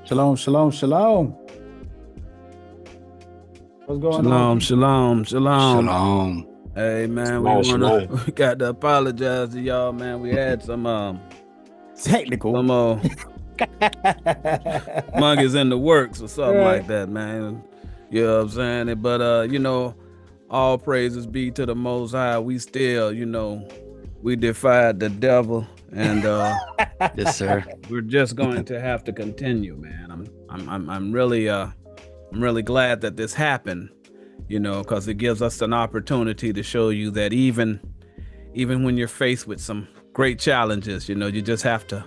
Shalom, shalom, shalom. What's going on? Shalom. Shalom. Hey man, Shalom. we got to apologize to y'all, man. We had some Technical. monkeys in the works or something Right. like that, man. You know what I'm saying? But all praises be to the Most High. We still, we defied the devil, and Yes, sir. we're just going to have to continue, man. I'm really glad that this happened, because it gives us an opportunity to show you that even when you're faced with some great challenges, you just have to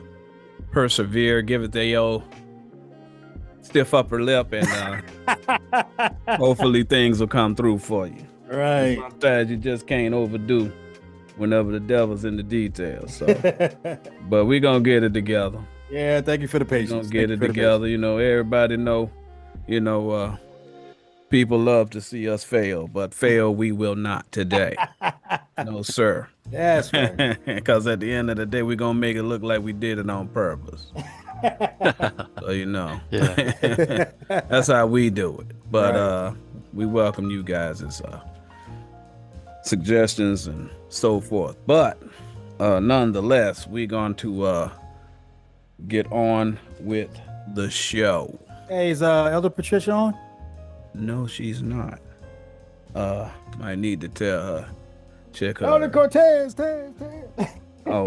persevere, give it the old stiff upper lip, and hopefully things will come through for you. Right. Sometimes you just can't overdo whenever the devil's in the details. So, but we're gonna get it together. Yeah, thank you for the patience. We're gonna get it together. Everybody know, people love to see us fail, but fail we will not today. No, sir. That's right. Because at the end of the day, we're gonna make it look like we did it on purpose. So Yeah. that's how we do it. But Right. we welcome you guys' suggestions and so forth. But nonetheless, we're going to get on with the show. Hey, is Elder Patricia on? No, she's not. Might need to tell her. Check her. Elder Cortez. Oh,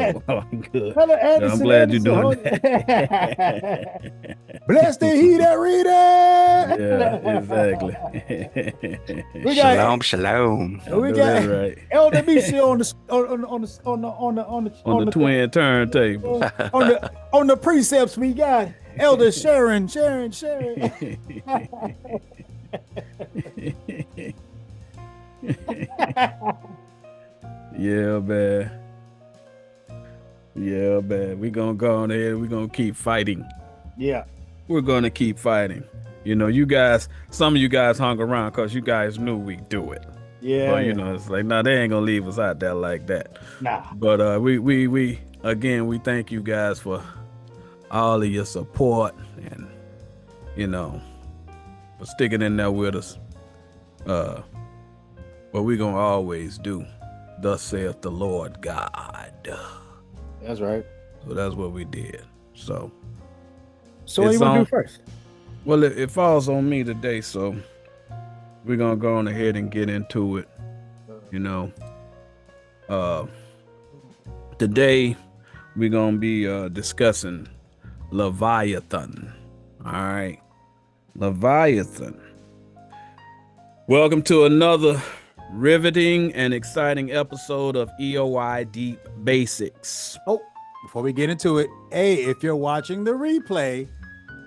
good. Elder Anderson, I'm glad you're doing Anderson. that. Blessed is he that readeth. Yeah, exactly. We got Shalom. we I know got that right. Elder Misha on On the twin turntable. on the precepts. We got Elder Sharon. Yeah, man. We're gonna go on ahead. We're gonna keep fighting. Yeah. We're gonna keep fighting. You guys, some of you guys hung around because you guys knew we do it. Yeah. But it's like, nah, they ain't gonna leave us out there like that. Nah. But we again, we thank you guys for all of your support and for sticking in there with us. But we gonna always do, thus saith the Lord God. That's right. So that's what we did. So what do you want to do first? Well, it falls on me today, so we're gonna go on ahead and get into it. Today we're gonna be discussing Leviathan. All right, Leviathan. Welcome to another riveting and exciting episode of EOI Deep Basics. Oh, before we get into it, hey, if you're watching the replay,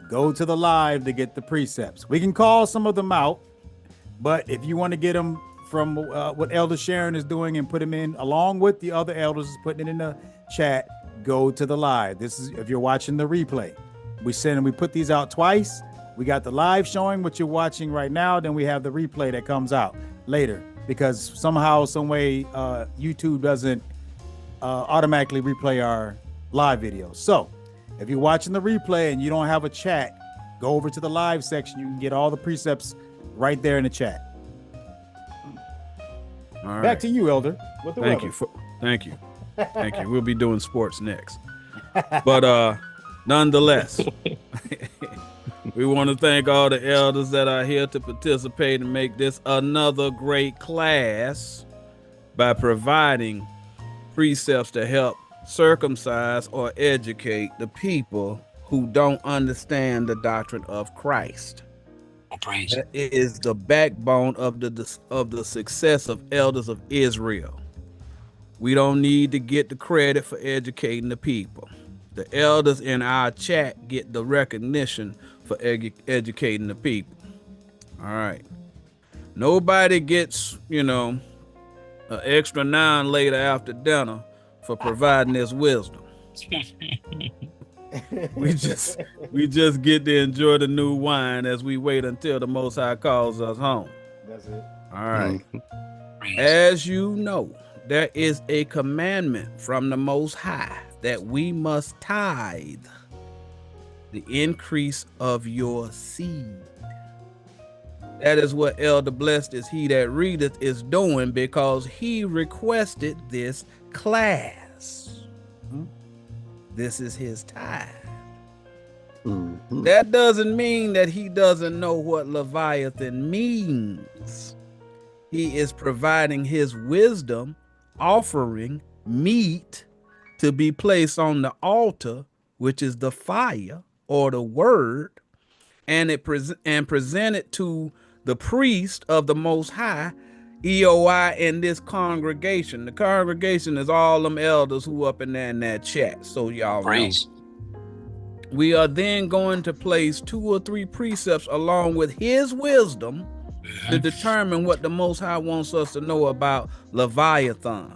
go to the live to get the precepts. We can call some of them out, but if you want to get them from what Elder Sharon is doing and put them in along with the other elders putting it in the chat, go to the live. This is if you're watching the replay. We put these out twice. We got the live showing what you're watching right now, then we have the replay that comes out later, because somehow, some way, YouTube doesn't automatically replay our live videos. So if you're watching the replay and you don't have a chat, go over to the live section. You can get all the precepts right there in the chat. All right. Back to you, Elder. Thank you. We'll be doing sports next. But nonetheless, we want to thank all the elders that are here to participate and make this another great class by providing precepts to help circumcise or educate the people who don't understand the doctrine of Christ. Praise. That is the backbone of the success of elders of Israel. We don't need to get the credit for educating the people. The elders in our chat get the recognition for educating the people. All right. Nobody gets, an extra 9 later after dinner for providing this wisdom. We just get to enjoy the new wine as we wait until the Most High calls us home. That's it. All right. As you know, there is a commandment from the Most High that we must tithe. the increase of your seed. That is what Elder Blessed is he that readeth is doing, because he requested this class. This is his tithe. That doesn't mean that he doesn't know what Leviathan means. He is providing his wisdom, offering meat to be placed on the altar, which is the fire or the word, and present it to the priest of the Most High, EOI, in this congregation. The congregation is all them elders who up in there in that chat, so y'all know. We are then going to place 2 or 3 precepts along with his wisdom to determine what the Most High wants us to know about Leviathan.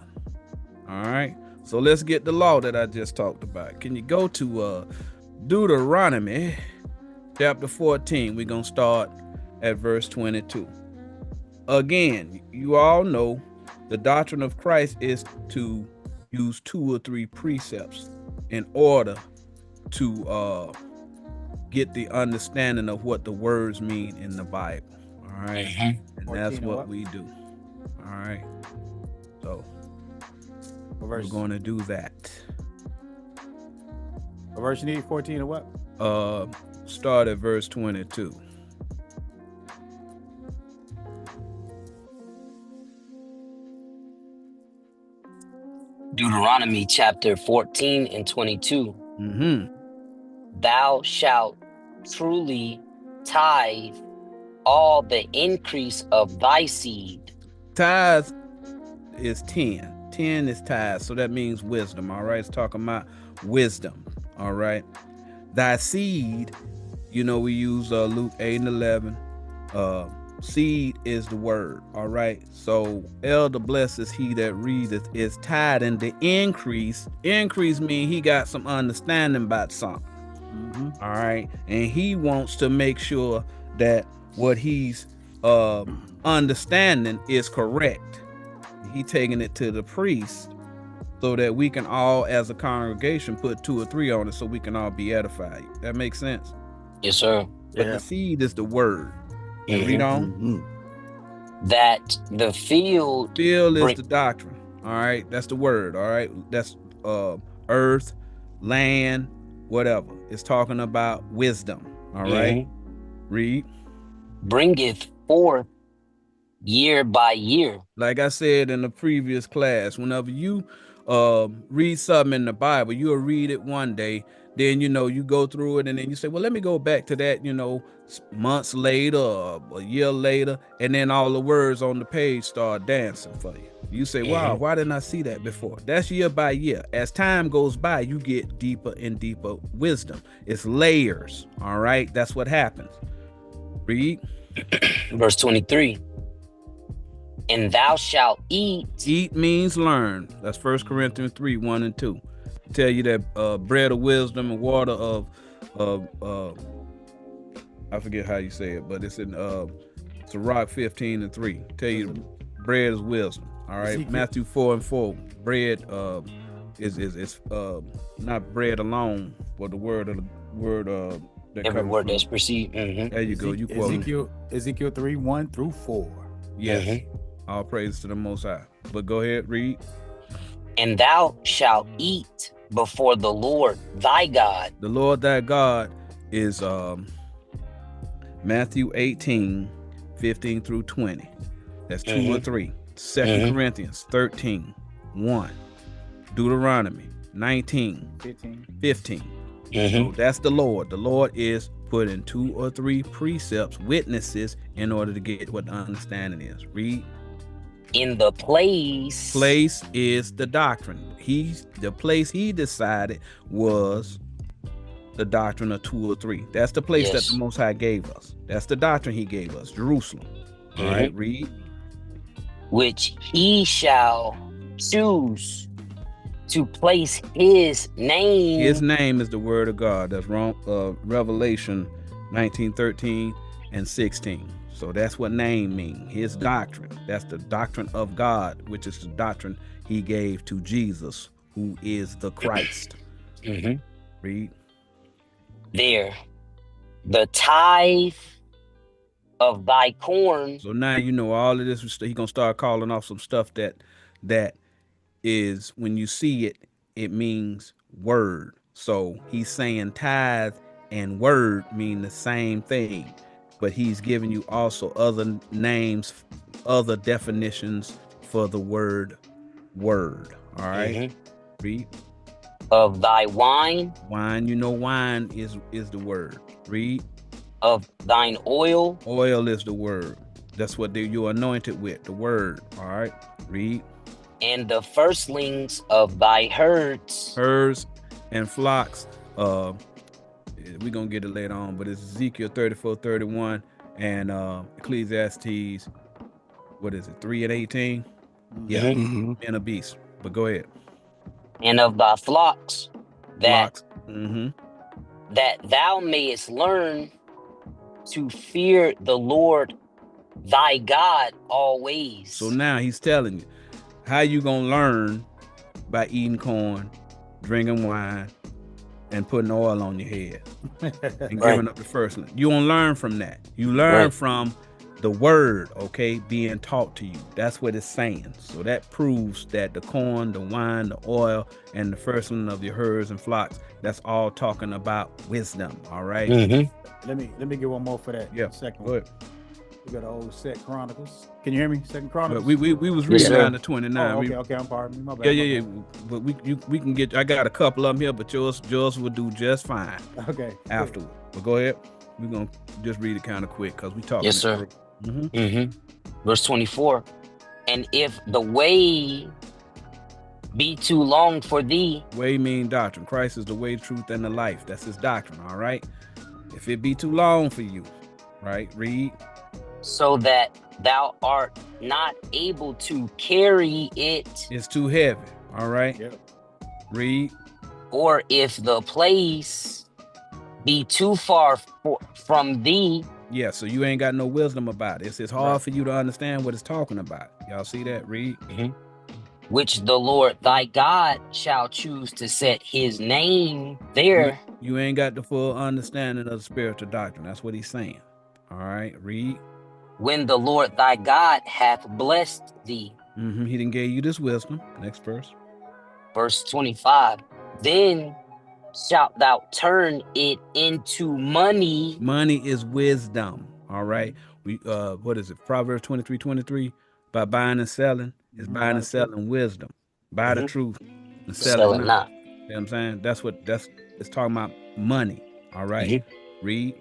All right, so let's get the law that I just talked about. Can you go to Deuteronomy chapter 14? We're going to start at verse 22. Again, you all know the doctrine of Christ is to use 2 or 3 precepts in order to get the understanding of what the words mean in the Bible. All right, and that's what we do. All right, so we're going to do that. What verse you need? 14 or what? Start at verse 22. Deuteronomy chapter 14 and 22. Thou shalt truly tithe all the increase of thy seed. Tithe is 10. 10 is tithe, so that means wisdom. All right, it's talking about wisdom. All right, thy seed, you know, we use Luke 8 and 11. Seed is the word. All right, so Elder blesses he that readeth is tithing the increase. Increase mean he got some understanding about something. All right, and he wants to make sure that what he's understanding is correct. He taking it to the priest so that we can all, as a congregation, put 2 or 3 on it so we can all be edified. That makes sense? Yes, sir. But the seed is the word. Read on. That the field is the doctrine. All right, that's the word. All right, that's earth, land, whatever. It's talking about wisdom. All right, read. Bringeth forth year by year. Like I said in the previous class, whenever you read something in the Bible, you'll read it one day, then you go through it, and then you say, well, let me go back to that, months later or a year later, and then all the words on the page start dancing for you. You say, wow, why didn't I see that before? That's year by year. As time goes by, you get deeper and deeper wisdom. It's layers. All right, that's what happens. Read. Verse 23. And thou shalt eat. Eat means learn. That's 1 Corinthians 3, 1 and 2. Tell you that bread of wisdom and water of I forget how you say it, but it's in Sirach 15 and 3. Tell you bread is wisdom. All right. Ezekiel. Matthew 4 and 4. Bread is not bread alone, but the word that every word that's perceived. There you go. You quote Ezekiel 3, 1 through 4. Yes. All praise to the Most High. But go ahead, read. And thou shalt eat before the Lord thy God. The Lord thy God is Matthew 18, 15 through 20. That's 2 or 3. 2 Corinthians 13, 1. Deuteronomy 19, 15. So that's the Lord. The Lord is putting 2 or 3 precepts, witnesses, in order to get what the understanding is. Read. In the place. Place is the doctrine. The place he decided was the doctrine of 2 or 3. That's the place that the Most High gave us. That's the doctrine he gave us, Jerusalem. All right, read. Which he shall choose to place his name. His name is the word of God. That's wrong. Revelation 19:13 and 16. So that's what name means. His doctrine. That's the doctrine of God, which is the doctrine he gave to Jesus, who is the Christ. Read. there. The tithe of thy corn. So now you know all of this. He gonna start calling off some stuff that is, when you see it, it means word. So he's saying tithe and word mean the same thing, but he's giving you also other names, other definitions for the word word. All right. Read. Of thy wine. Wine, you know, wine is the word. Read. Of thine oil. Oil is the word. That's what you're anointed with, the word. All right. Read. And the firstlings of thy herds. Herds and flocks. We're gonna get it later on, but it's Ezekiel 34:31 and Ecclesiastes, what is it, 3 and 18? Yeah, and a beast. But go ahead. And of thy flocks, that Flocks. that thou mayest learn to fear the Lord thy God always. So now he's telling you how you gonna learn: by eating corn, drinking wine, and putting oil on your head and giving up the firstling. You won't learn from that. You learn from the word, okay, being taught to you. That's what it's saying. So that proves that the corn, the wine, the oil, and the firstling of your herds and flocks, that's all talking about wisdom. All right. Let me get one more for that. Yeah. Second Go one. ahead. We got old Second Chronicles. Can you hear me? Second Chronicles. But we was reading down to 29. Okay, I'm pardon me. My bad. Yeah. But we can get. I got a couple of them here, but yours will do just fine. Okay. Afterward. But go ahead. We're gonna just read it kind of quick because we talking. Yes, sir. Verse 24. And if the way be too long for thee. Way mean doctrine. Christ is the way, truth, and the life. That's his doctrine. All right. If it be too long for you, right? Read. So that thou art not able to carry it. It's too heavy. All right. Yep. Read. Or if the place be too far from thee. Yeah, so you ain't got no wisdom about it. It's hard for you to understand what it's talking about. Y'all see that? Read. Which the Lord thy God shall choose to set his name there. You ain't got the full understanding of the spiritual doctrine. That's what he's saying. All right. Read. When the Lord thy God hath blessed thee. He didn't give you this wisdom. Next verse. Verse 25. Then shalt thou turn it into money. Money is wisdom. All right. We what is it? Proverbs 23:23. By buying and selling, is buying and selling wisdom. Buy the truth and sell it not. You know what I'm saying? It's talking about money. All right. Read.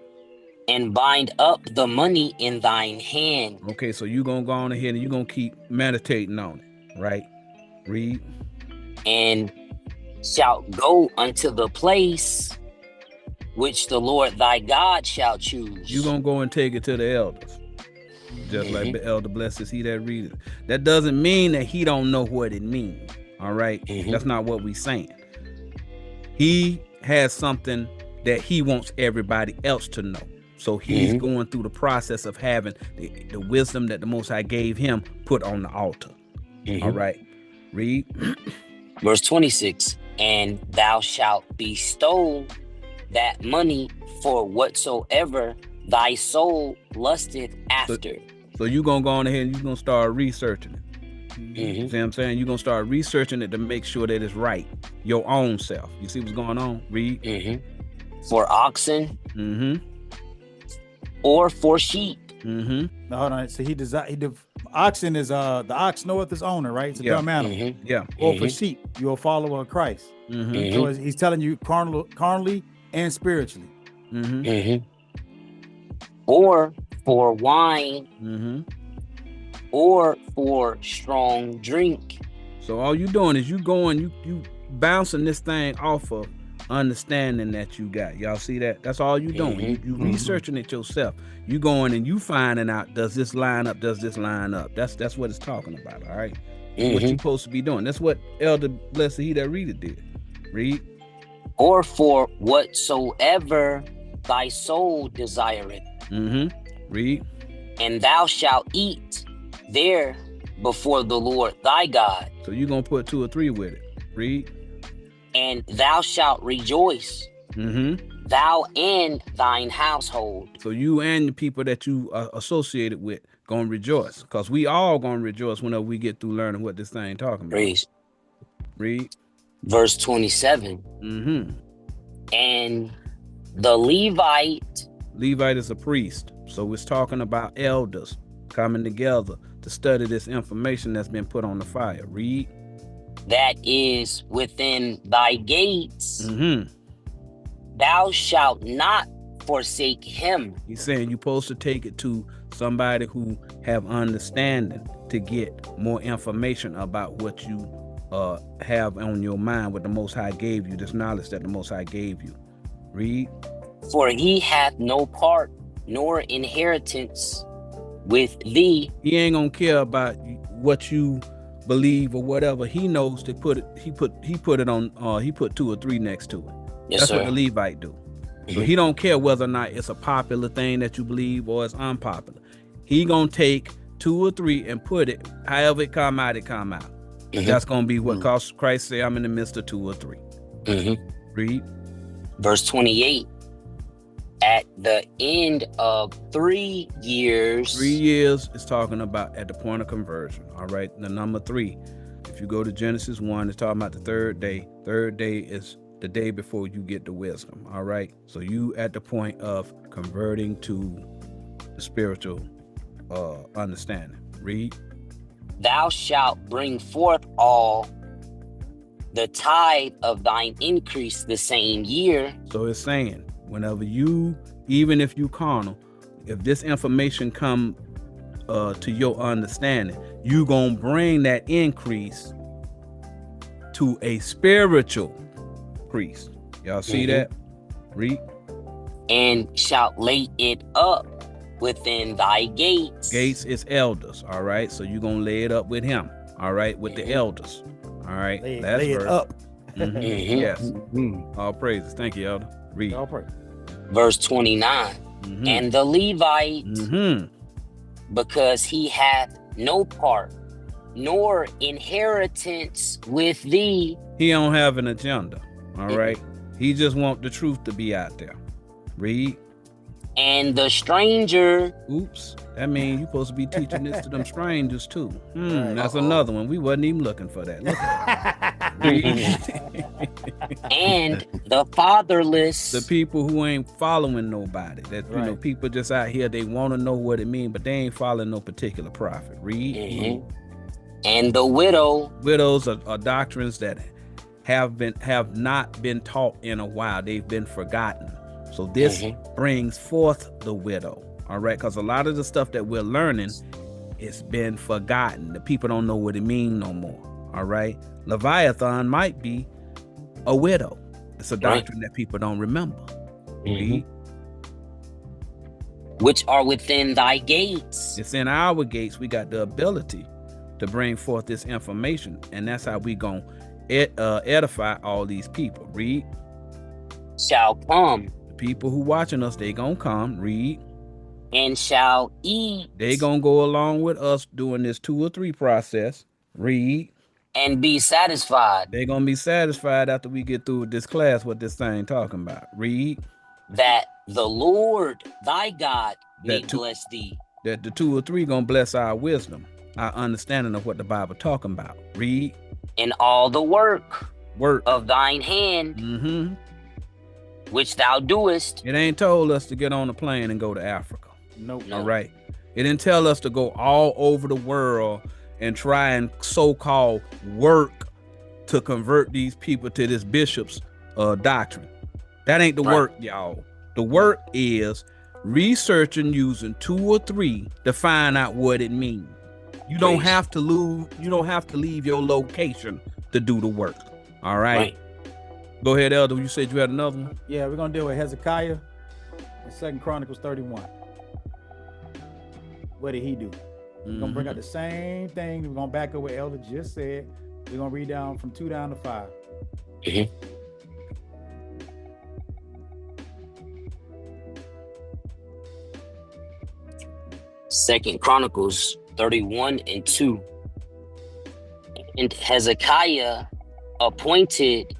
And bind up the money in thine hand. Okay, so you're gonna go on ahead and you're gonna keep meditating on it, right? Read. And shalt go unto the place which the Lord thy God shall choose. You're gonna go and take it to the elders. Just like the elder blesses he that readeth. That doesn't mean that he don't know what it means. All right. That's not what we're saying. He has something that he wants everybody else to know. So he's going through the process of having the wisdom that the Most High gave him put on the altar. All right. Read. Verse 26. And thou shalt bestow that money for whatsoever thy soul lusteth after. So you're going to go on ahead and you're going to start researching it. See what I'm saying? You're going to start researching it to make sure that it's right. Your own self. You see what's going on? Read. For oxen. Or for sheep. No, hold on. So oxen is the ox knoweth his owner, right? It's a dumb animal. Or for sheep, you're a follower of Christ. So he's telling you carnally and spiritually. Or for wine. Or for strong drink. So all you doing is you bouncing this thing off of understanding that you got. Y'all see that? That's all you doing. You researching it yourself. You going and you finding out, does this line up? Does this line up? That's what it's talking about. All right. What you supposed to be doing. That's what Elder Blessed He That Readeth did. Read. Or for whatsoever thy soul desireth. Read. And thou shalt eat there before the Lord thy God. So you're gonna put 2 or 3 with it. Read. And thou shalt rejoice thou and thine household. So you and the people that you are associated with gonna rejoice, because we all gonna rejoice whenever we get through learning what this thing talking about. Praise. Read. Verse 27. And the Levite. Levite is a priest. So it's talking about elders coming together to study this information that's been put on the fire. Read. That is within thy gates. Thou shalt not forsake him. He's saying you're supposed to take it to somebody who have understanding to get more information about what you have on your mind, what the Most High gave you, this knowledge that the Most High gave you. Read. For he hath no part nor inheritance with thee. He ain't gonna care about what you believe or whatever. He knows to put it. He put it on. He put 2 or 3 next to it. Yes, That's sir. what the Levite do. So he don't care whether or not it's a popular thing that you believe or it's unpopular. He gonna take 2 or 3 and put it however it come out. That's gonna be what Christ say. I'm in the midst of 2 or 3. Read. Verse 28. At the end of 3 years. 3 years is talking about at the point of conversion. All right. The number 3. If you go to Genesis 1, it's talking about the 3rd day. 3rd day is the day before you get the wisdom. All right. So you at the point of converting to the spiritual understanding. Read. Thou shalt bring forth all the tithe of thine increase the same year. So it's saying whenever you, even if you carnal, if this information come to your understanding, you gonna bring that increase to a spiritual priest. Y'all see that? Read. And shalt lay it up within thy gates. Gates is elders. All right. So you're gonna lay it up with him. All right, with the elders. All right. Lay it up. Yes. All praises. Thank you, elder. Read. All praise. Verse 29. And the Levite, because he hath no part nor inheritance with thee. He don't have an agenda. All right. He just want the truth to be out there. Read. And the stranger. Oops. That means you're supposed to be teaching this to them strangers too. That's another one. We wasn't even looking for that. Look at it. And the fatherless. The people who ain't following nobody. That you know, people just out here, they want to know what it means, but they ain't following no particular prophet. Read. And the widow. Widows are doctrines that have not been taught in a while. They've been forgotten. So this brings forth the widow. All right, because a lot of the stuff that we're learning, it's been forgotten. The people don't know what it means no more. All right, Leviathan might be a widow. It's a doctrine that people don't remember. Which are within thy gates. It's in our gates. We got the ability to bring forth this information, and that's how we gonna edify all these people. Read. Shall come. The people who watching us, they gonna come. Read. And shall eat. They gonna go along with us doing this 2 or 3 process. Read. And be satisfied. They gonna be satisfied after we get through with this class, what this thing talking about. Read. That the Lord thy God may bless thee. That the 2 or 3 gonna bless our wisdom, our understanding of what the Bible talking about. Read. In all the work of thine hand, which thou doest. It ain't told us to get on a plane and go to Africa. Nope. All right. It didn't tell us to go all over the world and try and so-called work to convert these people to this bishop's doctrine. That ain't the work, y'all. The work is researching using 2 or 3 to find out what it means. You don't have to leave your location to do the work. All right. Go ahead, Elder. You said you had another one? Yeah, we're gonna deal with Hezekiah in 2 Chronicles 31. What did he do? We're gonna bring out the same thing. We're gonna back up what Elder just said. We're gonna read down from 2 down to 5. 2 Chronicles 31 and 2. And Hezekiah appointed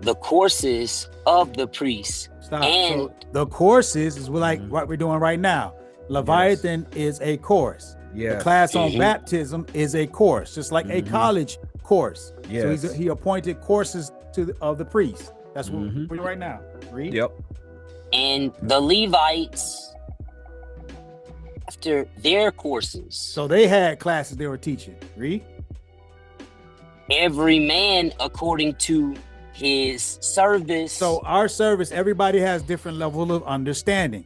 the courses of the priests. Stop. And So the courses is like what we're doing right now. Leviathan is a course. Yes. The class on baptism is a course, just like a college course. Yes. So he appointed courses of the priests. That's what we're doing right now. Read. Yep. and the Levites after their courses. So they had classes they were teaching. Read. Every man according to his service. So our service, everybody has different level of understanding.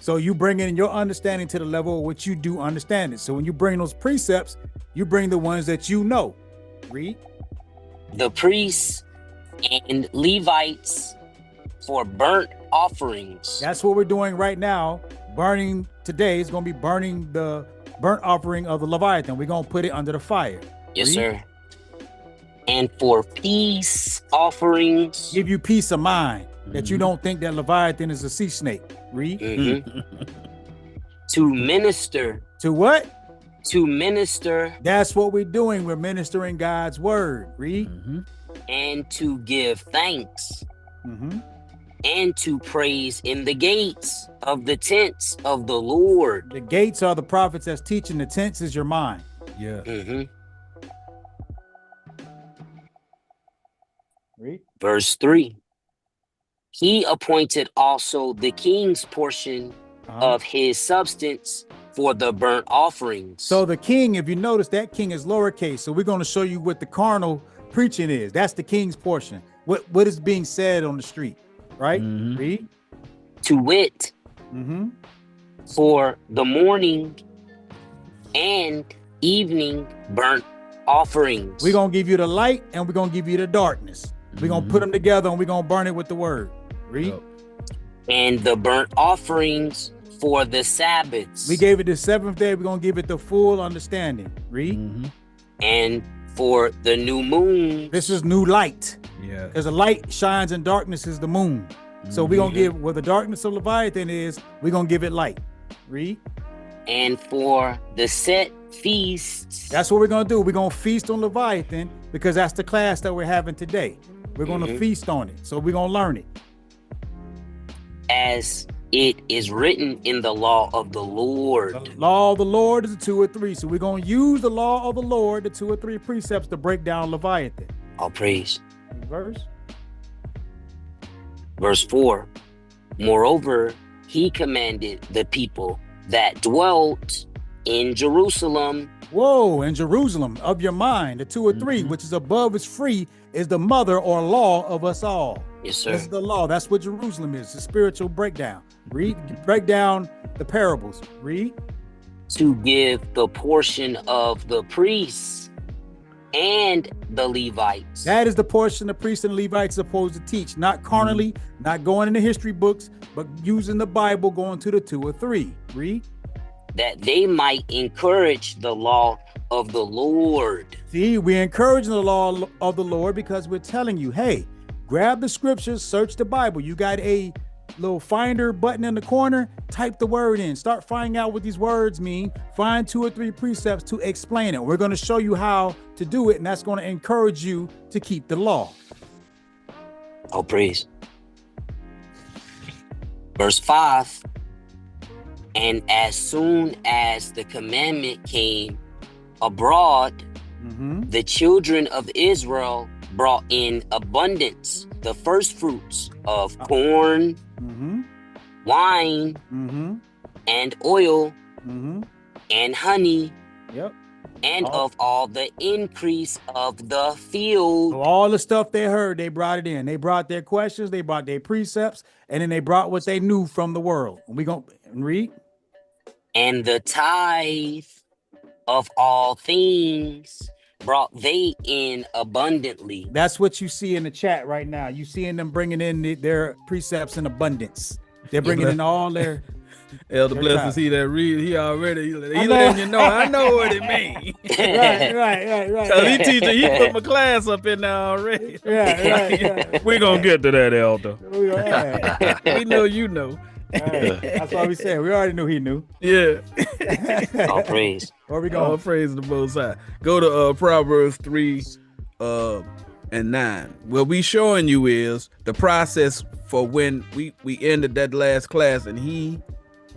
So you bring in your understanding to the level of which you do understand it. So when you bring those precepts, you bring the ones that you know. Read. The priests and Levites for burnt offerings. That's what we're doing right now. Burning today is going to be burning the burnt offering of the Leviathan. We're going to put it under the fire. Yes, Read. sir. And for peace offerings. Give you peace of mind that you don't think that Leviathan is a sea snake. Read. To minister. To what? To minister. That's what we're doing. We're ministering God's word. Read. And to give thanks. Mm-hmm. And to praise in the gates of the tents of the Lord. The gates are the prophets that's teaching. The tents is your mind. Yeah. Read. Verse 3. He appointed also the king's portion of his substance for the burnt offerings. So the king, if you notice, that king is lowercase. So we're going to show you what the carnal preaching is. That's the king's portion. What is being said on the street, right? Read. To wit, for the morning and evening burnt offerings. We're going to give you the light and we're going to give you the darkness. We're going to put them together and we're going to burn it with the word. Read. And the burnt offerings for the Sabbaths. We gave it the seventh day. We're going to give it the full understanding. Read. And for the new moon. This is new light. Yeah. Because the light shines in darkness is the moon. So we're going to give, where the darkness of Leviathan is, we're going to give it light. Read. And for the set feasts. That's what we're going to do. We're going to feast on Leviathan because that's the class that we're having today. We're going to feast on it. So we're going to learn it. As it is written in the law of the Lord. The law of the Lord is the 2 or 3. So we're going to use the law of the Lord, the 2 or 3 precepts to break down Leviathan. All praise. Verse. Verse 4. Moreover, he commanded the people that dwelt in Jerusalem. Whoa, in Jerusalem, of your mind, the 2 or 3, which is above is free, is the mother or law of us all. Yes, sir. This is the law. That's what Jerusalem is, the spiritual breakdown. Read, break down the parables. Read. To give the portion of the priests and the Levites. That is the portion the priests and Levites are supposed to teach, not carnally, not going in the history books, but using the Bible, going to the 2 or 3. Read. That they might encourage the law of the Lord. See, we're encouraging the law of the Lord because we're telling you, hey, grab the scriptures, search the Bible. You got a little finder button in the corner, type the word in, start finding out what these words mean, find 2 or 3 precepts to explain it. We're going to show you how to do it, and that's going to encourage you to keep the law. Oh, praise. Verse 5. And as soon as the commandment came abroad, the children of Israel brought in abundance the first fruits of corn, wine, and oil, and honey, and of all the increase of the field. So all the stuff they heard, they brought it in. They brought their questions, they brought their precepts, and then they brought what they knew from the world. And we're going to read. And the tithe of all things brought they in abundantly. That's what you see in the chat right now. You seeing them bringing in their precepts in abundance. They're bringing in all their Elder Blessings, he that read, he letting you know. I know what it means. right. Because he put my class up in there already. Right. We're going to get to that, Elder. We know you know. Right. That's why we said we already knew he knew. Yeah. All praise. Where we going? All praise the Most High. Go to Proverbs 3, and 9. What we showing you is the process for when we ended that last class, and he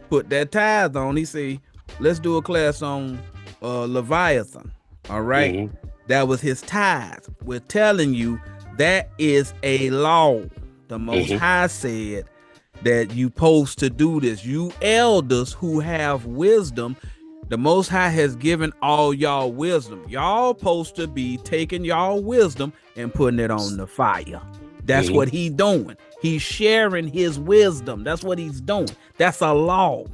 put that tithe on. He say, let's do a class on Leviathan. All right. Mhm. That was his tithe. We're telling you that is a law. The Most High said that you supposed to do this. You elders who have wisdom, the Most High has given all y'all wisdom. Y'all supposed to be taking y'all wisdom and putting it on the fire. That's what he's doing. He's sharing his wisdom. That's what he's doing. That's a law.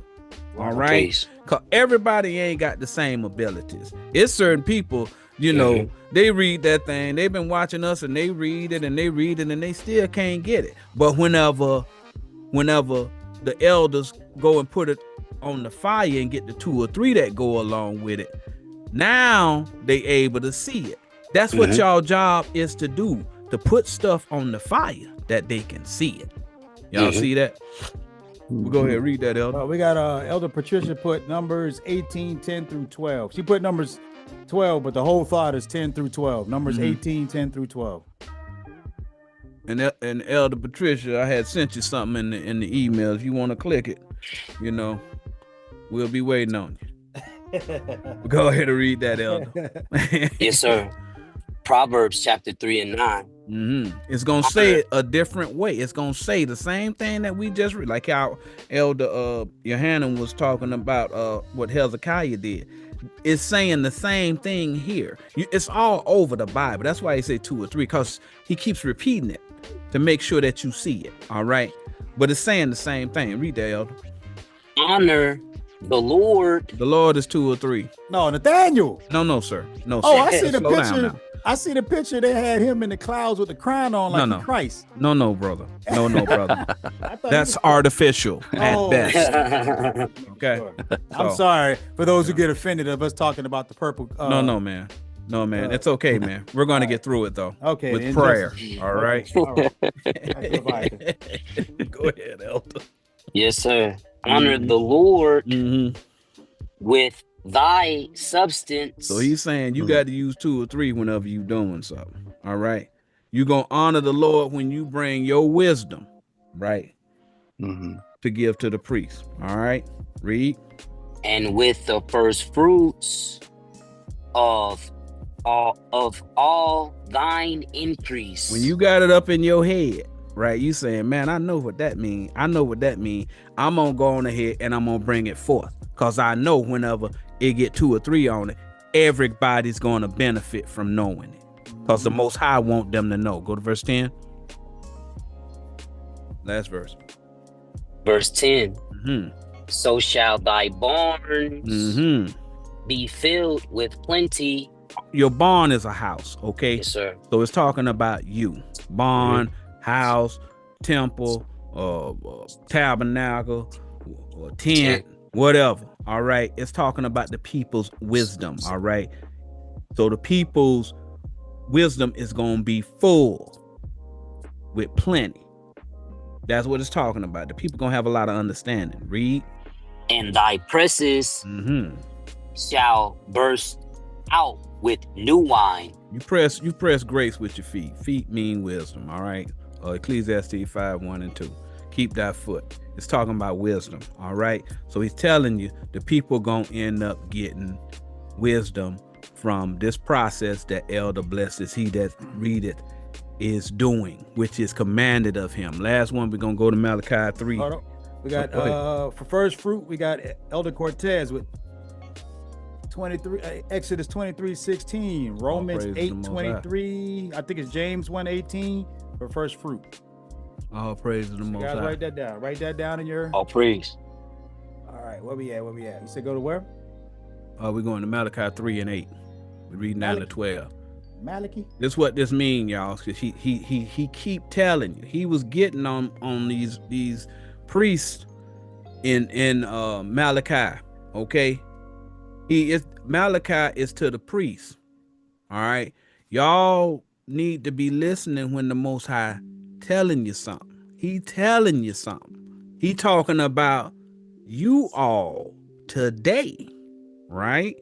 All right. Praise. Cause everybody ain't got the same abilities. It's certain people, you know, they read that thing. They've been watching us and they read it and they read it and they still can't get it. But whenever the elders go and put it on the fire and get the 2 or 3 that go along with it, now they able to see it. That's what y'all job is to do, to put stuff on the fire that they can see it. Y'all see that? We'll go ahead and read that, Elder. We got Elder Patricia put Numbers 18, 10 through 12. She put Numbers 12, but the whole thought is 10 through 12. Numbers 18, 10 through 12. And Elder Patricia, I had sent you something in the email. If you want to click it, you know, we'll be waiting on you. Go ahead and read that, Elder. Yes, sir. Proverbs chapter 3 and 9. It's gonna say it a different way. It's gonna say the same thing that we just read, like how Elder Yohanan was talking about what Hezekiah did. It's saying the same thing here. It's all over the Bible. That's why he said 2 or 3, because he keeps repeating it to make sure that you see it. All right, but it's saying the same thing. Read that, Elder. Honor the Lord. The Lord is 2 or 3. No, Nathaniel. No, sir. No, sir. Oh, I see the Slow down picture. now. I see the picture. They had him in the clouds with the crown on, like No. Christ. No, brother. No, brother. I thought That's he was- artificial at Oh. best. Okay. Sure. I'm So- sorry for those who get offended of us talking about the purple. No, man. No, man. It's okay, man. We're going to get through it, though. Okay. With then prayer. just- All right. All right. Goodbye. Go ahead, Elder. Yes, sir. Honor the Lord Mm-hmm. with thy substance. So he's saying you got to use 2 or 3 whenever you doing something. All right. You're going to honor the Lord when you bring your wisdom, right, to give to the priest. All right. Read. And with the first fruits of all thine increase. When you got it up in your head, right, you saying, man, I know what that means. I'm going to go on ahead and I'm going to bring it forth. Because I know whenever it get 2 or 3 on it, everybody's going to benefit from knowing it. Because the Most High want them to know. Go to verse 10. Last verse. Verse 10. So shall thy barns be filled with plenty. Your barn is a house, okay? Yes, sir. So it's talking about you. Barn, house, temple, tabernacle, or tent, whatever. All right. It's talking about the people's wisdom. All right. So the people's wisdom is going to be full with plenty. That's what it's talking about. The people going to have a lot of understanding. Read. And thy presses shall burst out with new wine. You press grace with your feet. Feet mean wisdom. All right. Ecclesiastes 5:1-2. Keep that foot. It's talking about wisdom. All right. So he's telling you the people gonna end up getting wisdom from this process that Elder blesses he that readeth is doing, which is commanded of him. Last one, we're gonna go to Malachi 3. Hold on. We got for first fruit, we got Elder Cortez with 23 Exodus 23:16, Romans 8:23. I think it's James 1:18 for first fruit. All praise to the Most Guys, High. write that down. Write that down in your. All praise. All right, where we at? You said go to where? We're going to Malachi 3:8. We're reading down to 12. Malachi. This what this mean, y'all, because he keep telling you. He was getting on these priests in Malachi. Okay, Malachi is to the priests. All right, y'all need to be listening when the Most High telling you something. He telling you something. He talking about you all today, right?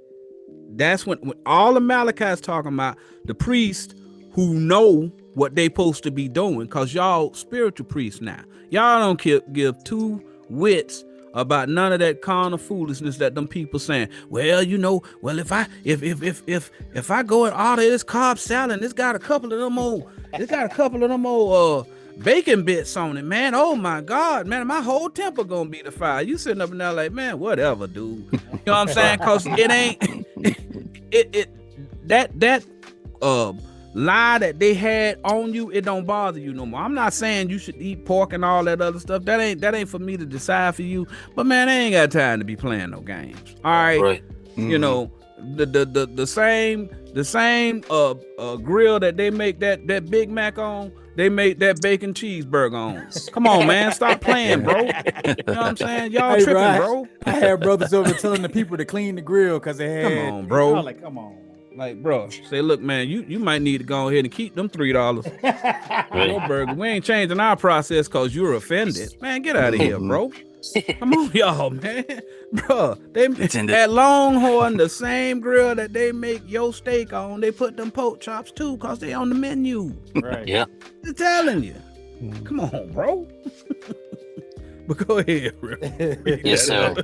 That's when all of Malachi is talking about the priest who know what they supposed to be doing, because y'all spiritual priests now. Y'all don't give two wits about none of that carnal foolishness that them people saying. Well, you know, well, if I go and order this carb salad and it's got a couple of them old bacon bits on it, man. Oh my God, man, my whole temple gonna be the fire. You sitting up in there like, man, whatever, dude. You know what I'm saying? Cause it ain't that lie that they had on you, it don't bother you no more. I'm not saying you should eat pork and all that other stuff. That ain't for me to decide for you. But man, I ain't got time to be playing no games. All right. You know, the same grill that they make that Big Mac on, they make that bacon cheeseburger on. Come on, man, stop playing, bro. You know what I'm saying? Y'all tripping, bro. I had brothers over telling the people to clean the grill because they had. Come on, bro. Like, come on. Like, bro, say, look, man, you might need to go ahead and keep them $3 your burger. We ain't changing our process because you're offended. Man, get out of here, bro. Come on, y'all, man. Bro, they at Longhorn, the same grill that they make your steak on, they put them pork chops too because they on the menu. Right. Yeah. I'm telling you. Come on, bro. But go ahead, bro. Yes, sir.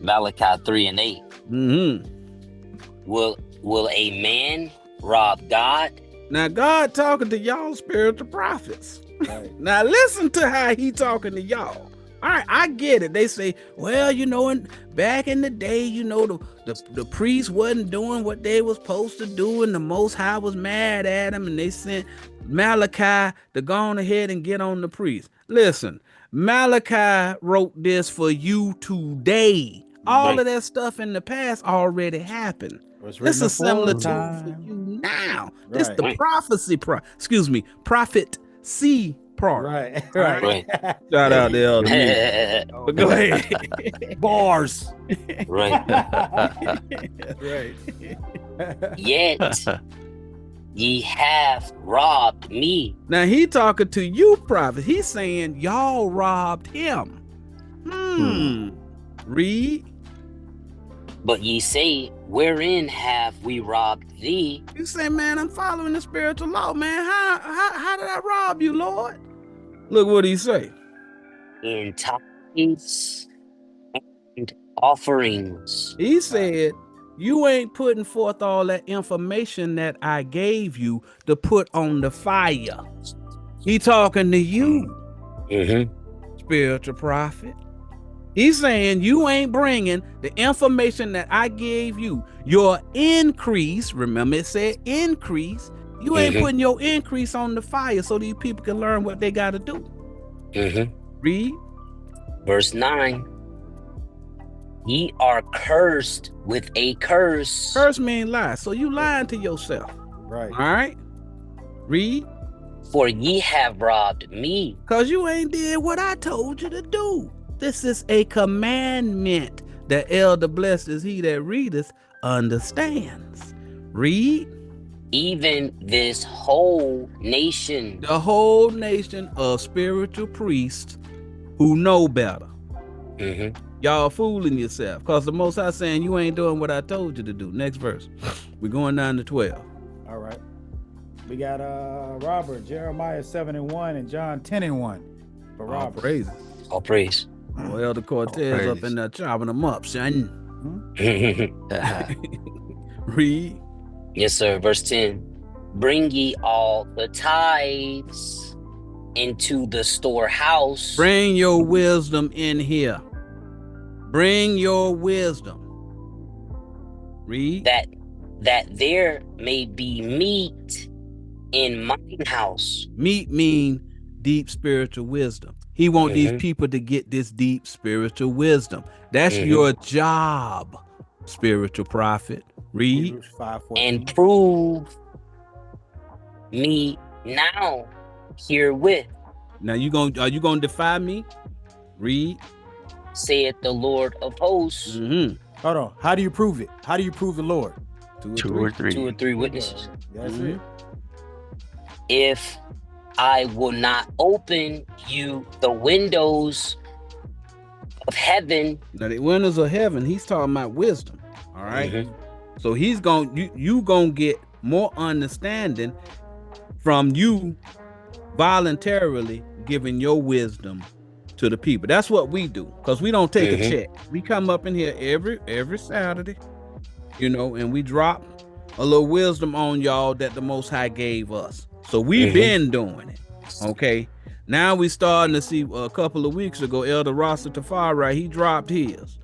Malachi 3:8. Mm-hmm. Will a man rob God? Now, God talking to y'all spiritual prophets. Right. Now, listen to how he talking to y'all. All right, I get it. They say, well, you know, back in the day, you know, the priests wasn't doing what they was supposed to do, and the Most High was mad at them, and they sent Malachi to go on ahead and get on the priest. Listen, Malachi wrote this for you today. All of that stuff in the past already happened. This is similar to for you now. Right. This the prophecy prophet C part. Right. Shout out to Elder. But go ahead. Bars. Right. Right. Yet ye have robbed me. Now he talking to you, prophet. He's saying y'all robbed him. Read. But ye say, wherein have we robbed thee? You say, man, I'm following the spiritual law, man. How did I rob you, Lord? Look what he say. In tithes and offerings. He said, you ain't putting forth all that information that I gave you to put on the fire. He talking to you, spiritual prophet. He's saying you ain't bringing the information that I gave you, your increase. Remember, it said increase. You ain't putting your increase on the fire so these people can learn what they got to do. Read. Verse 9. Ye are cursed with a curse. Curse mean lie. So you lying to yourself. Right. All right. Read. For ye have robbed me. Because you ain't did what I told you to do. This is a commandment. The elder blessed is he that readeth understands. Read. Even this whole nation. The whole nation of spiritual priests who know better. Y'all fooling yourself. Because the Most High saying you ain't doing what I told you to do. Next verse. We're going down to 12. All right. We got Robert, Jeremiah 7:1 and John 10:1. For Robert. Praise. All praise. Well, Elder Cortez up in there chopping them up, son. Read. Yes, sir. Verse 10. Bring ye all the tithes into the storehouse. Bring your wisdom in here. Bring your wisdom. Read. That there may be meat in mine house. Meat mean deep spiritual wisdom. He want these people to get this deep spiritual wisdom. That's your job, spiritual prophet. Read. 5:14. And prove me now herewith. Now are you gonna defy me? Read. Saith the Lord of hosts. Hold on. How do you prove it? How do you prove the Lord? Two or three. 2 or 3 witnesses. That's it. If I will not open you the windows of heaven. Now the windows of heaven, he's talking about wisdom. All right. So he's you gonna get more understanding from you voluntarily giving your wisdom to the people. That's what we do, because we don't take a check. We come up in here every Saturday, you know, and we drop a little wisdom on y'all that the Most High gave us. So we've been doing it. Okay. Now we starting to see a couple of weeks ago, Elder Rasta Tafari, he dropped his.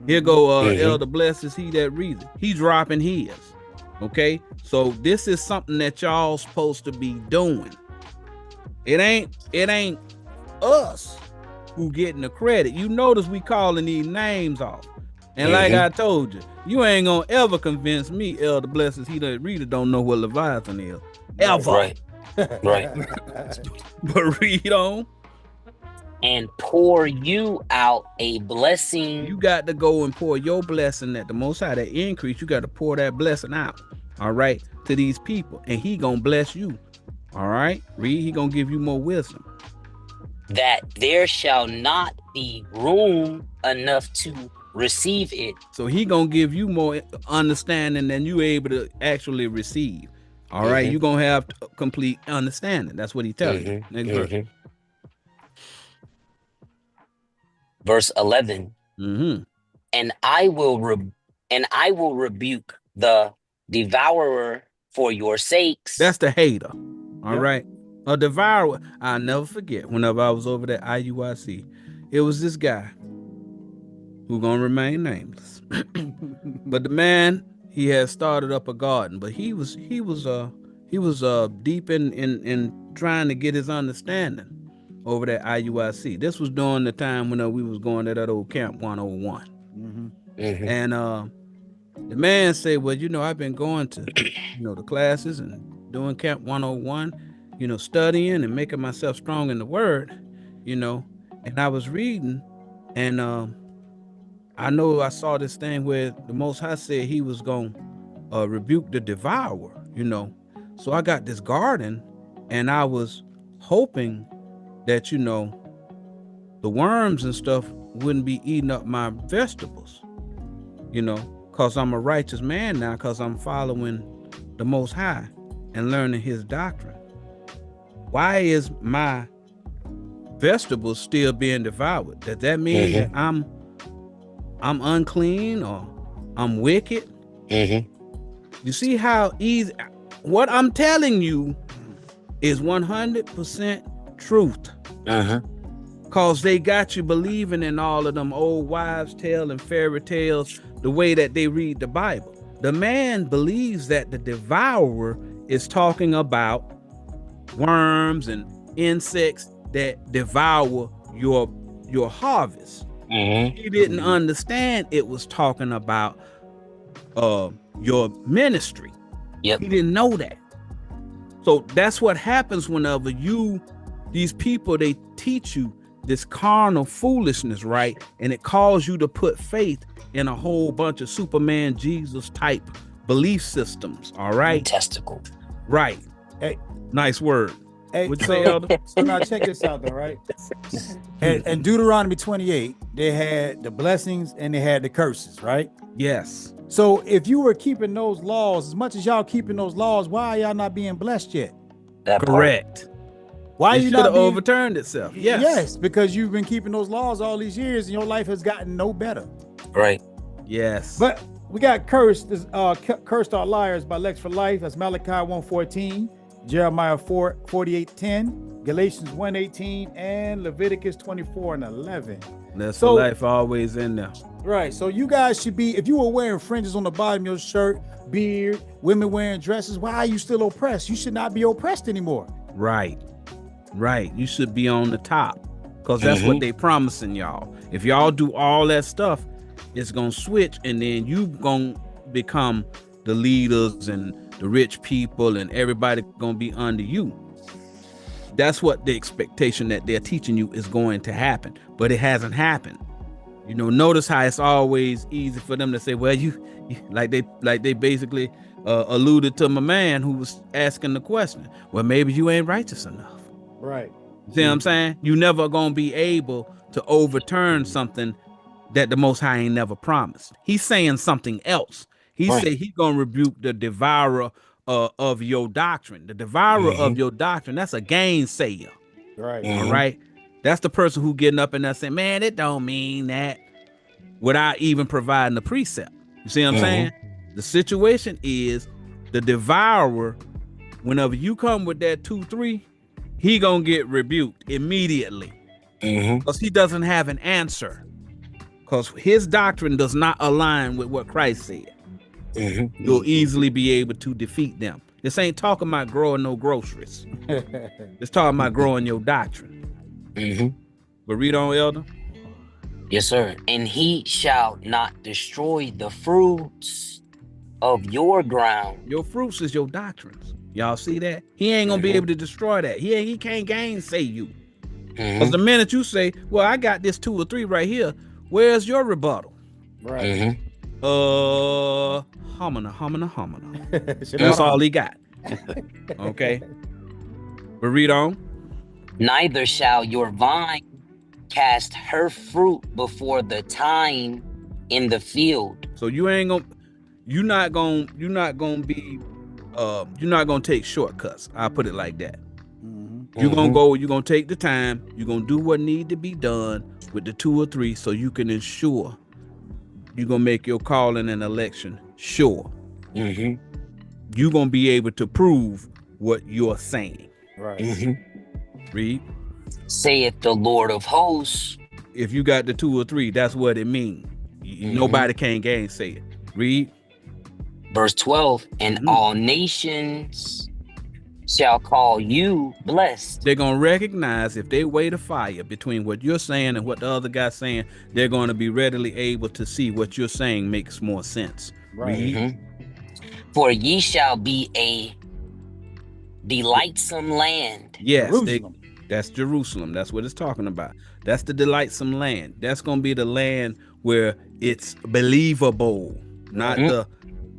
Here go Elder Blesses, he that reads. He dropping his. Okay. So this is something that y'all supposed to be doing. It ain't us who getting the credit. You notice we calling these names off. And like I told you, you ain't gonna ever convince me, Elder Blesses, he that reader don't know what Leviathan is. Ever. Right. But read on. And pour you out a blessing. You got to go and pour your blessing that the Most High, that increase, you got to pour that blessing out, all right, to these people. And he gonna bless you, all right? Read, he gonna give you more wisdom. That there shall not be room enough to receive it. So he gonna give you more understanding than you able to actually receive. All right, you're gonna have complete understanding. That's what he tells you. Next verse. Verse 11. And I will rebuke the devourer for your sakes. That's the hater. All right. A devourer. I'll never forget whenever I was over at IUIC, it was this guy who gonna remain nameless. But the man, he had started up a garden, but he was deep in trying to get his understanding over at IUIC. This was during the time when we was going to that old Camp 101. And the man said, well, you know, I've been going to, you know, the classes and doing Camp 101, you know, studying and making myself strong in the word, you know, and I was reading, and I know I saw this thing where the Most High said he was going to rebuke the devourer, you know. So I got this garden, and I was hoping that, you know, the worms and stuff wouldn't be eating up my vegetables, you know, because I'm a righteous man now, because I'm following the Most High and learning his doctrine. Why is my vegetables still being devoured? Does that mean that I'm unclean or I'm wicked? You see how easy, what I'm telling you is 100% truth. Cause they got you believing in all of them old wives' tale and fairy tales, the way that they read the Bible. The man believes that the devourer is talking about worms and insects that devour your harvest. He didn't understand it was talking about your ministry. He didn't know that. So that's what happens whenever these people, they teach you this carnal foolishness, right? And it calls you to put faith in a whole bunch of Superman Jesus type belief systems. All right. Testicle. Right. Hey, nice word. Hey, What'd you say, Elder? So now check this out, though, right? And Deuteronomy 28, they had the blessings and they had the curses, right? Yes. So if you were keeping those laws, as much as y'all keeping those laws, why are y'all not being blessed yet? Correct. Why it you should not have being... overturned itself? Yes. Yes, because you've been keeping those laws all these years and your life has gotten no better. Right. Yes. But we got cursed are liars by Lex for Life. That's Malachi 1:14, Jeremiah 4:48-10, Galatians 1:18, and Leviticus 24:11. That's for life always in there. Right. So you guys should be, if you were wearing fringes on the bottom of your shirt, beard, women wearing dresses, why are you still oppressed? You should not be oppressed anymore. Right. Right. You should be on the top, because that's what they promising y'all. If y'all do all that stuff, it's gonna switch, and then you gonna become the leaders and the rich people, and everybody gonna be under you. That's what the expectation that they're teaching you is going to happen, but it hasn't happened. You know, notice how it's always easy for them to say, well, you like they basically alluded to my man who was asking the question. Well, maybe you ain't righteous enough. Right. See what I'm saying? You never gonna be able to overturn something that the Most High ain't never promised. He's saying something else. He said he gonna rebuke the devourer of your doctrine. The devourer of your doctrine, that's a gainsayer. Right. All right. That's the person who getting up and saying, man, it don't mean that, without even providing the precept. You see what I'm saying? The situation is the devourer, whenever you come with that 2-3, he gonna get rebuked immediately. Because he doesn't have an answer. Because his doctrine does not align with what Christ said. You'll easily be able to defeat them. This ain't talking about growing no groceries. It's talking about growing your doctrine. But read on, Elder. Yes, sir. And he shall not destroy the fruits of your ground. Your fruits is your doctrines. Y'all see that? He ain't gonna be able to destroy that. He can't gainsay you. Because the minute you say, well, I got this 2 or 3 right here, where's your rebuttal? Right. Homina. That's all he got. Okay. But read on. Neither shall your vine cast her fruit before the time in the field. So you're not gonna take shortcuts. I'll put it like that. You're gonna take the time, you're gonna do what need to be done with the 2 or 3 so you can ensure you're gonna make your calling and election sure. You're gonna be able to prove what you're saying. Right. Read. Saith the Lord of hosts. If you got the 2 or 3, that's what it means. Nobody can gainsay it. Read. Verse 12, and all nations shall call you blessed. They're going to recognize, if they weigh the fire between what you're saying and what the other guy's saying, they're going to be readily able to see what you're saying makes more sense. Right. For ye shall be a delightsome land. Yes, that's Jerusalem. That's what it's talking about. That's the delightsome land. That's going to be the land where it's believable, not the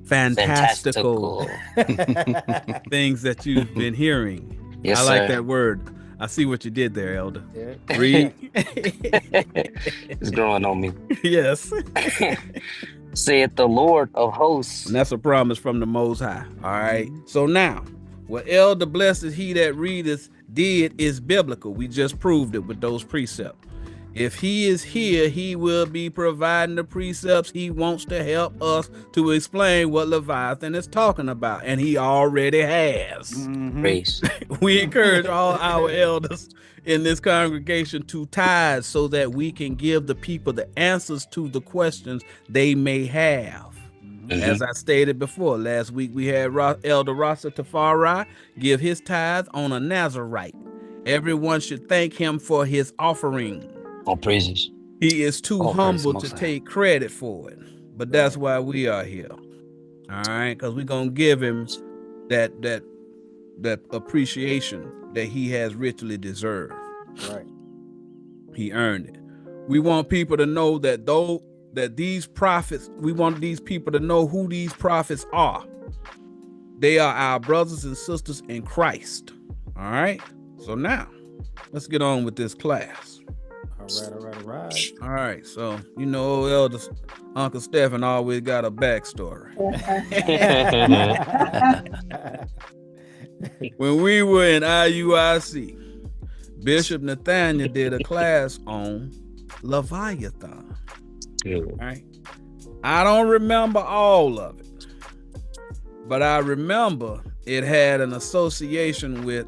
fantastical things that you've been hearing. Yes, I like sir. that word. I see what you did there, Elder. Yeah. Read. It's growing on me. Yes. Saith the Lord of hosts. And that's a promise from the Most High. All right. So now, what Elder Blessed He That Readeth did is biblical. We just proved it with those precepts. If he is here, he will be providing the precepts. He wants to help us to explain what Leviathan is talking about, and he already has. Praise. We encourage all our elders in this congregation to tithe so that we can give the people the answers to the questions they may have. As I stated before, last week we had Elder Rasa Tafari give his tithe on a Nazarite. Everyone should thank him for his offering. All praises. He is too All humble praise to Most take credit for it. But that's why we are here. All right, because we're gonna give him that appreciation that he has richly deserved. Right. He earned it. We want people to know that these prophets, we want these people to know who these prophets are. They are our brothers and sisters in Christ. All right. So now let's get on with this class. All right. All right. So, Elder Uncle Stephen always got a backstory. When we were in IUIC, Bishop Nathaniel did a class on Leviathan. Right? I don't remember all of it, but I remember it had an association with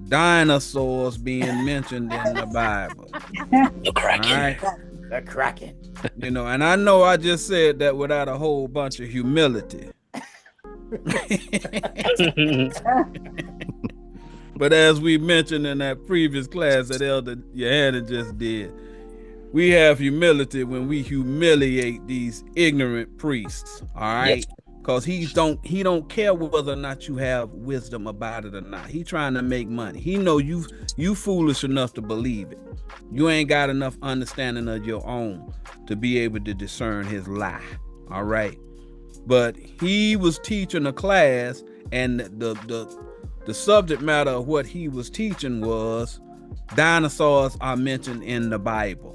dinosaurs being mentioned in the Bible. The Kraken. All right? The Kraken. And I know I just said that without a whole bunch of humility. But as we mentioned in that previous class that Elder Johanna just did, we have humility when we humiliate these ignorant priests, all right? Because he don't care whether or not you have wisdom about it or not. He trying to make money. He know you foolish enough to believe it. You ain't got enough understanding of your own to be able to discern his lie, all right? But he was teaching a class, and the subject matter of what he was teaching was dinosaurs are mentioned in the Bible.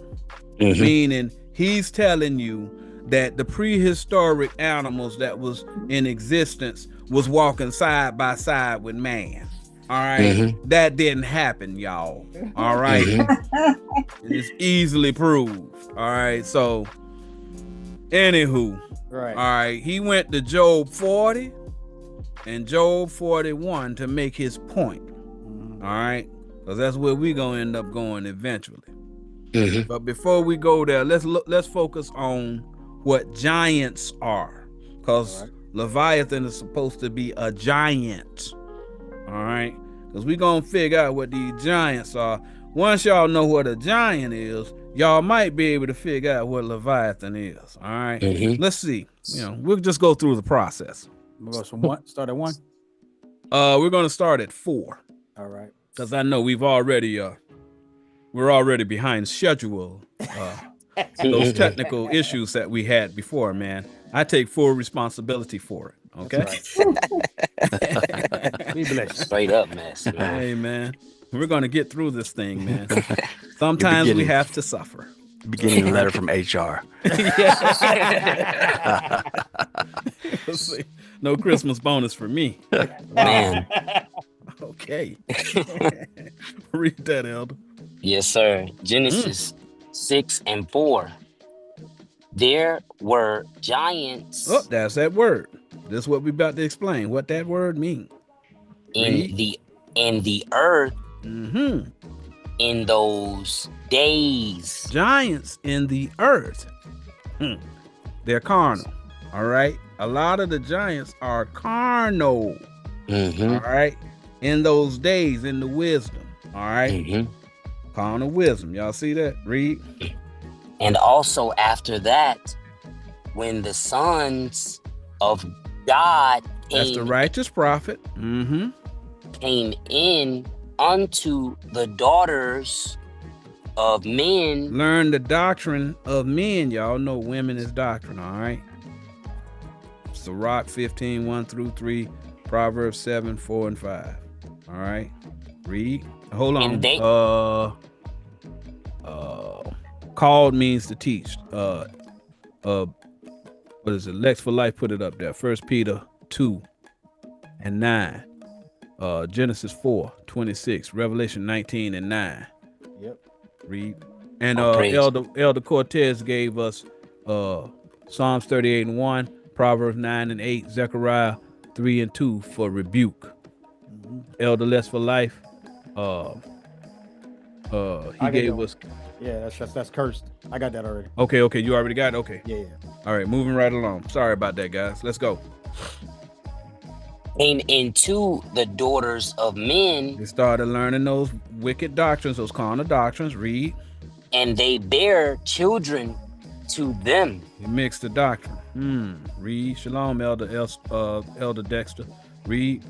Meaning he's telling you that the prehistoric animals that was in existence was walking side by side with man. All right, that didn't happen, y'all. All right, it's easily proved. All right, so anywho, Right. all right, he went to Job 40 and Job 41 to make his point. All right, because that's where we gonna end up going eventually. But before we go there, let's focus on what giants are, because Leviathan is supposed to be a giant. All right, because we're gonna figure out what these giants are. Once y'all know what a giant is, y'all might be able to figure out what Leviathan is. All right, let's see. We'll just go through the process. We'll go from one. Start at 1. We're gonna start at 4. All right. Because I know we're already behind schedule. Those technical issues that we had before, man. I take full responsibility for it. Okay. Right. Be blessed. Straight up mess. Hey, man, we're gonna get through this thing, man. Sometimes we have to suffer. Beginning a letter from HR. No Christmas bonus for me. Man. Okay. Read that, Elder. Yes, sir. Genesis 6 and 4. There were giants Oh, that's that word. This is what we're about to explain. What that word means. in the earth Mm-hmm. in those days. Giants in the earth. They're carnal. All right. A lot of the giants are carnal. All right. In those days, in the wisdom. All right. Carnal wisdom. Y'all see that? Read. And also after that, when the sons of God That's the righteous prophet. Mm-hmm. came in unto the daughters of men. Learn the doctrine of men. Y'all know women is doctrine. All right. Sirach 15, 1 through 3. Proverbs 7, 4 and 5. All right. Read. Hold on. And they- Called means to teach. What is it? Lex for Life put it up there. 1 Peter 2 and 9. Genesis 4, 26. Revelation 19 and 9. Yep. Read. And praise. Elder Cortez gave us Psalms 38 and 1, Proverbs 9 and 8, Zechariah 3 and 2 for rebuke. Elder Less for Life, he gave us. Yeah, that's cursed. I got that already. Okay, you already got it? Okay. Yeah. All right, moving right along. Sorry about that, guys. Let's go. Came into the daughters of men, They started learning those wicked doctrines, those carnal doctrines. Read. and they bear children to them. They mixed the doctrine. Read. Shalom, Elder Dexter. Read.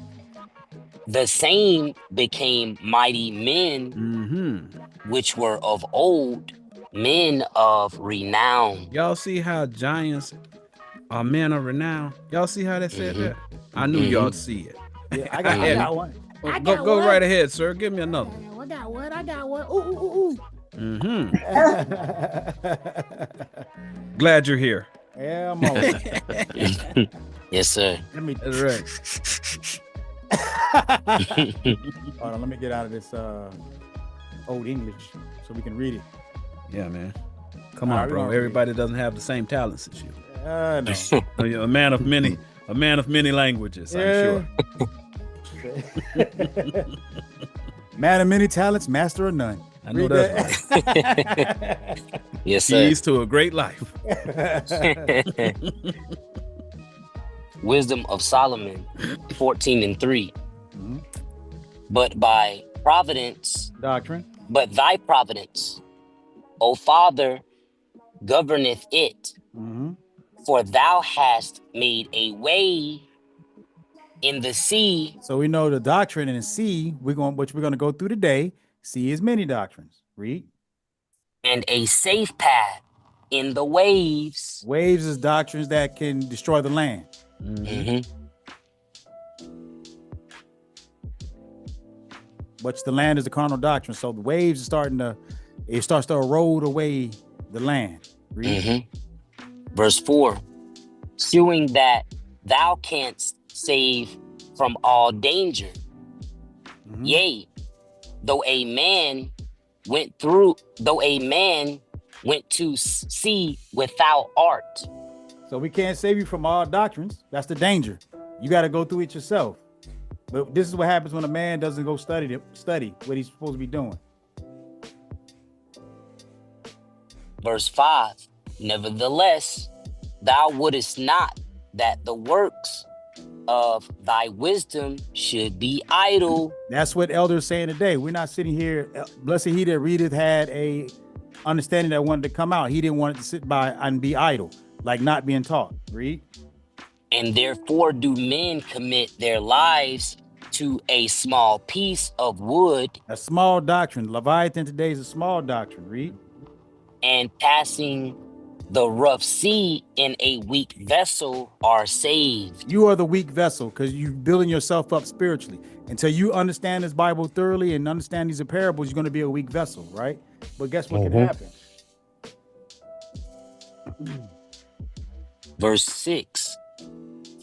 The same became mighty men, which were of old, men of renown. Y'all see how giants are men of renown? Y'all see how that said that? I knew y'all see it. Yeah, I got one. Go right ahead, sir. Give me another. I got one. Ooh. Glad you're here. Yeah, I'm on. Yes, sir. Let me. That's right. Hold on, let me get out of this old English so we can read it. Yeah, man. Come All on, right, we bro. gonna read Everybody doesn't have the same talents as you. No. Oh, you're a man of many languages, I'm sure. Man of many talents, master of none. I know Read that's that. Yes, sir. Keys to a great life. Wisdom of Solomon 14 and 3. But by providence, Doctrine. but thy providence, O Father, governeth it. For thou hast made a way in the sea. So we know the doctrine in the sea, which we're going to go through today. Sea is many doctrines. Read. And a safe path in the waves. Waves is doctrines that can destroy the land. Which the land is the carnal doctrine. So the waves are starts to erode away the land. Read. Verse 4, shewing that thou canst save from all danger. Yea, though a man went to sea without art. So we can't save you from all doctrines. That's the danger. You got to go through it yourself. But this is what happens when a man doesn't go study what he's supposed to be doing. Verse 5, nevertheless, thou wouldest not that the works of thy wisdom should be idle. That's what elders saying today. We're not sitting here. Blessed he that readeth had a understanding that wanted to come out. He didn't want it to sit by and be idle, like not being taught. Read. And therefore do men commit their lives to a small piece of wood. A small doctrine. Leviathan today is a small doctrine. Read. And passing the rough sea in a weak vessel are saved. You are the weak vessel because you're building yourself up spiritually. Until you understand this Bible thoroughly and understand these parables, you're going to be a weak vessel, right? But guess what can happen? Verse 6,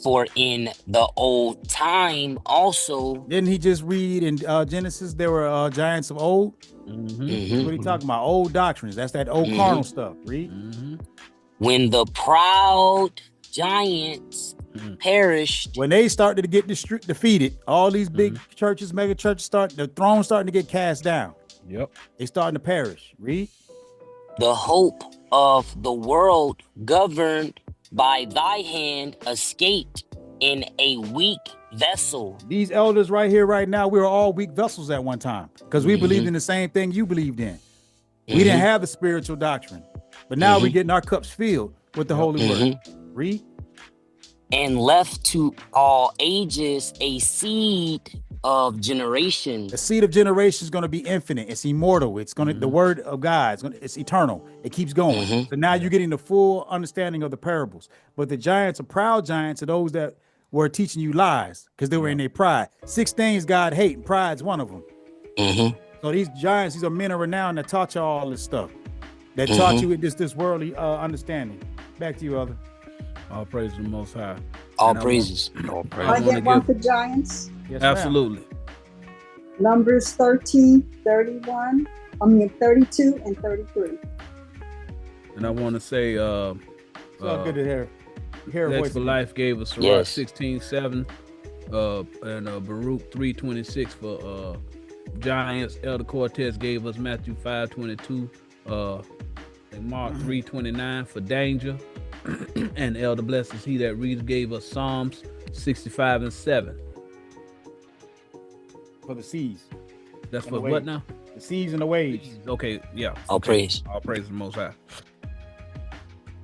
for in the old time also. Didn't he just read in Genesis there were giants of old? What are you talking about? Old doctrines. That's that old carnal stuff. Read. When the proud giants perished. When they started to get defeated, all these big churches, mega churches, the thrones starting to get cast down. Yep. They starting to perish. Read. The hope of the world governed by thy hand escaped in a weak vessel. These elders right here, right now, we were all weak vessels at one time because we believed in the same thing you believed in. We didn't have the spiritual doctrine, but now we're getting our cups filled with the Holy Word. Read. And left to all ages a seed of generations. The seed of generation is going to be infinite. It's immortal. It's going to the word of God. It's eternal. It keeps going. So now you're getting the full understanding of the parables. But the giants are proud giants are those that were teaching you lies because they were in their pride. 6 things God hates, and pride's one of them. So these giants, these are men of renown that taught you all this stuff. That taught you with this worldly understanding. Back to you, Elder. All praise to the Most High. All praises. All praise. I get one for giants. Yes, ma'am. Absolutely. Numbers 32 and 33. And I want to say, It's all good to hear a Lex voice. for Life gave us Sirach 16:7, and Baruch 3:26 for giants. Elder Cortez gave us Matthew 5:22, and Mark 3:29 for danger. And Elder Blesses He That Reads gave us Psalms 65:7. For the seas. That's And for the what waves. now? The seas and the waves. Okay, yeah. All praise. All praise to the Most High.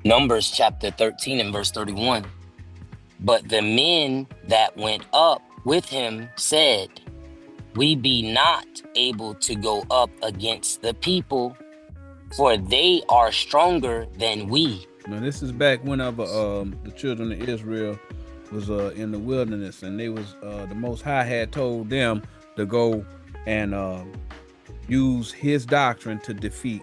Numbers chapter 13 and verse 31. But the men that went up with him said, we be not able to go up against the people, for they are stronger than we. Now this is back whenever the children of Israel was in the wilderness, and they was the Most High had told them to go and use his doctrine to defeat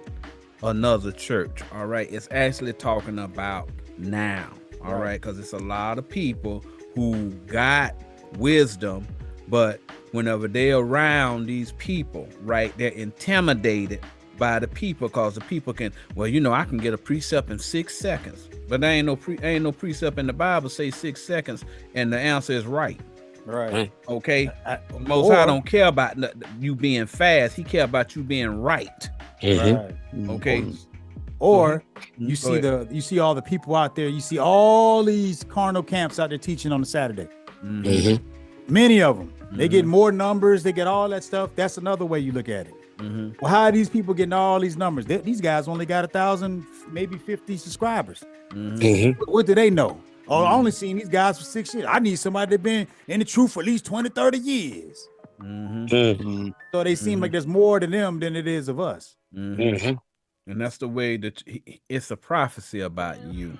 another church. All right, it's actually talking about now. All right, because it's a lot of people who got wisdom, but whenever they're around these people, right, they're intimidated by the people, because the people can, well, you know, I can get a precept in 6 seconds, but there ain't no precept in the Bible say 6 seconds and the answer is right. Right. Okay. Most High don't care about you being fast. He care about you being right. Right. Okay. Or you see all the people out there. You see all these carnal camps out there teaching on a Saturday. Many of them. They get more numbers. They get all that stuff. That's another way you look at it. Well, how are these people getting all these numbers? These guys only got 1,000, maybe 50 subscribers. What do they know? Oh, I only seen these guys for 6 years. I need somebody that's been in the truth for at least 20, 30 years. So they seem like there's more to them than it is of us. And that's the way that it's a prophecy about you.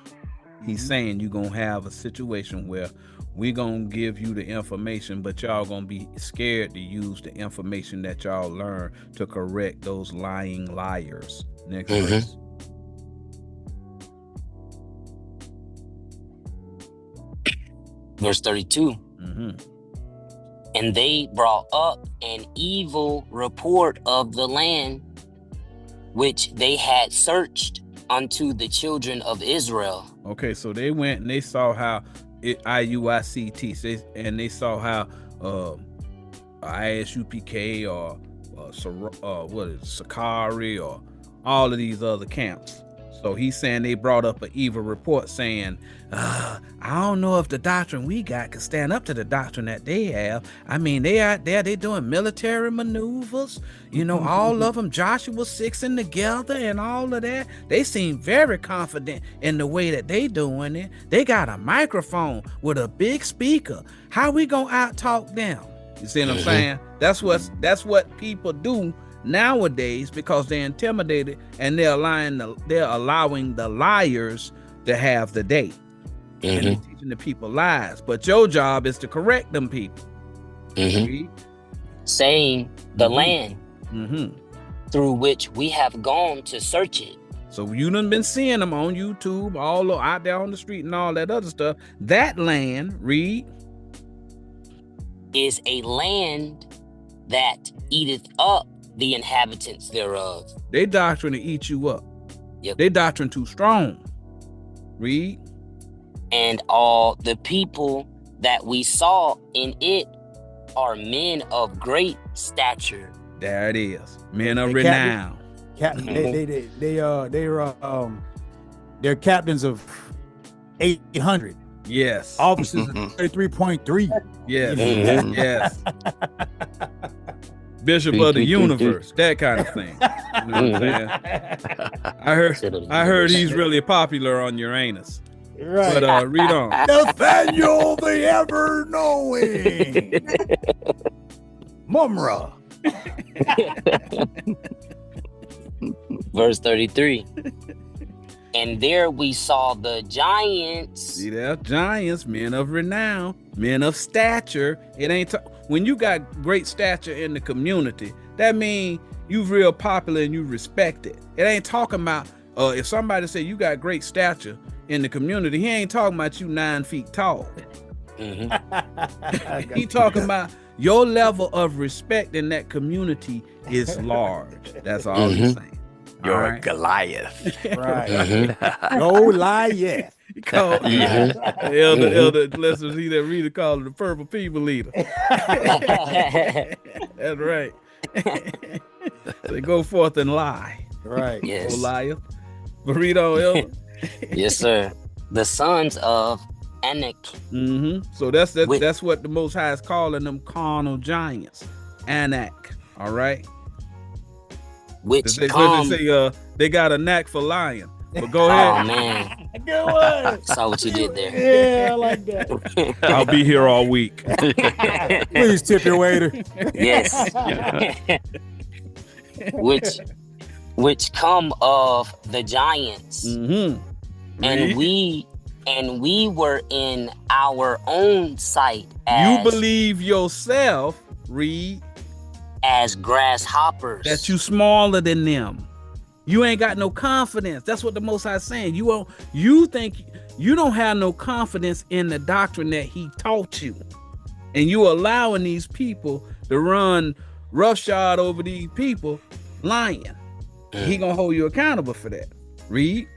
He's saying you're going to have a situation where we're going to give you the information, but y'all going to be scared to use the information that y'all learn to correct those lying liars. Next verse. Verse 32. Mm-hmm. And they brought up an evil report of the land which they had searched unto the children of Israel. Okay, so they went and they saw how IUICT, and they saw how ISUPK or what is it, Sakari or all of these other camps. So he's saying they brought up an evil report saying, I don't know if the doctrine we got could stand up to the doctrine that they have. I mean, they out there, they doing military maneuvers, you know, all of them, Joshua 6ing together and all of that. They seem very confident in the way that they doing it. They got a microphone with a big speaker. How we gonna out talk them? You see what I'm saying? That's what people do nowadays, because they're intimidated and they're allowing the liars to have the day. And they're teaching the people lies. But your job is to correct them people. Saying the land through which we have gone to search it. So you done been seeing them on YouTube, all out there on the street and all that other stuff. That land, read, is a land that eateth up the inhabitants thereof. They doctrine to eat you up. Yep. They doctrine too strong. Read. And all the people that we saw in it are men of great stature. There it is. Men of renown. They're captains of 800. Yes. Officers of 33.3. Yes. Yes. Bishop of the universe, that kind of thing. You know what I'm saying? I heard he's really popular on Uranus. Right. But read on. Nathaniel the ever knowing. Mumra. Verse 33. And there we saw the giants. See that? Giants, men of renown, men of stature. It ain't when you got great stature in the community, that means you real popular and you respected. It ain't talking about if somebody say you got great stature in the community, he ain't talking about you 9 feet tall. He talking about your level of respect in that community is large. That's all he's saying. You're a Goliath. Right. Goliath. Elder, listeners, he that reader called the purple people leader. That's right. They go forth and lie. Right. Yes. Goliath. But read on, Elder. Yes, sir. The sons of Anak. So that's what the Most High is calling them, carnal giants. Anak. All right. Which they got a knack for lying. But go oh ahead. man, Good one. saw what you did there. Yeah, I like that. I'll be here all week. Please tip your waiter. Yes. which come of the giants, and we were in our own sight as you believe yourself, read, as grasshoppers. that you smaller than them. You ain't got no confidence. That's what the Most High is saying. You think you don't have no confidence in the doctrine that he taught you. And you allowing these people to run roughshod over these people lying. He gonna hold you accountable for that. Read.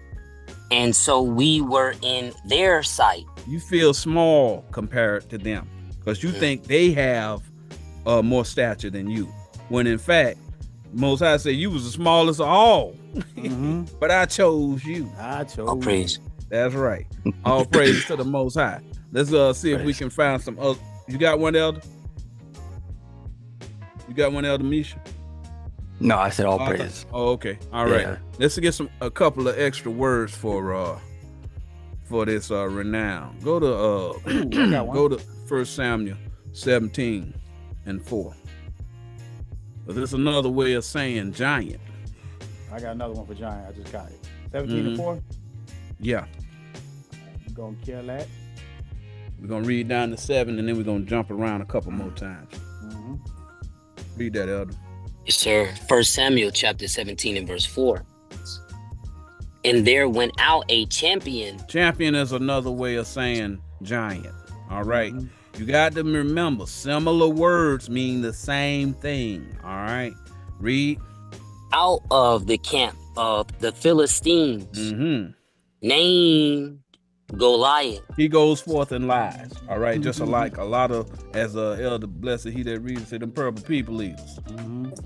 And so we were in their sight. You feel small compared to them because you think they have more stature than you, when in fact Most High said you was the smallest of all. But I chose you. All praise. That's right. All praise to the Most High. Let's see if we can find some other. You got one, Elder? You got one, Elder Misha? No, I said all praise. Oh, okay. All right. Yeah. Let's get a couple of extra words for this renown. Go to go to 1 Samuel 17:4. But this is another way of saying giant. I got another one for giant. I just got it. 17:4. Yeah. I'm gonna kill that. We're gonna read down to 7 and then we're gonna jump around a couple more times. Read that, Elder. Yes, sir. 1 Samuel chapter 17 and verse 4. And there went out a champion. Champion is another way of saying giant. All right. You got to remember, similar words mean the same thing. All right. Read. Out of the camp of the Philistines, Mm-hmm. named Goliath. He goes forth and lies. All right. Just like a lot of, as Elder Blessed, he that reads, say them purple people eaters.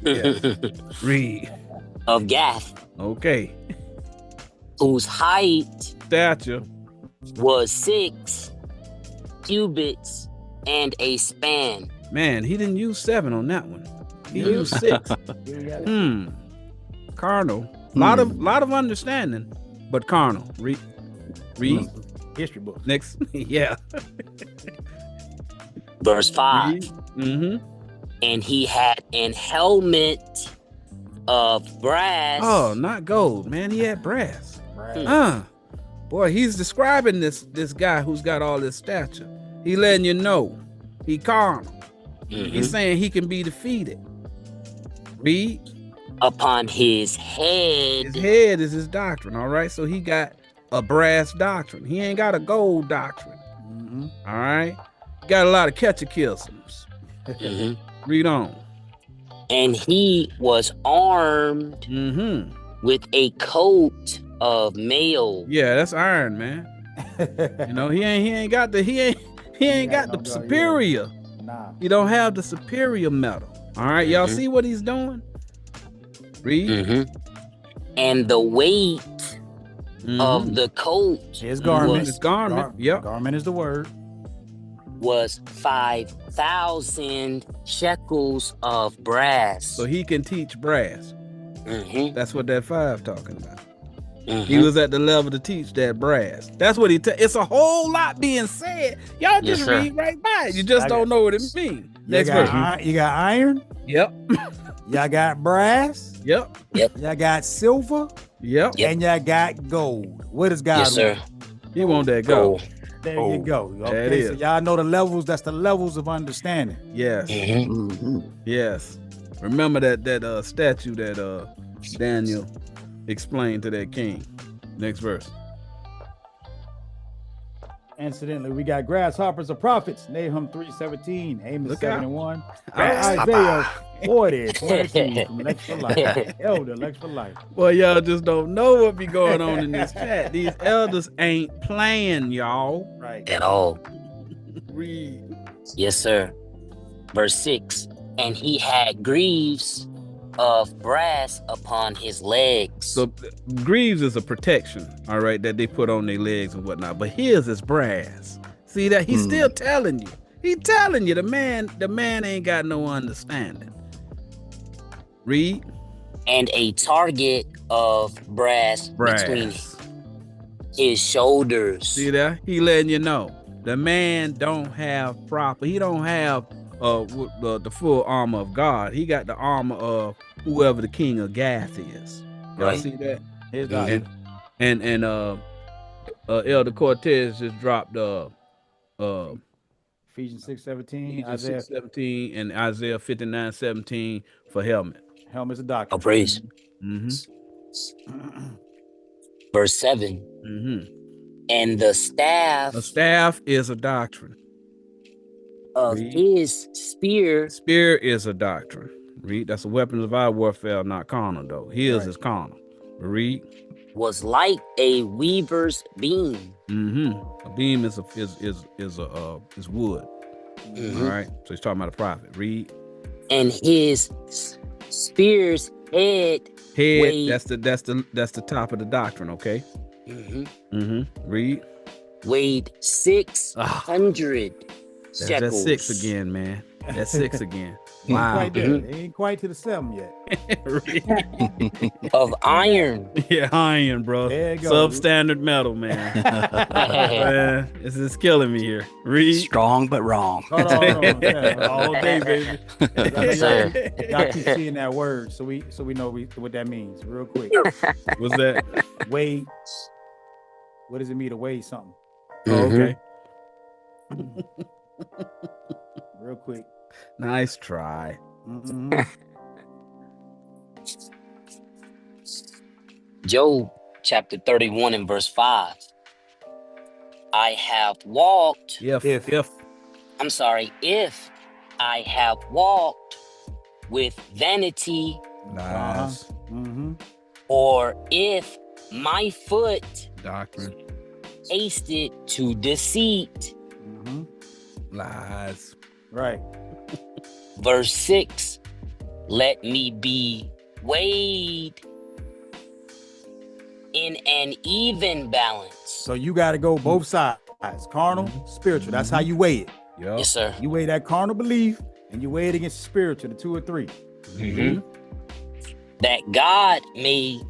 Yes. Read. Of Gath, Okay. whose height Stature. was 6 cubits and a span. Man, he didn't use 7 on that one. He used 6. Carnal. Lot of understanding, but carnal. Read. History book. Next. Yeah. Verse 5. Mm-hmm. And he had an helmet of brass. Oh, not gold, man. He had brass. Boy, he's describing this guy who's got all this stature. He letting you know he carnal. He's saying he can be defeated. Read. Upon his head. His head is his doctrine, all right? So he got a brass doctrine. He ain't got a gold doctrine. All right? Got a lot of catechisms. Read on. And he was armed with a coat of mail. Yeah, that's iron, man. You know, he ain't got the superior. Nah. He don't have the superior metal. All right, y'all see what he's doing? Read. And the weight of the coat, His garment. His garment. Yep. Garment is the word. was 5,000 shekels of brass. So he can teach brass. That's what that 5 talking about. Mm-hmm. He was at the level to teach that brass. That's what it's a whole lot being said. Y'all just read right by it. You just don't know what it means. Next verse. You got iron. Yep. Y'all got brass. Yep. Y'all got silver. Yep. And y'all got gold. What does God Yes, sir. want? He want that gold. There you go. There it Okay, so is. y'all know the levels. That's the levels of understanding. Yes. Yes. Remember that statue that Daniel explained to that king. Next verse. Incidentally, we got grasshoppers of prophets. Nahum 3:17, Amos Look out. 7:1, Grasshopper. Isaiah 40:22 from Lex for Life. Elder Lex for Life. Well, y'all just don't know what be going on in this chat. These elders ain't playing, y'all. Right. At all. Read. Yes, sir. Verse 6. And he had greaves of brass upon his legs. So greaves is a protection, all right, that they put on their legs and whatnot. But his is brass. See that? He's still telling you. He's telling you the man ain't got no understanding. Read. And a target of brass between his shoulders. See that? He letting you know the man don't have he don't have the full armor of God. He got the armor of whoever the king of Gath is. Y'all see that? His God. And Elder Cortez just dropped Ephesians 6:17, Ephesians Isaiah 6:17 and Isaiah 59:17 for helmet. helmet's a doctrine. Oh, praise. Verse 7. And the staff A staff is a doctrine. of his spear Spear is a doctrine. Read. That's a weapon of our warfare, not carnal though. His is carnal. Read. was like a weaver's beam. A beam is wood. All right. So he's talking about a prophet. Read. And his spear's head. weighed- That's the top of the doctrine. Okay. Read. Weighed 600 That's shekels. 6 again, man. That's 6 again. Ain't Wow. quite there. It ain't quite to the 7 yet. Of iron. Yeah, iron, bro. There you go. Substandard metal, man. Man, this is killing me here. Read. Strong but wrong. Hold on. Yeah, All day, baby. Yes, sir. Y'all keep seeing that word, so we know what that means. Real quick. What's that? Weigh. What does it mean to weigh something? Oh, okay. Real quick. Nice try. Job chapter 31 and verse 5. I have walked, If I'm sorry, if I have walked with vanity, lies, Mm-hmm. or if my foot doctrine, hasted to deceit. Mm-hmm. lies. Right. Verse 6, let me be weighed in an even balance. So you got to go both sides, carnal, spiritual. That's how you weigh it. Yup. Yes, sir. You weigh that carnal belief and you weigh it against spiritual, the 2 or 3. Mhm. That God may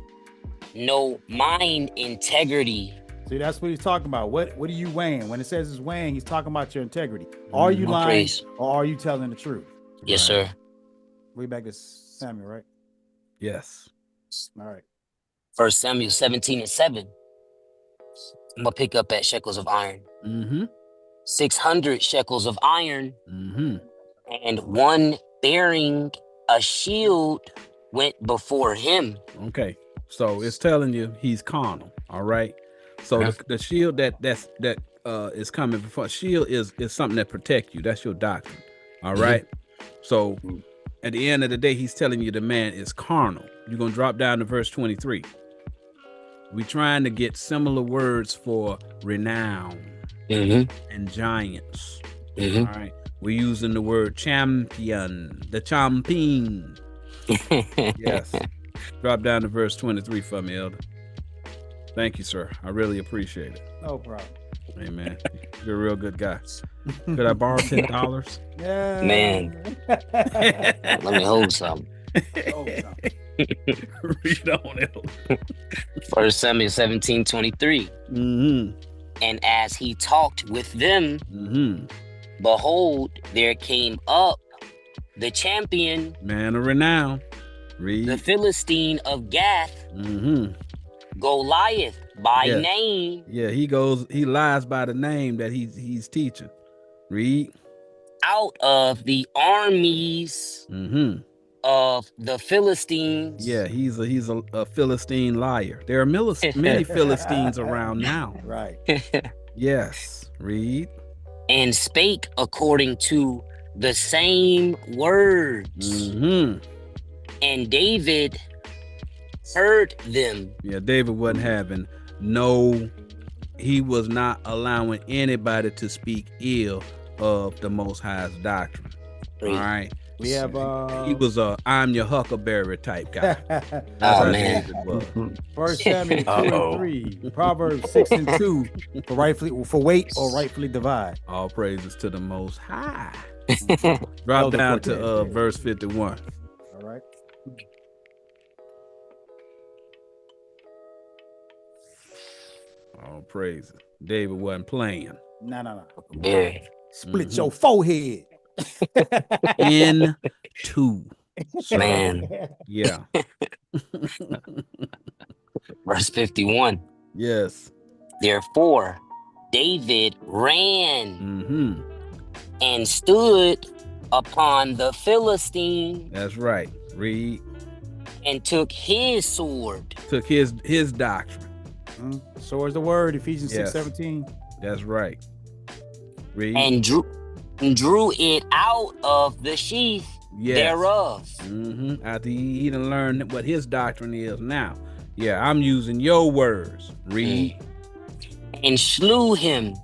know mine integrity. See, that's what he's talking about. What are you weighing? When it says it's weighing, he's talking about your integrity. Are you All lying praise. or are you telling the truth? Yes, Right. sir. Way back to Samuel, right? Yes. All right. 1 Samuel 17:7. I'm gonna pick up at shekels of iron. Mm-hmm. 600 shekels of iron, Mm-hmm. and one bearing a shield went before him. Okay. So it's telling you he's carnal. All right. So Yeah. the shield that is coming before shield is something that protect you. That's your doctrine. All Mhm. right. So at the end of the day, he's telling you the man is carnal. You're gonna drop down to verse 23. We trying to get similar words for renown Mm-hmm. and giants. Mm-hmm. All right. We're using the word champion, the champion. Yes. Drop down to verse 23 for me, Elder. Thank you, sir. I really appreciate it. No problem. Amen. You're a real good guy. Could I borrow $10? Yeah. Man. Let me hold something. Read on, Elder. 1 Samuel 17:23. Mm-hmm. And as he talked with them, Mm-hmm. behold, there came up the champion, Man of renown. Read. the Philistine of Gath, Mm-hmm. Goliath by Yes. name, Yeah, he lies by the name that he's teaching. Read. out of the armies Mm-hmm. of the Philistines. Yeah, he's a Philistine liar. There are many Philistines around now. Right. Yes. Read. And spake according to the same words. Mm-hmm. And David heard them. Yeah, David wasn't having he was not allowing anybody to speak ill of the Most High's doctrine. All right. We have He was a I'm your huckleberry type guy. That's Oh, how man. David was. 1 Samuel 2 and 3, Proverbs 6 and 2 for weight or rightfully divide. All praises to the Most High. Drop Elder down to Cortez. verse 51. All right. All praises. David wasn't playing. No. Yeah. Split your forehead. In two. So, Man. yeah. Verse 51. Yes. Therefore, David ran Mm-hmm. and stood upon the Philistine That's right. Read. and took his sword. Took his doctrine. So is the word, Ephesians Yes. 6:17. That's right. Read. And drew it out of the sheath Yes. thereof. Mm-hmm. After he done learned what his doctrine is now. Yeah, I'm using your words. Read. And slew him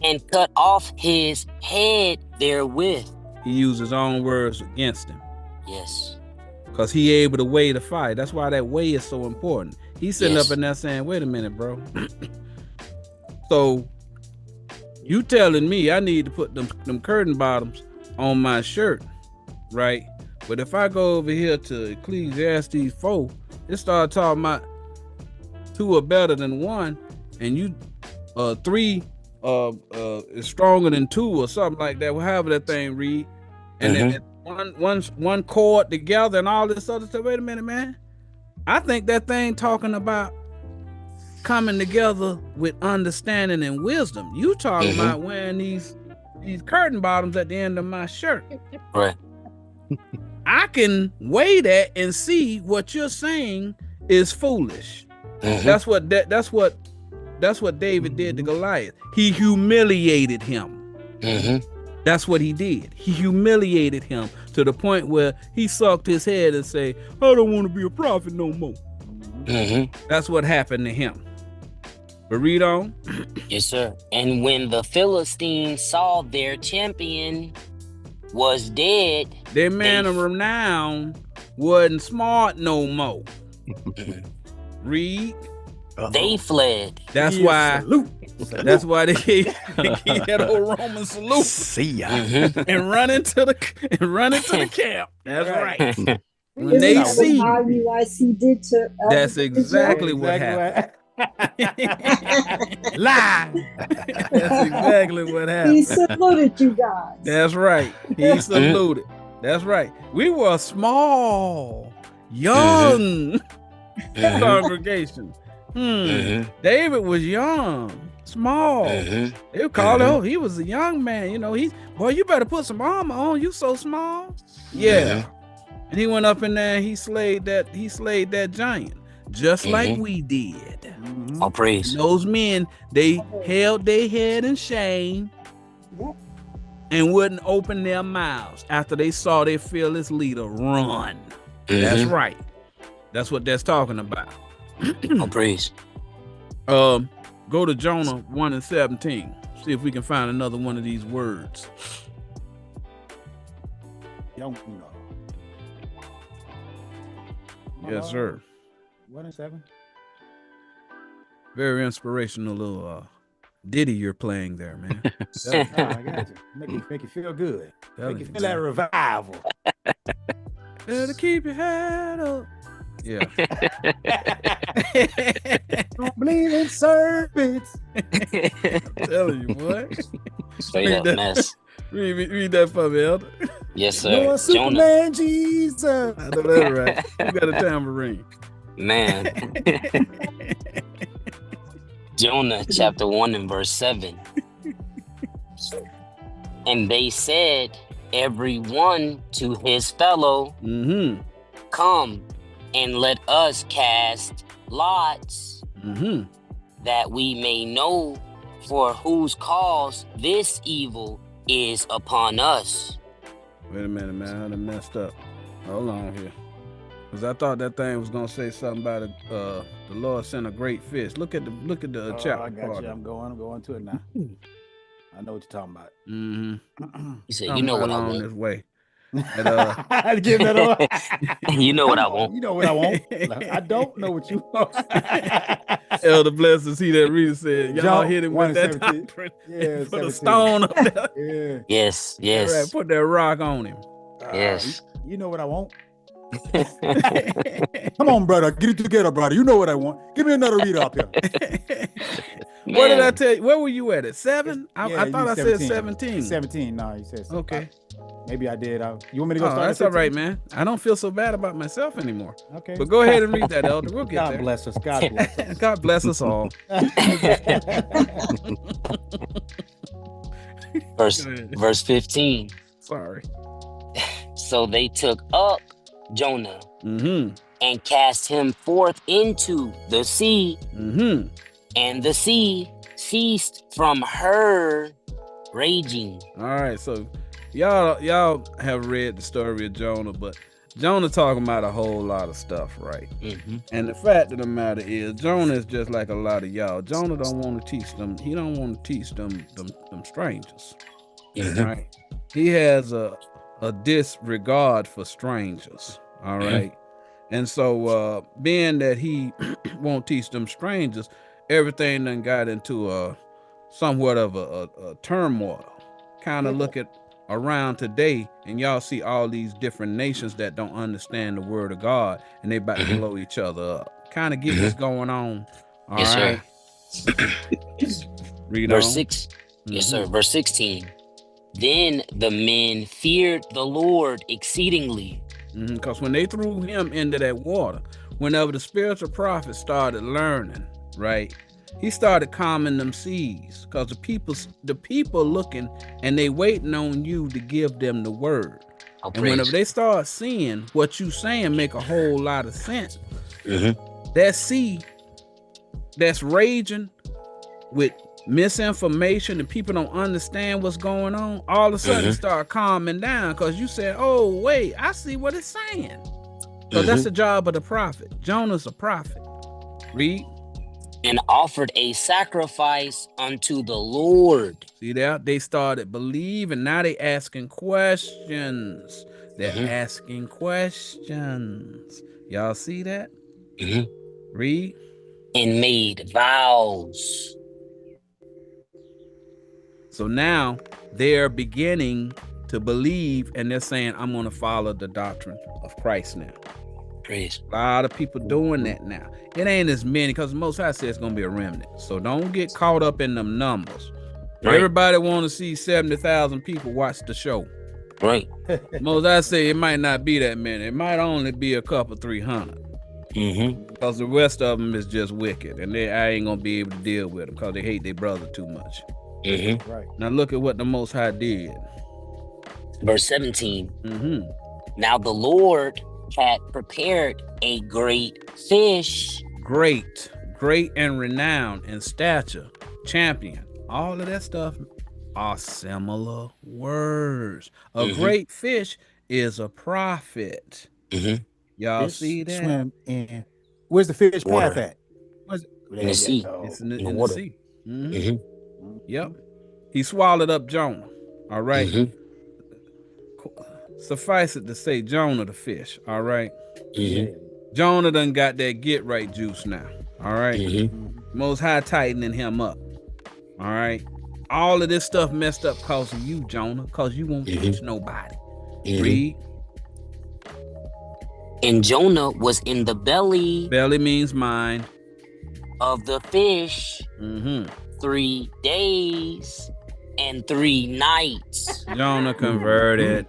and cut off his head therewith. He used his own words against him. Yes. Because he able to weigh the fight. That's why that weigh is so important. He's sitting Yes. up in there saying, wait a minute, bro. So you telling me I need to put them curtain bottoms on my shirt, right? But if I go over here to Ecclesiastes 4, it start talking about 2 are better than 1, and you 3 is stronger than 2 or something like that. However that thing read, and then one chord together and all this other stuff. Wait a minute, man. I think that thing talking about coming together with understanding and wisdom. You talking about wearing these curtain bottoms at the end of my shirt. Right. I can weigh that and see what you're saying is foolish. That's what what David did to Goliath. He humiliated him. Mm-hmm. That's what he did. He humiliated him to the point where he sucked his head and say, I don't want to be a prophet no more. Mm-hmm. That's what happened to him. But read on. Yes, sir. And when the Philistines saw their champion was dead, Their man of renown wasn't smart no more. Read. they fled. That's Yeah, why. salute. That's why they gave that old Roman salute See ya. Mhm. and run into the camp. That's Right. right. When Isn't they that see, what IUIC did to that's Israel? exactly what happened. Lie. That's exactly what He happened. saluted you guys. That's right. He saluted. That's right. We were a small, young Mhm. congregation. Mhm. David was young, small. Mhm. They would call him, he was a young man. You know, boy, you better put some armor on. You so small. Yeah. And he went up in there and he slayed that giant, just like we did. All praise. And those men, they held their head in shame Yep. and wouldn't open their mouths after they saw their fearless leader run. That's right. That's what that's talking about. All praise. Go to Jonah 1:17. See if we can find another one of these words. Young, Yes, sir. 1-7. Very inspirational little ditty you're playing there, man. I got you. Make you feel good. Make you feel that revival. Better keep your head up. Yeah. Don't believe in serpents. I'm telling you, boy. Straight up mess. Read that for me, Elder. Yes, sir. Lord Jonah. Superman Jesus. I know that's right. You got a tambourine. Man. Jonah chapter 1 and verse 7. And they said, every one to his fellow, Mm-hmm. come and let us cast lots, Mm-hmm. that we may know for whose cause this evil is upon us. Wait a minute, man. I done messed up. Hold on here. Because I thought that thing was gonna say something about the Lord sent a great fish. Look at the chapter. I got part you. of I'm going to it now. I know what you're talking about. it. Mm-hmm. He said, you know what I on want. this way. And, Give that up. You know what I Come on, want. You know what I want. I don't know what you want. Elder Blessings, he that reader said, y'all John hit him with that 1:17. doctrine. Yeah, Put a 17. stone up there. Yeah. Yes, All right, yes, put that rock on him. yes. You know what I want. Come on, brother. Get it together, brother. You know what I want. Give me another reader up here. What did I Man. tell you? Where were you at? 7? Yeah, I thought you I said 17. 17. No, you said 17. Okay. Maybe I did. You want me to go Oh, start? that's at all right, 15? man. I don't feel so bad about myself anymore. Okay. But go ahead and read that, Elder. We'll get God there. bless us. God bless us. God bless us all. Verse 15. Sorry. So they took up Jonah Mm-hmm. and cast him forth into the sea, Mm-hmm. and the sea ceased from her raging. All right, so y'all have read the story of Jonah, but Jonah talking about a whole lot of stuff, right? Mm-hmm. And the fact of the matter is, Jonah is just like a lot of y'all. Jonah don't want to teach them. He don't want to teach them strangers, right? He has a disregard for strangers. All right. And so being that he won't teach them strangers, everything done got into a somewhat of a turmoil. Kind of look at around today and y'all see all these different nations that don't understand the word of God and they about to blow each other up. Kind of get what's going on. All Yes, right. Read Verse on. 6. Yes, sir. Verse 16. Then the men feared the Lord exceedingly. Because when they threw him into that water, whenever the spiritual prophet started learning, right, he started calming them seas. Because the people looking and they waiting on you to give them the word. I'll And whenever they start seeing what you saying make a whole lot of sense, that sea that's raging with misinformation and people don't understand what's going on, all of a sudden it start calming down because you said, oh, wait, I see what it's saying. So that's the job of the prophet. Jonah's a prophet. Read. And offered a sacrifice unto the Lord. See that? They started believing. Now they asking questions. They're asking questions. Y'all see that? Read. And made vows. So now they're beginning to believe and they're saying, I'm going to follow the doctrine of Christ now. Praise. A lot of people doing that now. It ain't as many because the Most High says it's going to be a remnant. So don't get caught up in them numbers. Right. Everybody want to see 70,000 people watch the show. Right. Most High say it might not be that many. It might only be a couple 300. Because the rest of them is just wicked. And I ain't going to be able to deal with them because they hate their brother too much. Right. Now look at what the Most High did. Verse 17. Now the Lord had prepared a great fish. Great and renowned in stature, champion. All of that stuff are similar words. A great fish is a prophet. Y'all see that? Swim in. Where's the fish path at? In the sea. It's in the water. sea. Yep. He swallowed up Jonah. All right. Suffice it to say, Jonah the fish. All right. Jonah done got that get right juice now. All right. Most High tightening him up. All right. All of this stuff messed up because of you, Jonah, because you won't teach nobody. Read. And Jonah was in the belly Belly means mind. of the fish 3 days and 3 nights. Jonah converted.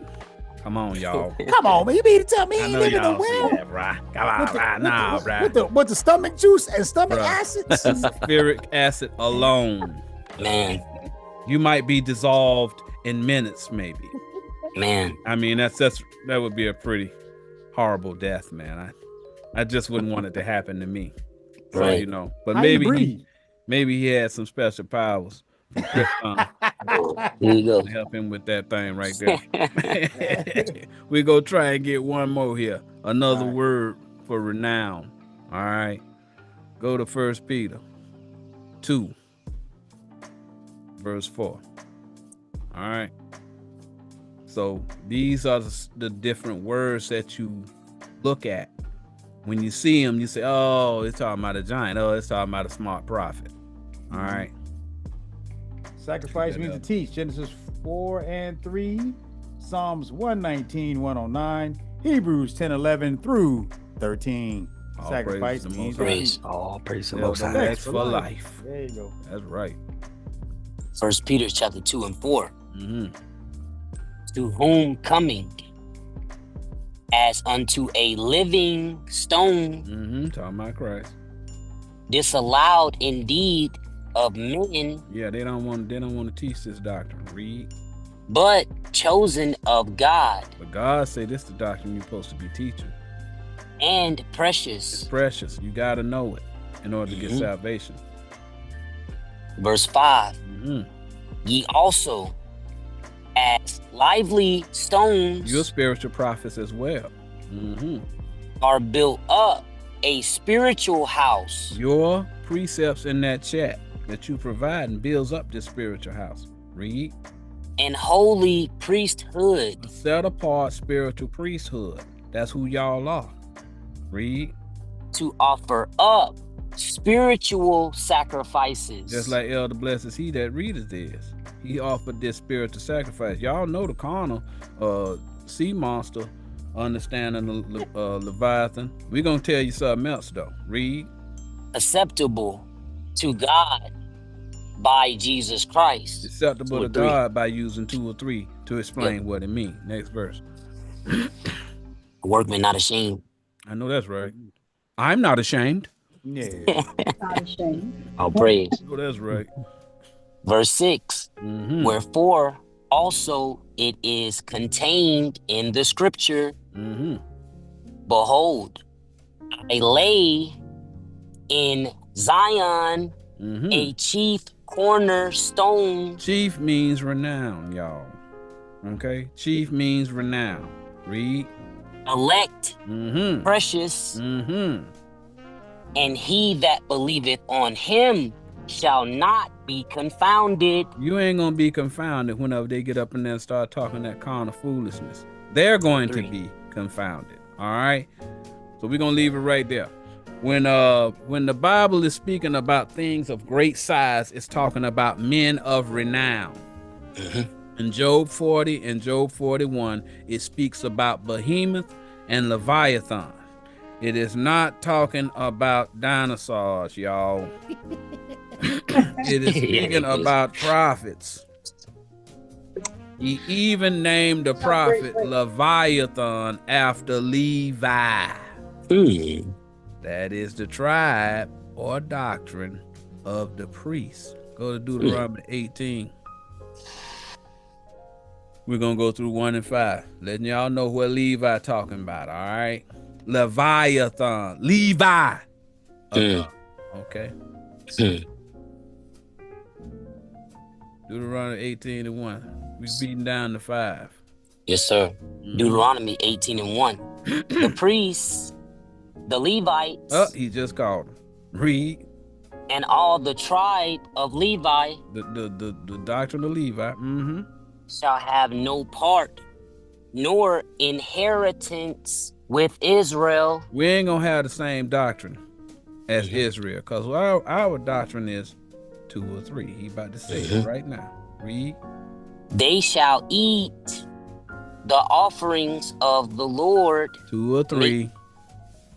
Come on, y'all. Come on, man. You mean to tell me I he know living in y'all the see well? that, right? Come on, right now, right? With the stomach juice and stomach Bruh. acids? Sulfuric acid alone. Man, You might be dissolved in minutes, maybe. man. I mean, that would be a pretty horrible death, man. I just wouldn't want it to happen to me. So, Right. you know, but How you maybe he had some special powers from Krypton Here you go. to help him with that thing right there. We go try and get one more here. Another All right. word for renown. All right. Go to 1 Peter 2, verse 4. All right. So these are the different words that you look at. When you see them, you say, oh, it's talking about a giant. Oh, it's talking about a smart prophet. All right. Sacrifice means to teach. Genesis 4:3, Psalms 119, 109, Hebrews 10:11 through 13. All Sacrifice praise the means Most to High. teach. All praise the Yeah, Most but High. that's for life. There you go. That's right. 1 Peter chapter 2 and 4. Mm-hmm. To whom coming as unto a living stone, Mm-hmm. Talking about Christ. disallowed indeed of men, Yeah, they don't want to teach this doctrine. Read. but chosen of God, But God say this the doctrine you're supposed to be teaching. and It's precious. precious. You got to know it in order to get salvation. Verse 5. Mm-hmm. Ye also, as lively stones, You're spiritual prophets as well. Mm-hmm. are built up a spiritual house, Your precepts in that chat that you provide and builds up this spiritual house. Read. and holy priesthood, A set apart spiritual priesthood. That's who y'all are. Read. to offer up spiritual sacrifices. Just like Elder Blessed is he that readeth this. He offered this spiritual sacrifice. Y'all know the carnal sea monster understanding the Leviathan. We're going to tell you something else though. Read. acceptable to God by Jesus Christ. Acceptable 2 to or 3. God by using 2 or 3 to explain what it means. Next verse. A workman not ashamed. I know that's right. I'm not ashamed. Yeah. Not ashamed. All praise. Oh, that's right. Verse 6. Mm-hmm. Wherefore also it is contained in the scripture, Mm-hmm. behold, I lay in Zion a chief cornerstone. Chief means renown, y'all. Okay? Chief means renown. Read. Elect, precious, Mm-hmm. and he that believeth on him shall not be confounded. You ain't gonna be confounded whenever they get up in there and start talking that carnal foolishness. They're going to be confounded. All right. So we're gonna leave it right there. When the Bible is speaking about things of great size, it's talking about men of renown. In Job 40 and Job 41, it speaks about Behemoth and Leviathan. It is not talking about dinosaurs, y'all. It is speaking about prophets. He even named the prophet Leviathan after Levi. That is the tribe or doctrine of the priests. Go to Deuteronomy 18. We're going to go through 1 and 5. Letting y'all know what Levi talking about, all right? Leviathan. Levi. Okay. Deuteronomy 18 and 1. We're beating down to 5. Yes, sir. Deuteronomy 18 and 1. The priests, the Levites. Oh, he just called him. Read. And all the tribe of Levi. The doctrine of Levi. Shall have no part nor inheritance with Israel. We ain't gonna have the same doctrine as Israel, because our doctrine is 2 or 3. He about to say it right now. Read. They shall eat the offerings of the Lord. 2 or 3.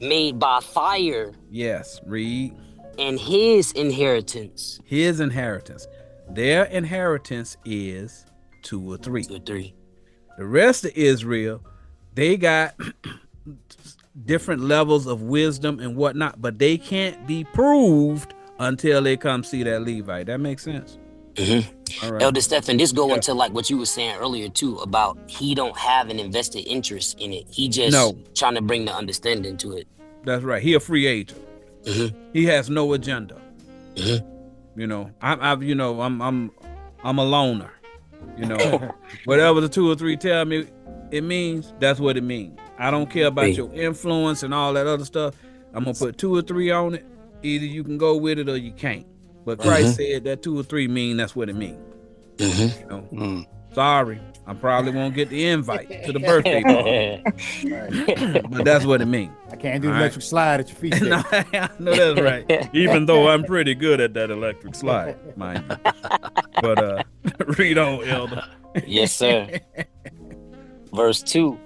Made by fire. Yes. Read. And his inheritance. His inheritance. Their inheritance is 2 or 3. 2 or 3. The rest of Israel, they got different levels of wisdom and whatnot, but they can't be proved until they come see that Levite. That makes sense. All right. Elder Stephan, this go into like what you were saying earlier too about he don't have an invested interest in it. He just trying to bring the understanding to it. That's right. He a free agent. He has no agenda. You know, I'm a loner. You know, whatever the 2 or 3 tell me it means, that's what it means. I don't care about your influence and all that other stuff. I'm gonna put 2 or 3 on it. Either you can go with it or you can't. But Christ said that 2 or 3 mean that's what it means. You know? Sorry, I probably won't get the invite to the birthday party. But that's what it means. I can't do electric slide at your feet. No, I know that's right. Even though I'm pretty good at that electric slide, mind you. But read on, Elder. Yes, sir. Verse 2.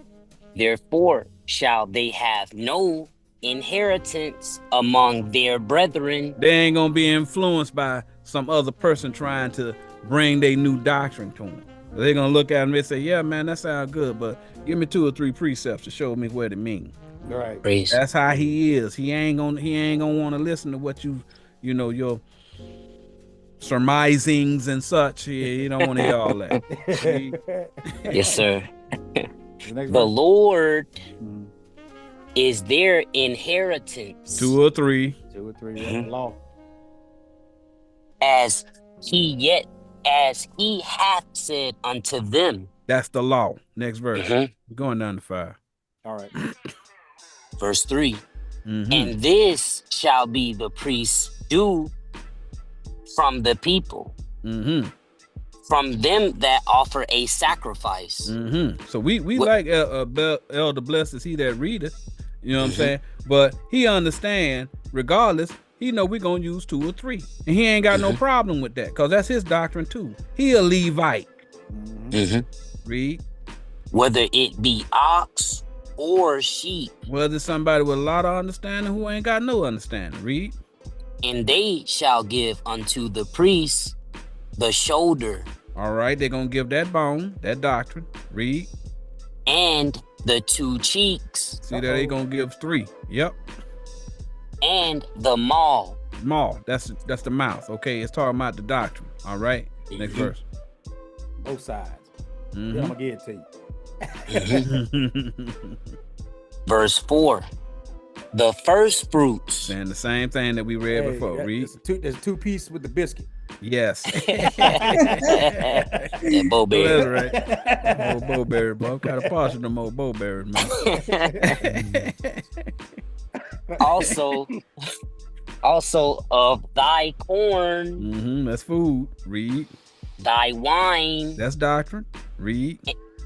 Therefore shall they have no inheritance among their brethren. They ain't gonna be influenced by some other person trying to bring their new doctrine to them. They're gonna look at them and say, yeah, man, that sounds good, but give me 2 or 3 precepts to show me what it means. Right. Praise. That's how he is. He ain't gonna want to listen to what you know, your surmisings and such. He don't want to hear all that. Yes, sir. The Lord is their inheritance. 2 or 3. 2 or 3. That's the law. As he hath said unto them. That's the law. Next verse. We're going down to 5. All right. Verse 3. And this shall be the priest's due from the people. From them that offer a sacrifice. So we like Elder Blessed is he that readeth. You know what I'm saying? But he understand, regardless, he know we're going to use 2 or 3. And he ain't got no problem with that, because that's his doctrine too. He a Levite. Read. Whether it be ox or sheep. Whether somebody with a lot of understanding who ain't got no understanding. Read. And they shall give unto the priest the shoulder. All right, they're going to give that bone, that doctrine. Read. And the 2 cheeks. See that they going to give 3. Yep. And the maw. Maw, that's the mouth. Okay, it's talking about the doctrine. All right, next verse. Both sides. Then I'm going to give it to you. Verse 4. the first fruits. Saying the same thing that we read before. Read. There's a two-piece with the biscuit. Yes. Yeah, Bo So that's Bear. right. Old Bowberry, bro. Got a partial them old Bowberry, man. also of thy corn, That's food. Read. thy wine, That's doctrine. Read.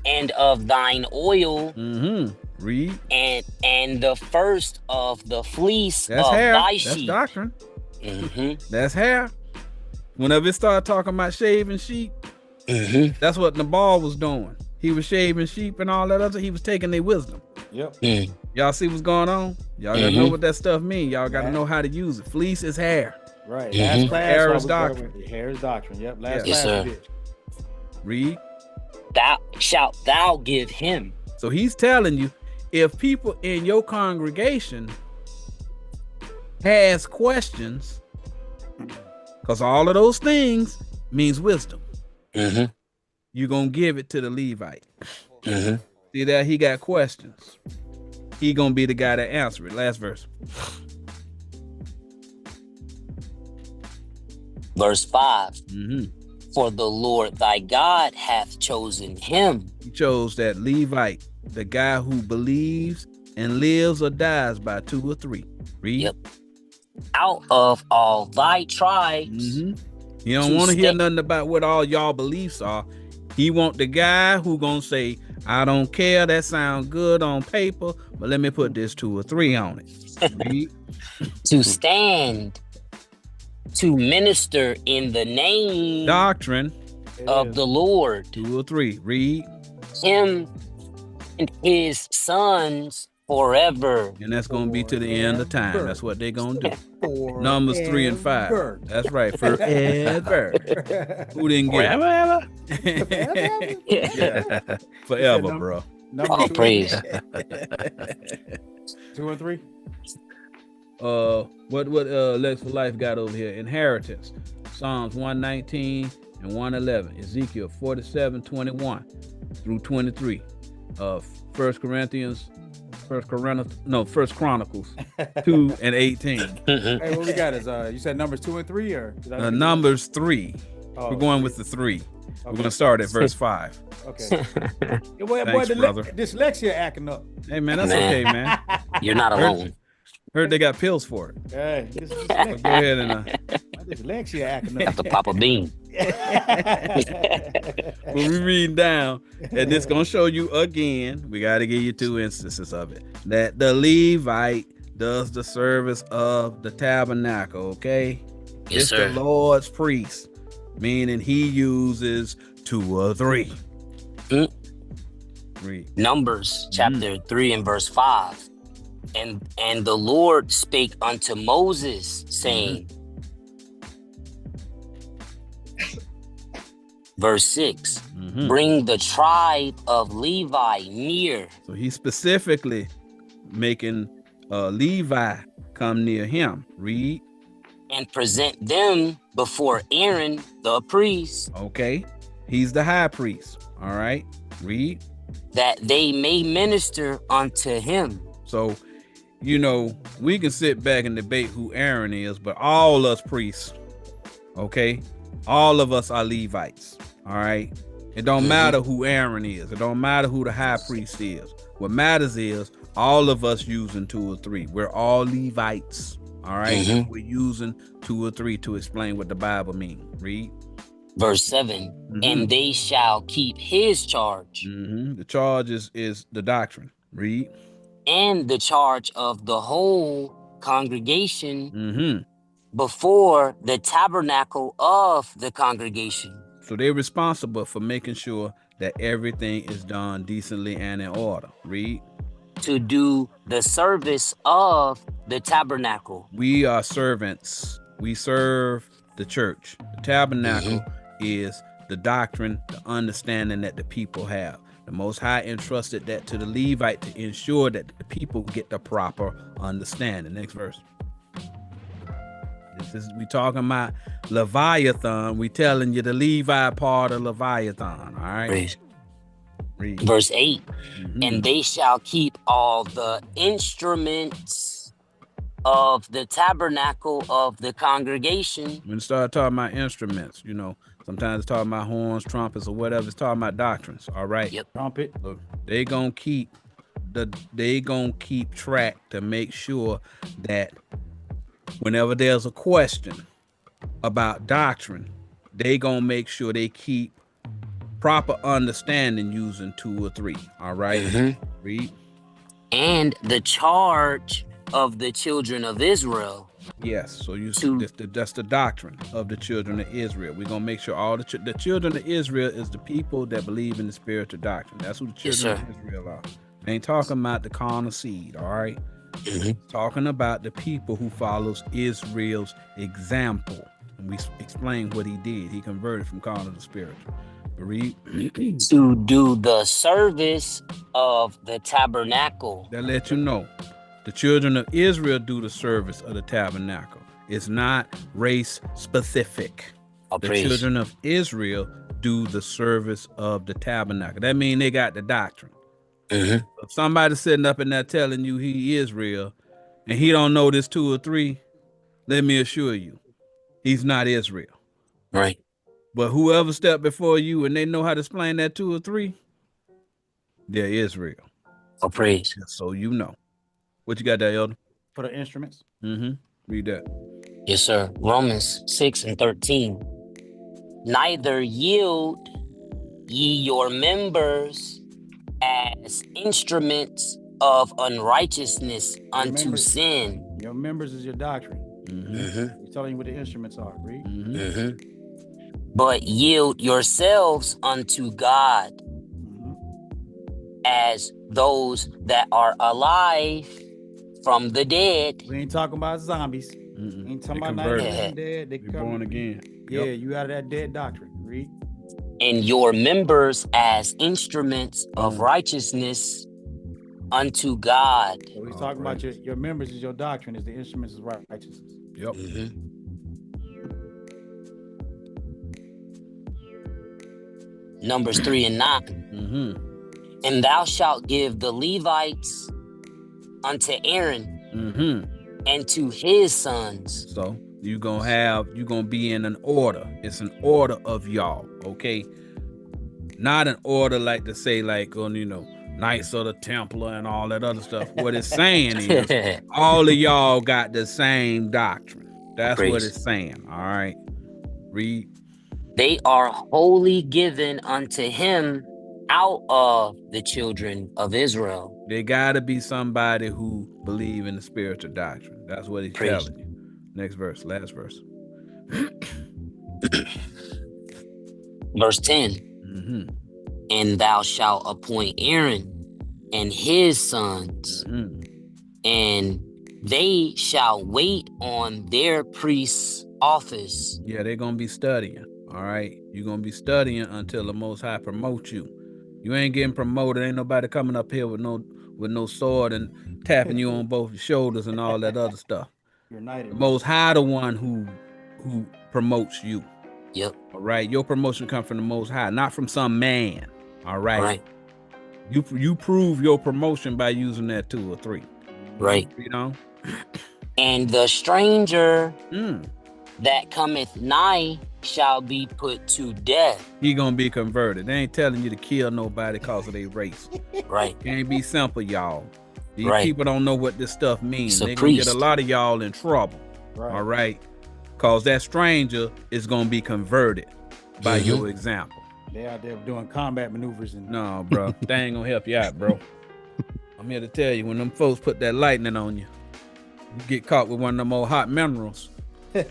and of thine oil, Read. and the first of the fleece That's of hair. thy That's sheep. doctrine. Mm-hmm. That's hair. Whenever it started talking about shaving sheep, Mm-hmm. that's what Nabal was doing. He was shaving sheep and all that other. He was taking their wisdom. Yep. Mm. Y'all see what's going on? Y'all gotta know what that stuff means. Y'all gotta know how to use it. Fleece is hair. Right. Mhm. Last class. Hair is we doctrine. covered Hair is doctrine. Yep. Last Yes, class sir. we did. Read. Thou shalt thou give him. So he's telling you, if people in your congregation has questions, because all of those things means wisdom, Mm-hmm. you're gonna give it to the Levite. Mm-hmm. See that he got questions. He gonna be the guy that answer it. Last verse. Verse 5. Mm-hmm. For the Lord thy God hath chosen him. He chose that Levite, the guy who believes and lives or dies by 2 or 3. Read. Yep. Out of all thy tribes. Mm-hmm. You don't To want to hear stay- nothing about what all y'all beliefs are. He want the guy who gonna say, I don't care, that sounds good on paper, but let me put this 2 or 3 on it. Read. To stand, to minister in the name Doctrine, of the Lord, 2 or 3. Read. him and his sons forever. And that's gonna be to the end of time. That's what they're gonna do. Numbers 3 and 5. Forever. That's right. Forever. Who didn't get it? Yeah. Forever, Number- bro. Number All two, praise. 2 and 3. What Lex for Life got over here? Inheritance. Psalms 119 and 111. Ezekiel 47:21 through 23. First Chronicles 2 and 18. Hey, what we got is you said numbers 2 and 3 or did I get it? Numbers 3. Oh, We're going with the 3. We're okay. gonna start at verse 5. Okay. Yeah, boy, Thanks, brother. Dyslexia acting up. Hey man, that's Man. okay, man. You're not alone. Heard they got pills for it. Hey, So go dyslexia, ahead and my dyslexia acting Have to pop a bean. when we read down, and this gonna show you again, we got to give you 2 instances of it, that the Levite does the service of the tabernacle. Okay, Yes, it's sir. the Lord's priest, meaning he uses 2 or 3. Mm. Read. Numbers chapter 3 and verse 5. And the Lord spake unto Moses, saying, verse 6, Mhm. bring the tribe of Levi near. So he's specifically making Levi come near him. Read. And present them before Aaron the priest, Okay, he's the high priest. All right, read. that they may minister unto him. So, you know, we can sit back and debate who Aaron is, but all us priests, okay, all of us are Levites. All right, it don't matter who Aaron is. It don't matter who the high priest is. What matters is all of us using 2 or 3. We're all Levites. All right, Mhm. we're using 2 or 3 to explain what the Bible means. Read. Verse 7, Mhm. and they shall keep his charge The charge is the doctrine. Read. and the charge of the whole congregation Mm-hmm. before the tabernacle of the congregation. So they're responsible for making sure that everything is done decently and in order. Read. To do the service of the tabernacle. We are servants. We serve the church. The tabernacle is the doctrine, the understanding that the people have. The Most High entrusted that to the Levite to ensure that the people get the proper understanding. Next verse. We talking about Leviathan. We telling you the Levi part of Leviathan. All right. Praise. Read. Verse 8, Mhm. and they shall keep all the instruments of the tabernacle of the congregation. When it start talking about instruments, you know, sometimes it's talking about horns, trumpets, or whatever. It's talking about doctrines. All right. Yep. Trumpet. So they gonna keep track to make sure that whenever there's a question about doctrine, they gonna make sure they keep proper understanding using 2 or 3. All right. Read. And the charge of the children of Israel. Yes, so that's the doctrine of the children of Israel. We're gonna make sure all the children of Israel is the people that believe in the spiritual doctrine. That's who the children of Israel are. They ain't talking about the carnal seed, all right? Talking about the people who follows Israel's example. And we explained what he did. He converted from carnal to spiritual. Read. To do the service of the tabernacle. That let you know. The children of Israel do the service of the tabernacle. It's not race specific. The children of Israel do the service of the tabernacle. That means they got the doctrine. If somebody sitting up in there telling you he Israel and he don't know this 2 or 3, let me assure you, he's not Israel. Right. But whoever stepped before you and they know how to explain that 2 or 3, they're Israel. Oh, praise. So you know. What you got there, Elder? For the instruments. Read that. Yes, sir. Romans 6:13. Neither yield ye your members as instruments of unrighteousness unto sin. Your members is your doctrine. He's telling you what the instruments are. Read. But yield yourselves unto God as those that are alive from the dead. We ain't talking about zombies. We ain't talking about not dead. They born again. Yeah, you out of that dead doctrine. Read. And your members as instruments of righteousness unto God. So he's talking about your members is your doctrine, is the instruments of righteousness. Yep. Numbers 3 and 9. And thou shalt give the Levites unto Aaron and to his sons. So you're gonna be in an order. It's an order of y'all, okay? Not an order like to say like on, you know, Knights of the Templar and all that other stuff. What it's saying is all of y'all got the same doctrine. That's what it's saying. All right. Read. They are wholly given unto him out of the children of Israel. There gotta be somebody who believe in the spiritual doctrine. That's what he's telling you. Next verse, last verse. Verse 10. And thou shalt appoint Aaron and his sons, and they shall wait on their priest's office. Yeah, they're gonna be studying. All right, you're gonna be studying until the Most High promotes you. You ain't getting promoted. Ain't nobody coming up here with no sword and tapping you on both your shoulders and all that other stuff. You're knighted. The Most High, the one who promotes you. Yep. All right, your promotion comes from the Most High, not from some man. All right. Right. You prove your promotion by using that 2 or 3. Right. You know. And the stranger that cometh nigh shall be put to death. He gonna be converted. They ain't telling you to kill nobody because of their race. Right. Can't be simple, y'all. These Right. people don't know what this stuff means. It's a They gonna get priest. a lot of y'all in trouble. Right. All right. Cause that stranger is gonna be converted by your example. They out there doing combat maneuvers and No, bro. They ain't gonna help you out, bro. I'm here to tell you, when them folks put that lightning on you, you get caught with one of them old hot minerals. Yeah,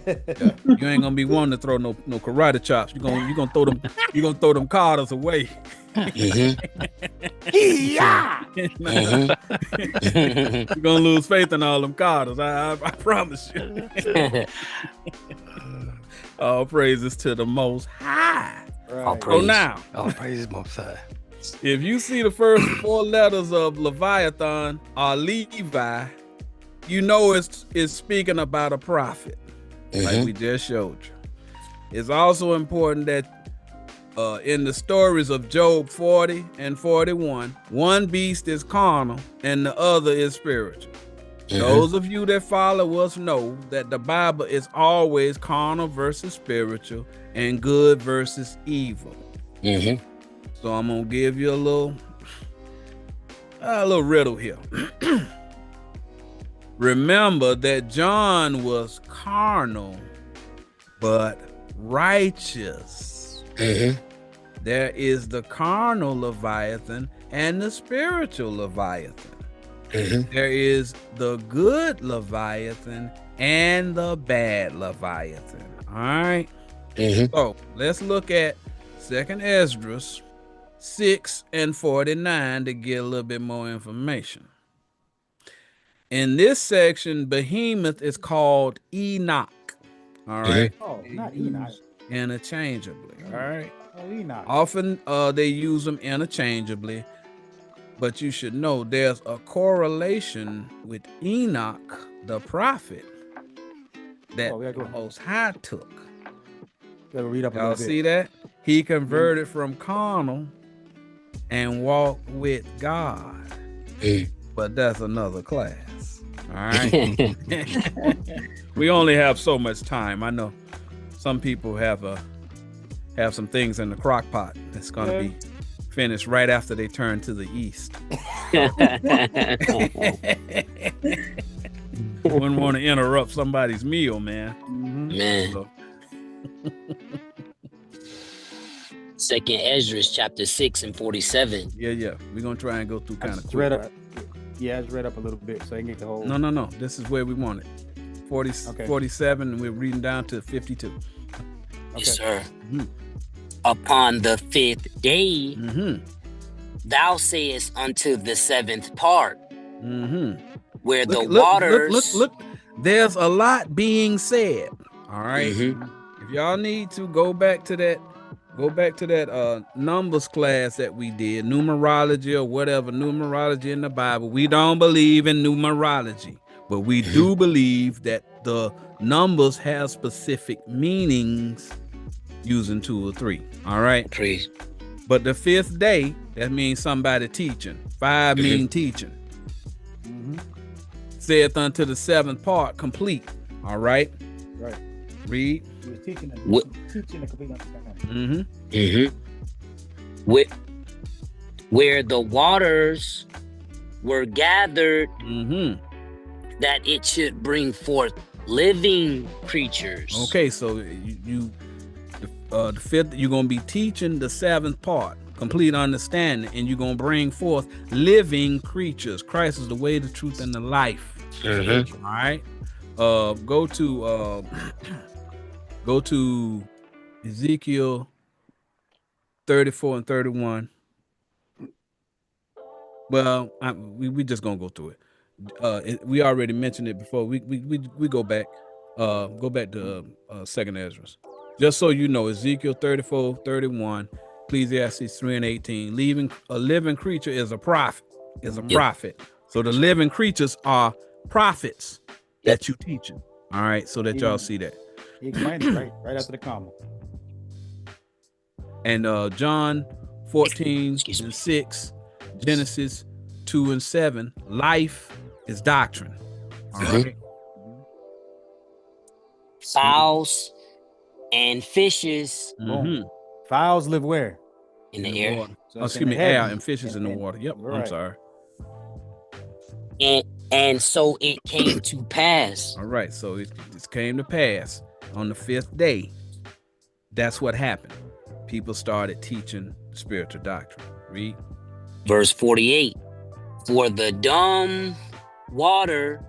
you ain't gonna be wanting to throw no karate chops. You gonna throw them carters away. You're gonna lose faith in all them carters. I promise you. All praises to the Most High. All So praise. now, All praise Most High. if you see the first 4 letters of Leviathan or Levi, you know it's speaking about a prophet, like we just showed you. It's also important that in the stories of Job 40 and 41, one beast is carnal and the other is spiritual. Those of you that follow us know that the Bible is always carnal versus spiritual and good versus evil. So I'm gonna give you a little riddle here. Remember that John was carnal but righteous. There is the carnal Leviathan and the spiritual Leviathan. There is the good Leviathan and the bad Leviathan. All right. So let's look at 2nd Ezra 6 and 49 to get a little bit more information. In this section, Behemoth is called Enoch. All right. Oh, not Enoch. Interchangeably. All right. Oh, Enoch. Often they use them interchangeably, but you should know there's a correlation with Enoch, the prophet, that the Most High took. Gotta read up a Y'all little bit. see that? He converted from carnal and walked with God. But that's another class. All right. We only have so much time. I know some people have some things in the crock pot that's gonna be finished right after they turn to the east. Wouldn't want to interrupt somebody's meal, man. Man. So, 2nd Ezra chapter 6 and 47. yeah. We're gonna try and go through kind of read quick. up. Yeah, I just read up a little bit so I can get the whole. No. This is where we want it. 47, and we're reading down to 52. Yes, sir. Upon the 5th day, thou sayest unto the 7th part, where the waters. Look. There's a lot being said. All right. If y'all need to go back to that numbers class that we did, numerology or whatever, numerology in the Bible. We don't believe in numerology, but we do believe that the numbers have specific meanings using 2 or 3. All right. Praise. But the 5th day, that means somebody teaching. 5 mean teaching. Saith unto the 7th part, complete. All right. Right. Read. He was teaching a complete understanding. Where the waters were gathered, that it should bring forth living creatures. Okay, so the 5th, you're gonna be teaching the 7th part, complete understanding, and you're gonna bring forth living creatures. Christ is the way, the truth, and the life. All right. Go to Ezekiel 34 and 31. Well, we just gonna go through it. We already mentioned it before. We go back. Go back to 2nd Ezra. Just so you know, Ezekiel 34, 31, Ecclesiastes 3 and 18. A living creature is a prophet. So the living creatures are prophets that you teaching. All right, so that y'all see that. He explained it right after the comma. And John 14 and 6, Genesis 2 and 7, life is doctrine. All right. Fowls and fishes Fowls live where? in the air. So excuse me, air and fishes in the water. Yep, I'm Right. sorry. And so it came to pass. All right, so it came to pass on the 5th day. That's what happened. People started teaching spiritual doctrine. Read. Verse 48. For the dumb water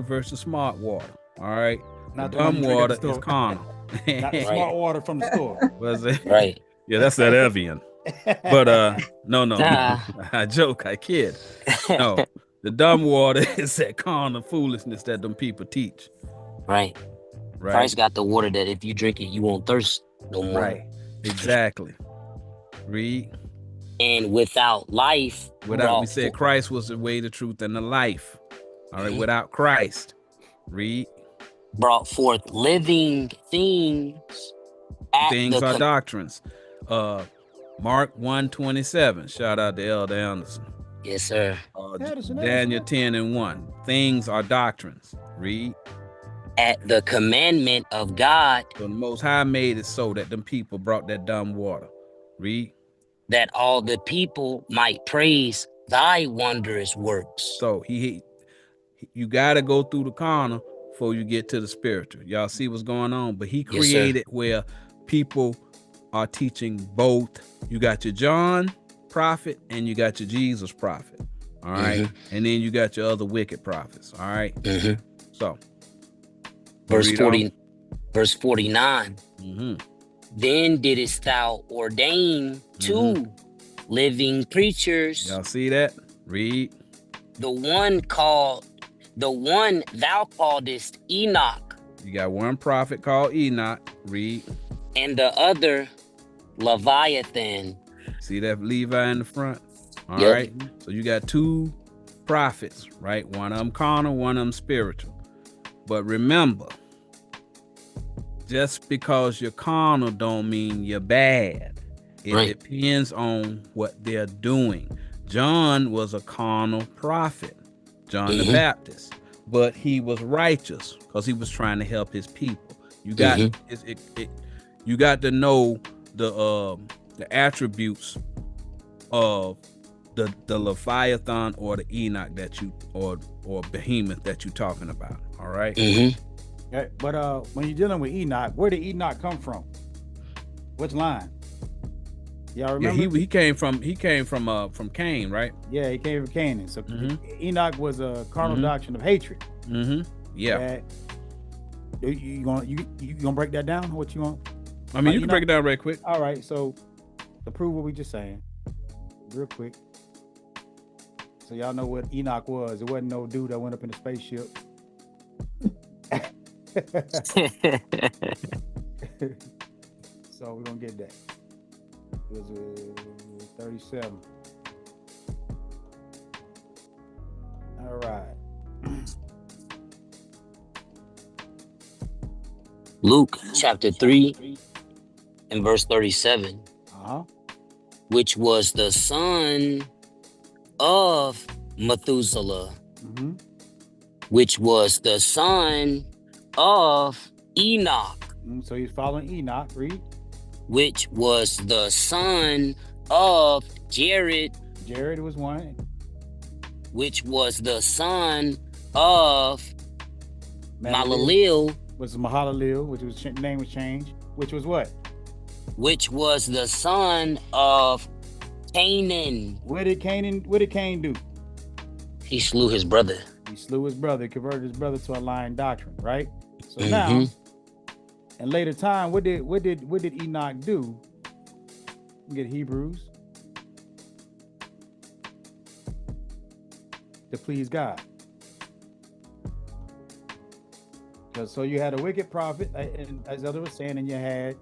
versus smart water. All right. Not the Dumb one you drink at water the is store. carnal. Not the smart water from the store. Was it? Right. Yeah, that's that Evian. But no. Nah. I joke, I kid. No, the dumb water is that carnal foolishness that them people teach. Right. Christ got the water that if you drink it, you won't thirst no more. Right. Exactly. Read. And without life, We said Christ was the way, the truth, and the life. All right. Without Christ. Read. Brought forth living things. Things are doctrines. Mark 1:27. Shout out to Elder Anderson. Yes, sir. Addison, Daniel 10:1. Things are doctrines. Read. At the commandment of God, So the Most High made it so that them people brought that dumb water. Read. that all the people might praise thy wondrous works. So you got to go through the carnal before you get to the spiritual. Y'all see what's going on? But he Yes, sir. created where people are teaching both. You got your John prophet and you got your Jesus prophet. All right. And then you got your other wicked prophets. All right. So Verse read 40, on. verse 49. Then didst thou ordain two living preachers, Y'all see that? Read. the one thou calledest Enoch, You got one prophet called Enoch. Read. and the other Leviathan. See that Levi in the front? All Yep. right. So you got two prophets, right? One of them carnal, one of them spiritual. But remember, just because you're carnal don't mean you're bad. It Right. depends on what they're doing. John was a carnal prophet, John the Baptist, but he was righteous because he was trying to help his people. You got you got to know the attributes of the Leviathan or the Enoch that you or Behemoth that you're talking about. All right. Okay, but when you're dealing with Enoch, where did Enoch come from? Which line? Y'all Yeah, remember? he came from Cain, right? Yeah, he came from Canaan. So Enoch was a carnal doctrine of hatred. Yeah. You gonna break that down? What you want? I mean, you can break it down right quick. All right. So to prove what we just saying, real quick. So y'all know what Enoch was. It wasn't no dude that went up in the spaceship. So we're gonna get that. It was 37. All right. Luke chapter 3 and verse 37, which was the son of Methuselah, which was the son of Enoch, So he's following Enoch. Read. which was the son of Jared, Jared was one. which was the son of Mahalalel Malaleel, was Mahalalel, which was name was changed. Which was what? which was the son of Canaan. What did Cain do? He slew his brother. He slew his brother, converted his brother to a lying doctrine, right? So now, in later time, what did Enoch do? Get Hebrews to please God. So you had a wicked prophet, and as Elder was saying, and you had.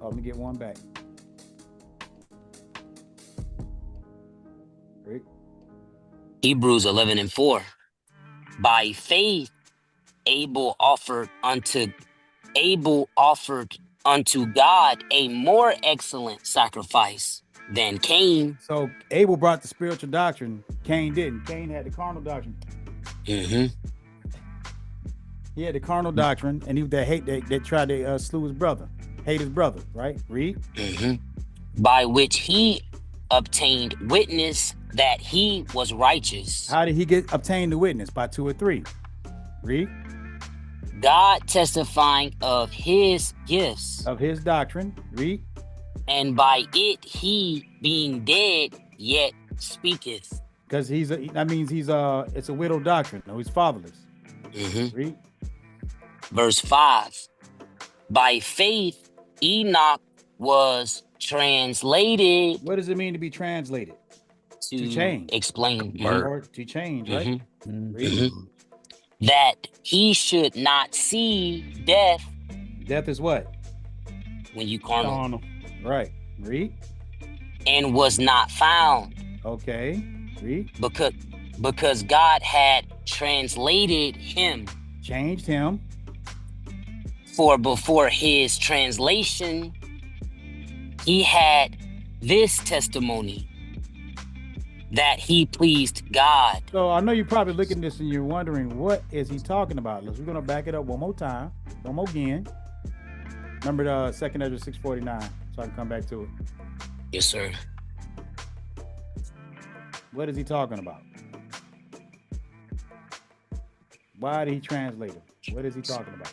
Oh, let me get one back. Rick. Hebrews 11 and 4. By faith, Abel offered unto God a more excellent sacrifice than Cain. So Abel brought the spiritual doctrine. Cain didn't. Cain had the carnal doctrine. He had the carnal doctrine, and they tried to slew his brother, hate his brother, right? Read. By which he obtained witness that he was righteous. How did he obtain the witness? By 2 or 3. Read. God testifying of his gifts. Of his doctrine. Read. And by it he, being dead, yet speaketh. Because it's a widow doctrine. No, he's fatherless. Read. Verse 5. By faith, Enoch was translated. What does it mean to be translated? To change. Explain. Or to change, right? Read. That he should not see death. Death is what? When you carnal. Right. Read. And was not found. Okay. Read. Because God had translated him. Changed him. For before his translation, he had this testimony, that he pleased God. So I know you're probably looking at this and you're wondering, what is he talking about? We're going to back it up one more time, one more again. Remember the 2nd Ezra 6:49, so I can come back to it. Yes, sir. What is he talking about? Why did he translate it? What is he talking about?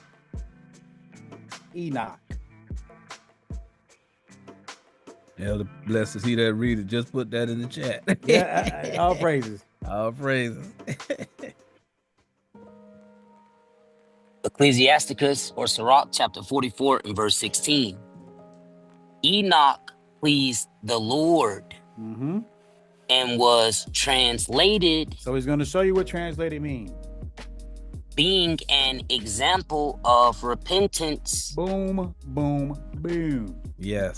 Enoch. Elder blessed is he that readeth. Just put that in the chat. Yeah, all praises. All praises. Ecclesiasticus or Sirach chapter 44 and verse 16. Enoch pleased the Lord Mm-hmm. and was translated, So he's going to show you what translated means. being an example of repentance Boom, boom, boom. Yes.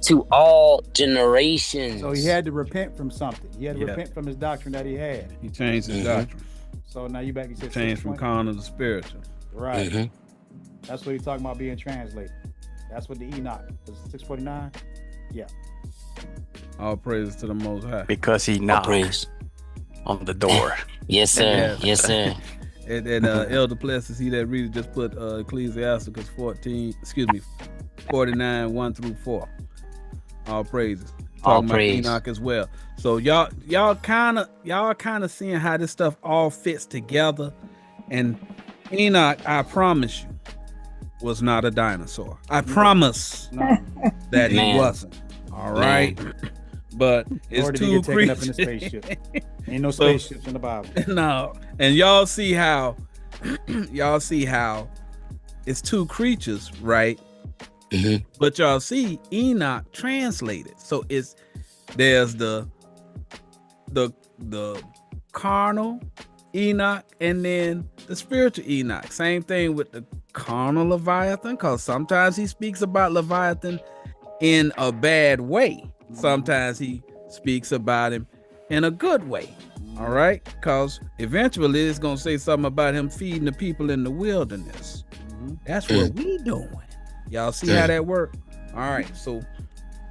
to all generations. So he had to repent from something. He had to Yeah. repent from his doctrine that he had. He changed his doctrine. So now you back, you said Changed 6 from point? carnal to spiritual. Right. Mhm. That's what he's talking about being translated. That's what the Enoch is. 649. Yeah. All praises to the Most High. Because he All knocked praise. on the door. Yes, sir. Yes. Yes, sir. And Elder Blessed is he that readeth. Just put Ecclesiasticus 49, 1 through 4. All praises. All Talking about praise. Enoch as well. So y'all kind of seeing how this stuff all fits together. And Enoch, I promise you, was not a dinosaur. I promise No. that he Man. wasn't. All right. But it's Nor did he two get taken up in a creatures. spaceship. Ain't no So- spaceships in the Bible. No, and y'all see how it's two creatures, right? Mhm. But y'all see Enoch translated. So there's the carnal Enoch and then the spiritual Enoch. Same thing with the carnal Leviathan, because sometimes he speaks about Leviathan in a bad way. Sometimes he speaks about him in a good way. All right, because eventually it's gonna say something about him feeding the people in the wilderness. That's what we doing. Y'all see how that work? All right, so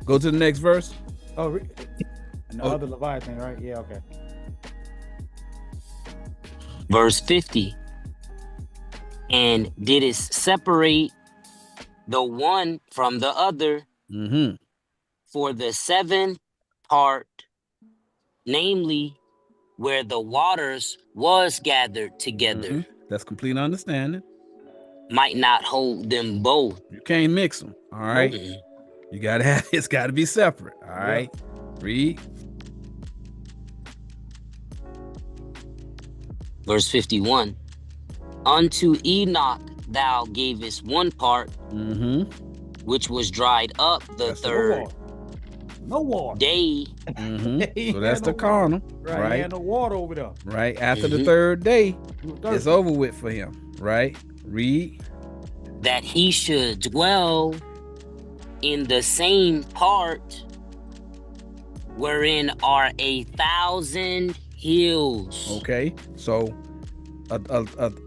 go to the next verse. Oh, and the Oh. other Leviathan, right? Yeah, okay. Verse 50. And didst separate the one from the other Mm-hmm. for the seventh part, namely where the waters was gathered together, That's complete understanding. might not hold them both. You can't mix them. All right, Mhm. you gotta have it's got to be separate. All right, read. Verse 51. Unto Enoch thou gavest one part, Mm-hmm. which was dried up the That's the third No water. day. Mm-hmm. He So that's had the no carnal, Right. He right? had no water over there. Right after the Mhm. third day, He was it's thirsty. over with for him. Right? Read. That he should dwell in the same part wherein are 1,000 hills. Okay, so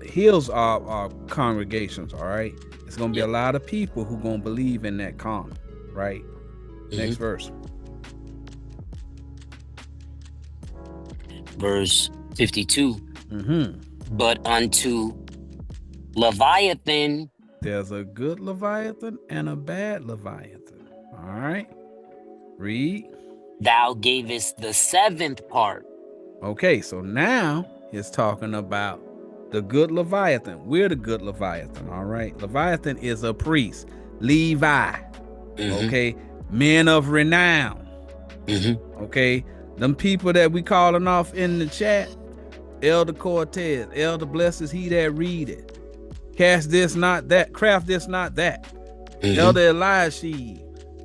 hills are congregations. All right, it's gonna be a lot of people who gonna believe in that carnal. Right? Next verse. Verse 52. Mm-hmm. But unto Leviathan There's a good Leviathan and a bad Leviathan. All right. Read. thou gavest the seventh part. Okay, so now it's talking about the good Leviathan. We're the good Leviathan. All right. Leviathan is a priest. Levi. Mhm. Okay. Men of renown. Mhm. Okay. Them people that we calling off in the chat. Elder Cortez. Elder blesses he that read it. Cast this, not that. Craft this, not that. Mhm. Elder Eliashib,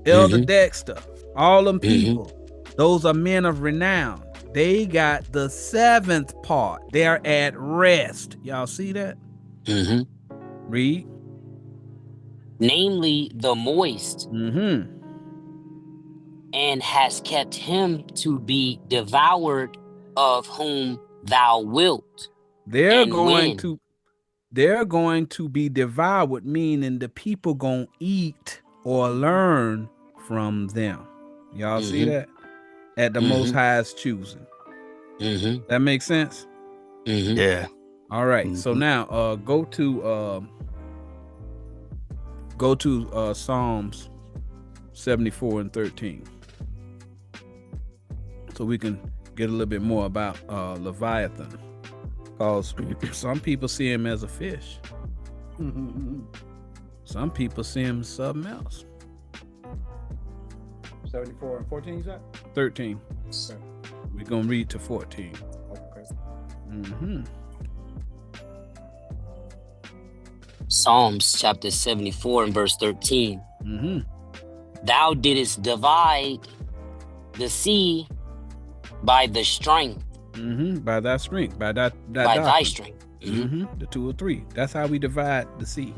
Elder Mhm. Dexter, all them Mhm. people, those are men of renown. They got the seventh part. They're at rest. Y'all see that? Mhm. Read. Namely the moist, Mm-hmm. and has kept him to be devoured, of whom thou wilt. They're And going when? to be devoured, meaning the people gonna eat or learn from them. Y'all see Mhm. that? at the Most High's choosing. That makes sense? Yeah. All right. So now go to Psalms 74 and 13. So we can get a little bit more about Leviathan. Because some people see him as a fish. Some people see him as something else. 74 and 14, you said? 13. Okay. We're going to read to 14. Okay. Psalms chapter 74 and verse 13. Thou didst divide the sea by the strength. By thy strength. By thy thy strength. The 2 or 3. That's how we divide the sea.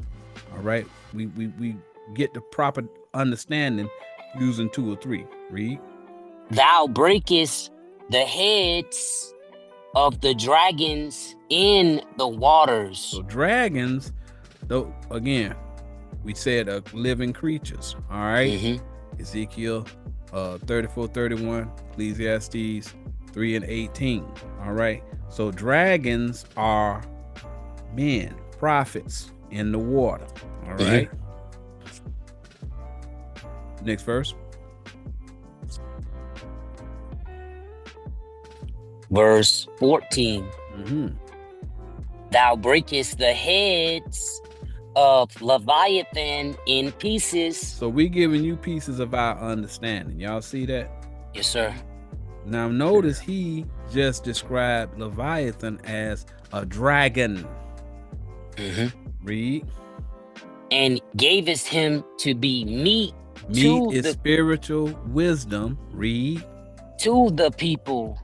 All right. We get the proper understanding using 2 or 3. Read. Thou breakest the heads of the dragons in the waters. So dragons, though, again, we said living creatures. All right. Ezekiel 34:31, Ecclesiastes 3 and 18. All right. So dragons are men, prophets in the water. All right. Next verse. Verse 14. Thou breakest the heads of Leviathan in pieces. So we giving you pieces of our understanding. Y'all see that? Yes, sir. Now notice he just described Leviathan as a dragon. Read. And gavest him to be meat. Meat is spiritual wisdom. Read. To the people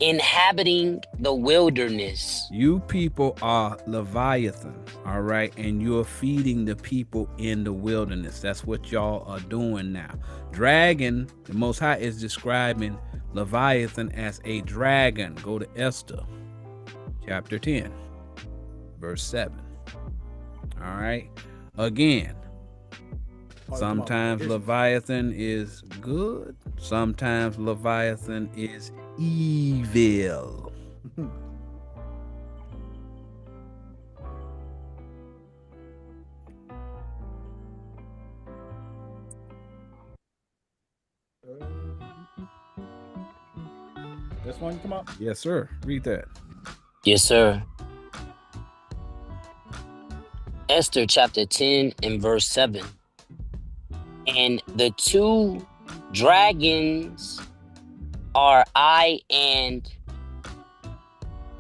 inhabiting the wilderness. You people are Leviathan, all right? And you're feeding the people in the wilderness. That's what y'all are doing now. Dragon, the Most High is describing Leviathan as a dragon. Go to Esther, chapter 10, verse 7. All right? Again, sometimes Leviathan is good. Sometimes Leviathan is evil. This one come up? Yes, sir. Read that. Yes, sir. Esther chapter 10 and verse 7. And the 2 dragons are I and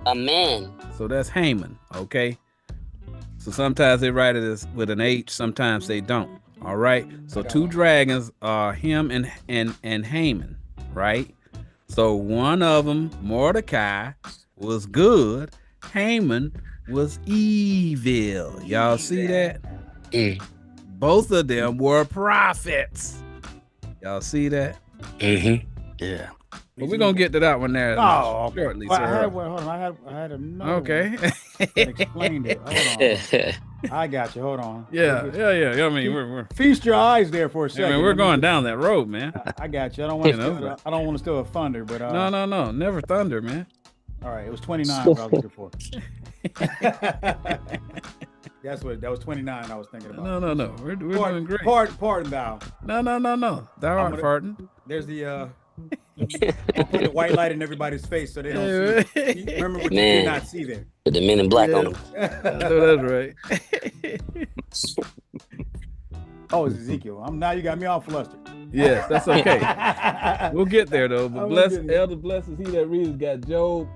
a man. So that's Haman, okay? So sometimes they write it as with an H, sometimes they don't. All right. So 2 dragons are him and Haman, right? So one of them, Mordecai, was good. Haman was evil. Y'all see that? Both of them were prophets. Y'all see that? Yeah. But we're gonna get to that one there shortly, Well, sir. hold on. I had another Okay. one that explained it. Hold on. I got you. Hold on. Yeah. I mean, we're Feast your eyes there for a I second. mean, we're going down that road, man. I got you. I don't want to. You know, I don't want to steal a thunder, but No, never thunder, man. All right, it was 29 what I was looking for. That was 29 I was thinking about. No. We're doing great. Pardon thou. No. Thou art farting. There's the I'll put the white light in everybody's face so they don't see. Remember what you did not see there. Put the men in black on them. No, that's right. Oh, it's Ezekiel. Now you got me all flustered. Yes, that's okay. We'll get there though. But elder blessed is he that reads. Got Job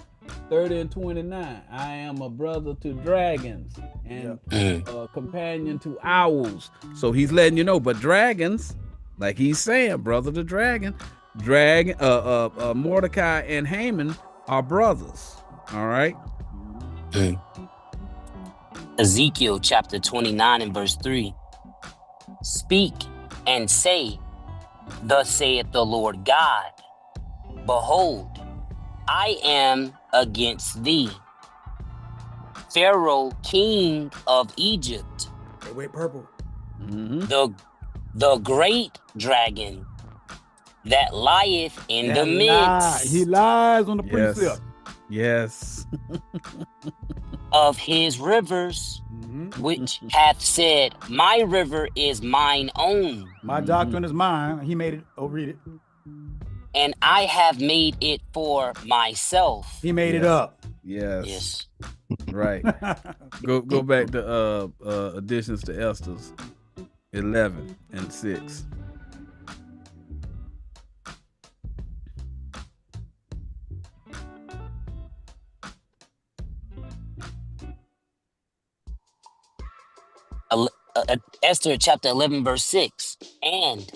30 and 29. I am a brother to dragons and a companion to owls. So he's letting you know. But dragons, like he's saying, brother to dragon, Mordecai and Haman are brothers. All right. Ezekiel chapter 29 and verse 3. Speak and say, thus saith the Lord God, behold, I am against thee, Pharaoh, king of Egypt, Wait, purple. the great dragon, that lieth in the midst He lies on the Yes. precept. Yes. of his rivers, Mhm. which hath said, my river is mine own, My doctrine is mine. He made it. Oh, read it. and I have made it for myself. He made it Yes. up. Yes. Yes. Right. Go back to additions to Esther's 11 and 6. Esther chapter 11 verse 6. And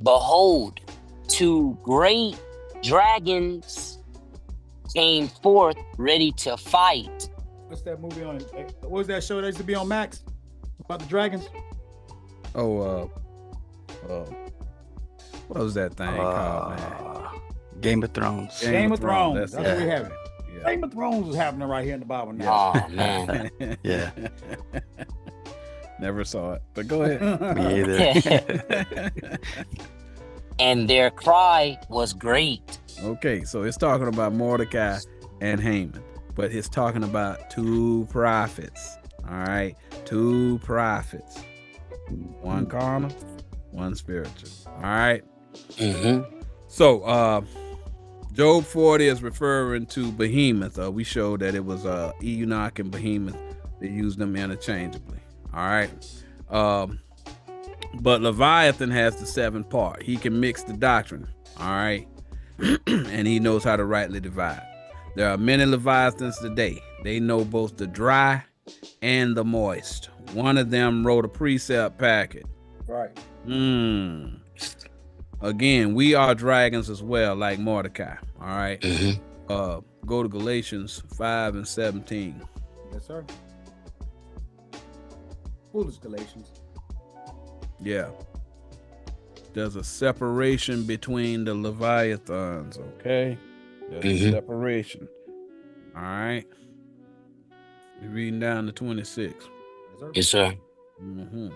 behold, 2 great dragons came forth ready to fight. What's that movie on? What was that show that used to be on Max about the dragons? Oh, what was that thing called, man? Game of Thrones. Game of Thrones. That's what we it. have. Yeah. Game of Thrones is happening right here in the Bible now. Oh man. Yeah. Never saw it, but go ahead. Me either. And their cry was great. Okay, so it's talking about Mordecai and Haman, but it's talking about 2 prophets. All right, 2 prophets. 1 carnal, 1 spiritual. All right. Mm-hmm. So, Job 40 is referring to Behemoth. We showed that it was Enoch and Behemoth. They used them interchangeably. All right. But Leviathan has the 7th part. He can mix the doctrine. All right. And he knows how to rightly divide. There are many Leviathans today. They know both the dry and the moist. One of them wrote a precept packet. Right. Again, we are dragons as well, like Mordecai. All right. Mm-hmm. Go to Galatians 5 and 17. Yes, sir. Foolish Galatians. Yeah. There's a separation between the Leviathans, okay? There's a separation. All right. We're reading down to 26. Yes, sir. Yes, sir. Mm-hmm.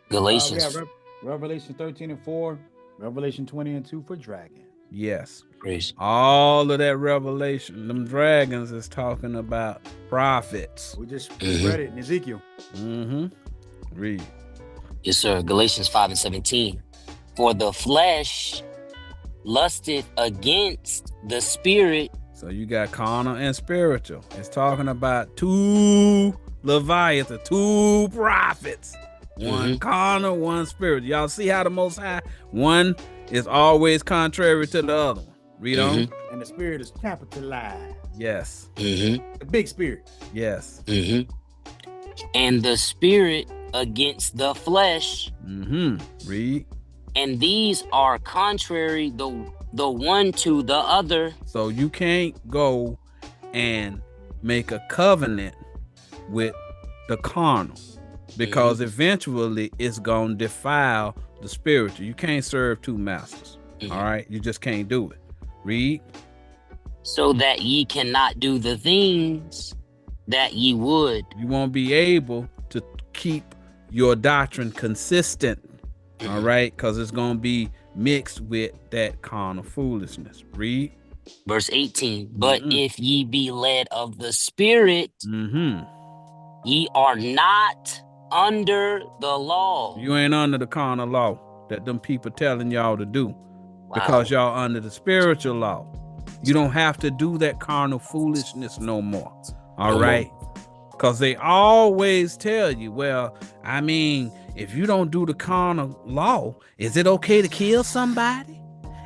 Galatians. We have Revelation 13 and 4, Revelation 20 and 2 for dragon. Yes. Praise. All of that revelation, them dragons is talking about prophets. We just read it in Ezekiel. Mm-hmm. Read. Yes, sir. Galatians 5 and 17. For the flesh lusteth against the spirit. So you got carnal and spiritual. It's talking about 2 Leviathan, 2 prophets. 1 carnal, 1 spiritual. Y'all see how the Most High, one is always contrary to the other one. Read on. And the spirit is capitalized. Yes. The big spirit. Yes. And the spirit against the flesh. Read. And these are contrary the one to the other. So you can't go and make a covenant with the carnal, because eventually it's going to defile the spiritual. You can't serve 2 masters. All right. You just can't do it. Read. So that ye cannot do the things that ye would. You won't be able to keep your doctrine consistent. All right. Because it's going to be mixed with that carnal foolishness. Read. Verse 18. But if ye be led of the spirit, ye are not under the law. You ain't under the carnal law that them people telling y'all to do, because y'all under the spiritual law. You don't have to do that carnal foolishness no more. All right. Because they always tell you, well, I mean, if you don't do the carnal law, is it okay to kill somebody?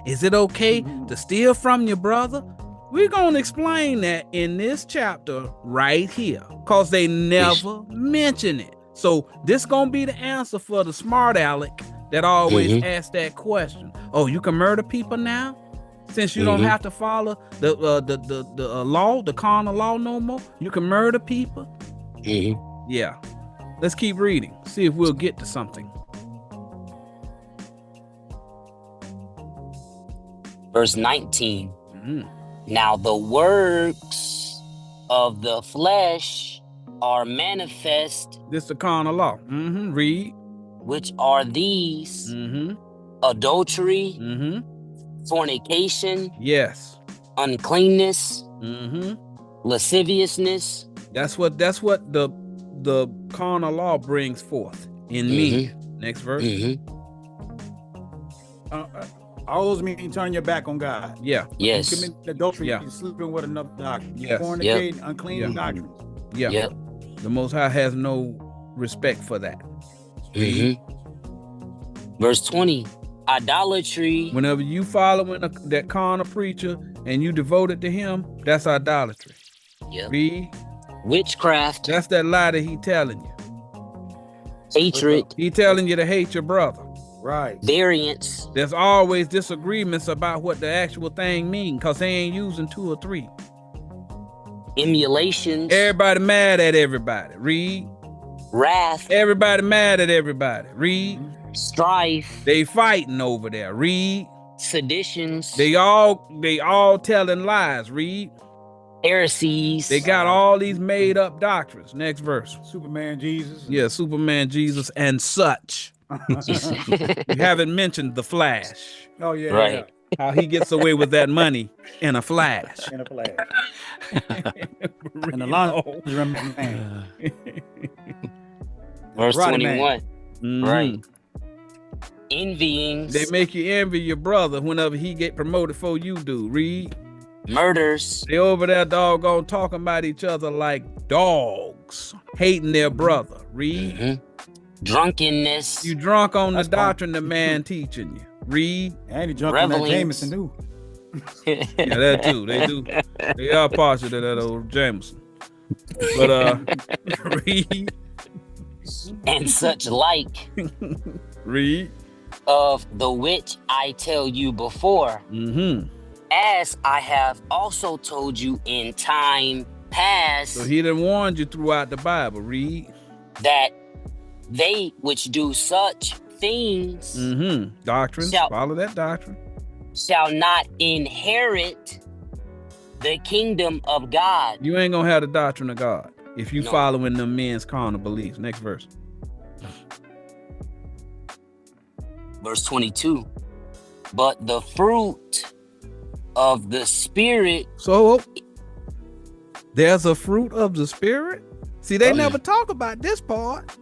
Is it okay to steal from your brother? We're going to explain that in this chapter right here, because they never mention it. So this going to be the answer for the smart aleck that always asks that question. Oh, you can murder people now? Since you don't have to follow the law, the carnal law no more? You can murder people? Yeah. Let's keep reading. See if we'll get to something. Verse 19. Now the works of the flesh are manifest. This is the carnal law. Read. Which are these: adultery, fornication, Yes. uncleanness, Mm-hmm. lasciviousness. That's what the carnal law brings forth in me. Next verse. All those mean turn your back on God. Yeah. Yes. You commit adultery, Yeah. you're sleeping with another doctrine. Yes. Fornicating, unclean Yeah. doctrines. Yeah. Yep. The Most High has no respect for that. Verse 20. Idolatry. Whenever you following that carnal preacher and you devoted to him, that's idolatry. Yep. Read. Witchcraft. That's that lie that he telling you. Hatred. He telling you to hate your brother. Right. Variance. There's always disagreements about what the actual thing means because they ain't using 2 or 3. Emulations. Everybody mad at everybody. Read. Wrath. Everybody mad at everybody. Read. Strife. They fighting over there. Read. Seditions. They all telling lies. Read. Heresies. They got all these made up doctrines. Next verse. Superman Jesus. Yeah, Superman, Jesus, and such. You haven't mentioned the Flash. Oh yeah. Right. How he gets away with that money in a flash. Yeah. In a flag. And the Read laundry on. man. Verse Right, 21. Mhm. Right. Envyings. They make you envy your brother whenever he get promoted before you do. Read. Murders. They over there doggone talking about each other like dogs, hating their brother. Read. Drunkenness. You drunk on That's the doctrine the man teaching you. Read. And he jumped on that Revelings. Jameson too. Yeah, that too. They do. They are partial to that old Jameson. But read. and such like, Read. of the which I tell you before, as I have also told you in time past, So he done warned you throughout the Bible. Read. that they which do such things Doctrine. Shall- Follow that doctrine. shall not inherit the kingdom of God. You ain't gonna have the doctrine of God if you No. following them men's carnal beliefs. Next verse. Verse 22. But the fruit of the Spirit. So there's a fruit of the Spirit. See, they Oh, never talk about this part.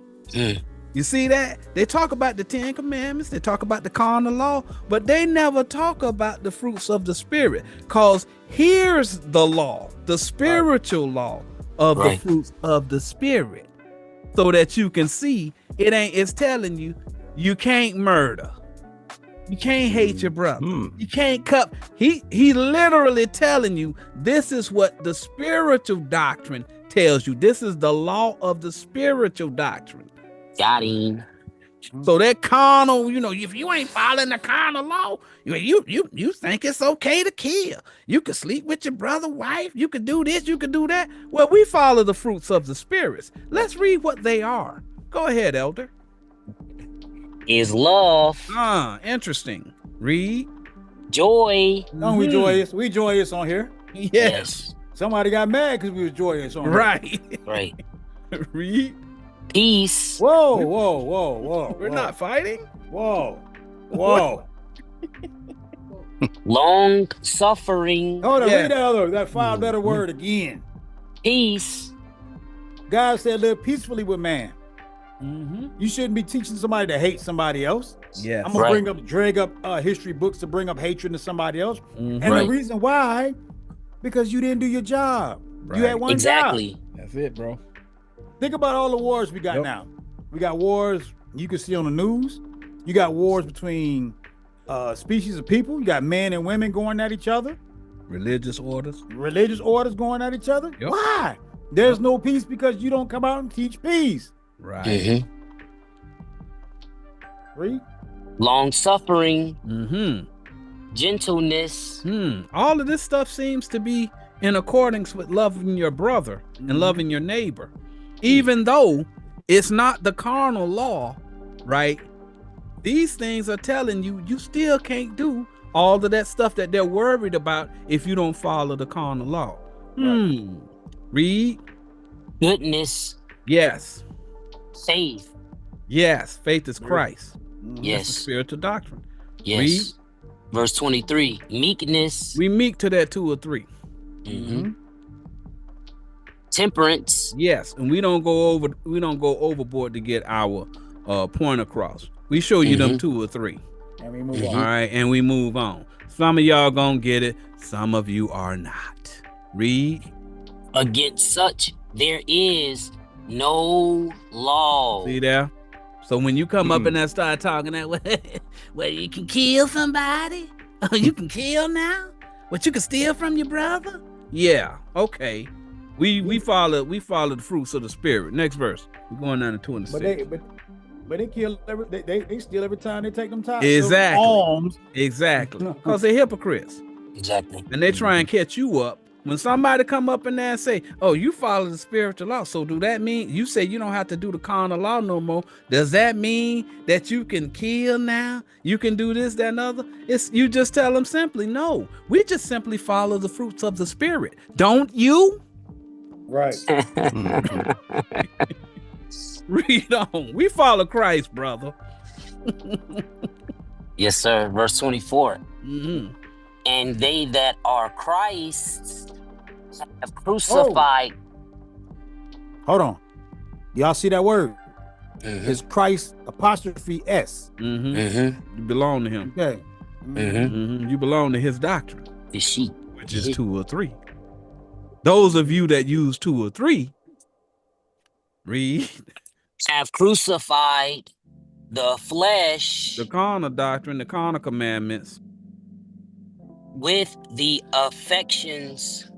You see that? They talk about the 10 Commandments, they talk about the carnal law, but they never talk about the fruits of the Spirit. Because here's the law, the spiritual law of the fruits of the Spirit. So that you can see it's telling you, you can't murder. You can't hate your brother. You can't cut. He literally telling you, this is what the spiritual doctrine tells you. This is the law of the spiritual doctrine. Got him. So that carnal, if you ain't following the carnal law, you think it's okay to kill. You can sleep with your brother's wife. You can do this. You can do that. Well, we follow the fruits of the spirits. Let's read what they are. Go ahead, Elder. Is love, Interesting. Read. joy. No, we joyous. We joyous on here. Yes. Somebody got mad because we was joyous on here. Right. Right. Read. Peace. Whoa. We're not fighting. Whoa. Long suffering. Hold on, Yeah. read that 5-letter word again. Peace. God said live peacefully with man. You shouldn't be teaching somebody to hate somebody else. Yes. I'm gonna drag up history books to bring up hatred to somebody else. And Right. the reason why, because you didn't do your job. You Right. had one Exactly. job. That's it, bro. Think about all the wars we got now. We got wars you can see on the news. You got wars between species of people. You got men and women going at each other. Religious orders. Religious orders going at each other. Yep. Why? There's no peace because you don't come out and teach peace. Right. Read. Long suffering. Gentleness. All of this stuff seems to be in accordance with loving your brother and loving your neighbor, even though it's not the carnal law, right? These things are telling you still can't do all of that stuff that they're worried about if you don't follow the carnal law. Read. Goodness. Yes. Faith. Yes. Faith is Christ. That's the Yes. spiritual doctrine. Yes. Read. Verse 23, meekness, We meek to that 2 or 3. mhm, temperance, Yes, and we don't go overboard to get our point across. We show you them mhm, 2 or 3. And we move All on. right, and we move on. Some of y'all gonna get it, some of you are not. Read. against such there is no law. See there? So when you come up and that start talking that way, well, you can kill somebody. Oh, you can kill now? But you can steal from your brother? Yeah, okay. We follow the fruits of the spirit. Next verse. We're going down to 26. But they kill they steal every time they take them time. Exactly. Alms. Exactly. Because they're hypocrites. Exactly. And they try and catch you up. When somebody come up in there and say, oh, you follow the spiritual law. So do that mean you say you don't have to do the carnal law no more? Does that mean that you can kill now? You can do this, that, and other? You just tell them simply, no. We just simply follow the fruits of the spirit. Don't you? Right. Read on. We follow Christ, brother. Yes, sir. Verse 24. Mm-hmm. And they that are Christ's have crucified. Hold on. Y'all see that word? Mhm, It's Christ apostrophe S. Mm-hmm. mhm, You belong to him. Okay. mhm. Mm-hmm. You belong to his doctrine, The sheep. which is 2 or 3. Those of you that use 2 or 3, read. Have crucified the flesh The carnal doctrine, the carnal commandments. with the affections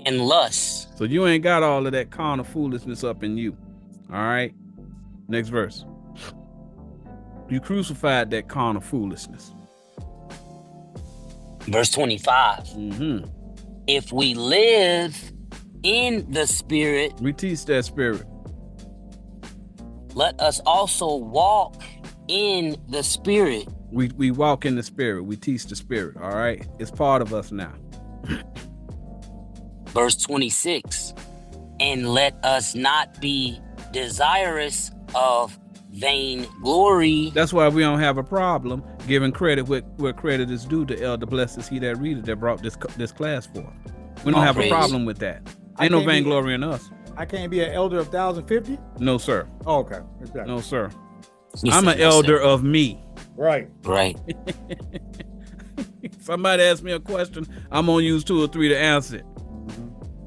and lusts. So you ain't got all of that carnal foolishness up in you. All right. Next verse. You crucified that carnal foolishness. Verse 25. Mm-hmm. If we live in the spirit, We teach that spirit. let us also walk in the spirit. We walk in the spirit. We teach the spirit. All right. It's part of us now. Verse 26. And let us not be desirous of vain glory. That's why we don't have a problem giving credit where credit is due to Elder Blessed is he that readeth that brought this class forth. We don't All have praise. a problem with that. I Ain't no can't be- vainglory in us. I can't be an elder of 1,050? No, sir. Oh, okay. Exactly. No, sir. He I'm said, an "No, sir." elder of me. Right. Right. Somebody ask me a question, I'm gonna use 2 or 3 to answer it.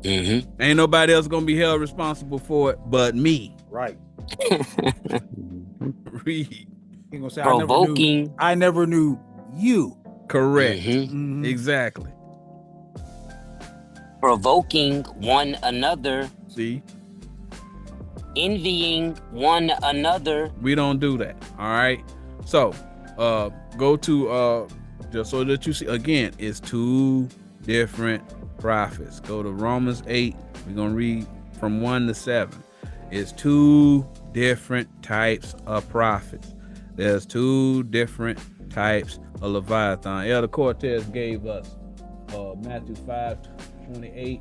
Mm-hmm. Ain't nobody else gonna be held responsible for it but me. Right. Read. He gonna say Provoking. I never knew you. Correct. Mhm. Mhm. Exactly. Provoking one another, See, envying one another. we don't do that. All right. So go to just so that you see again, it's 2 different prophets. Go to Romans 8. We're gonna read from 1 to 7. It's 2 different types of prophets. There's 2 different types of Leviathan. Elder Cortez gave us Matthew 5:28,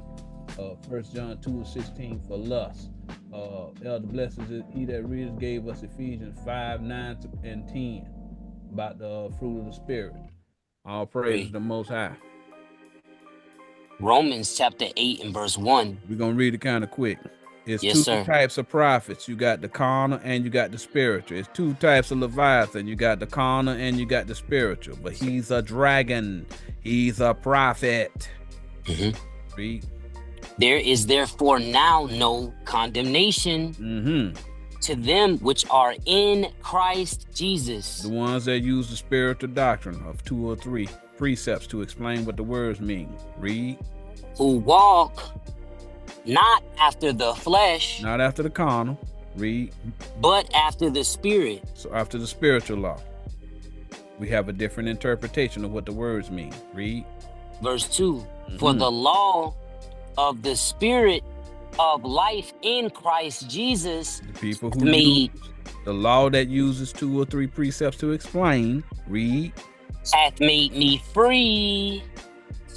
1 John 2:16 for lust. Elder Blessed is he that reads gave us Ephesians 5:9 and 10 about the fruit of the spirit. All praise to the Most High. Romans chapter 8 and verse 1. We're gonna read it kind of quick. It's Yes, 2 sir. types of prophets. You got the carnal and you got the spiritual. It's 2 types of Leviathan. You got the carnal and you got the spiritual. But he's a dragon. He's a prophet. Mhm. Read. There is therefore now no condemnation Mm-hmm. to them which are in Christ Jesus, The ones that use the spiritual doctrine of 2 or 3 precepts to explain what the words mean. Read. who walk not after the flesh, Not after the carnal. Read. but after the spirit. So after the spiritual law. We have a different interpretation of what the words mean. Read. Verse 2. For Mhm. the law of the spirit of life in Christ Jesus The people who made use the law that uses 2 or 3 precepts to explain. Read. hath made me free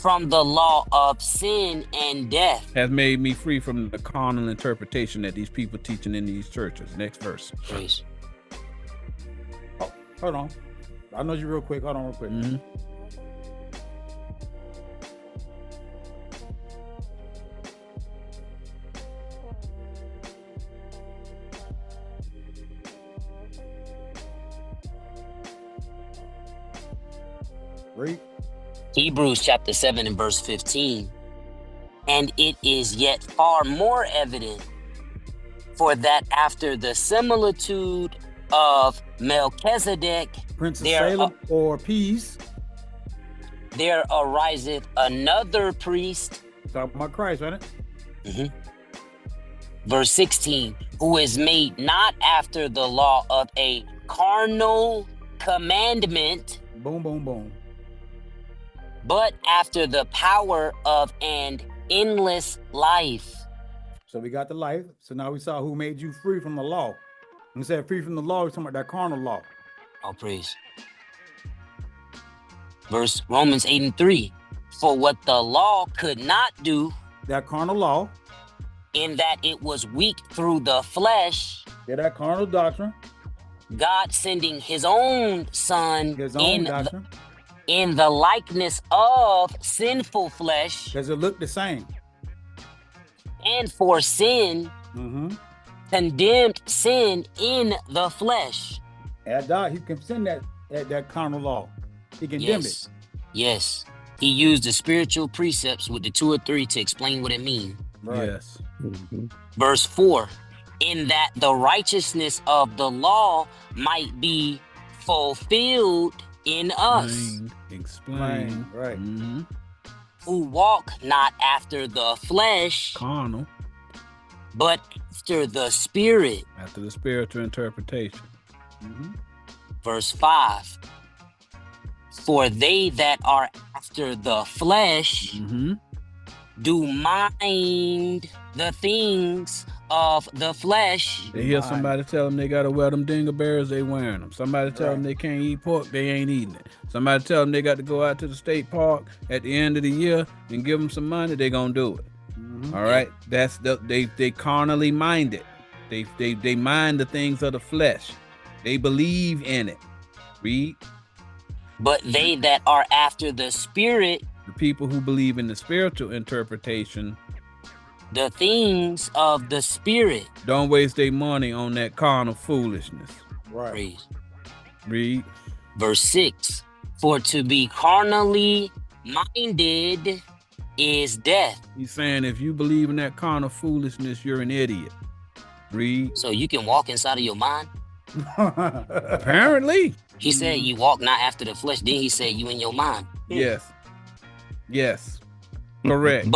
from the law of sin and death. Has made me free from the carnal interpretation that these people teaching in these churches. Next verse. Praise. Hold on. I know you real quick. Hold on real quick. Mhm. Read. Hebrews chapter 7 and verse 15. And it is yet far more evident, for that after the similitude of Melchizedek, Prince of there, Salem or peace. there ariseth another priest, Talking about Christ, right? verse 16, who is made not after the law of a carnal commandment, Boom, boom, boom. but after the power of an endless life. So we got the life. So now we saw who made you free from the law. When we said free from the law, we're talking about that carnal law. All praise. Verse Romans 8 and 3. For what the law could not do, That carnal law. in that it was weak through the flesh, Yeah, that carnal doctrine. God sending his own son His own doctrine. in the likeness of sinful flesh, Does it look the same? and for sin, Mm-hmm. condemned sin in the flesh. At God, he can send that carnal law. He condemned it. Yes. He used the spiritual precepts with the 2 or 3 to explain what it means. Right. Yes. Verse 4, in that the righteousness of the law might be fulfilled in us, Explain. Right. Mhm. who walk not after the flesh, Carnal, but after the spirit. after the spiritual interpretation. Mm-hmm. Verse 5, for they that are after the flesh Mm-hmm. do mind the things of the flesh, They hear somebody tell them they gotta wear them dingleberries, they wearing them. Somebody tell them they can't eat pork, they ain't eating it. Somebody tell them they got to go out to the state park at the end of the year and give them some money, they gonna do it. Mm-hmm. All right, that's they carnally minded. They mind the things of the flesh. They believe in it. Read. but they that are after the spirit, The people who believe in the spiritual interpretation the things of the spirit. don't waste their money on that carnal foolishness. Right. Praise. Read. Verse 6, for to be carnally minded is death. He's saying if you believe in that carnal foolishness, you're an idiot. Read. So you can walk inside of your mind. Apparently. He said you walk not after the flesh. Then he said you in your mind. Yes. Yes. Correct.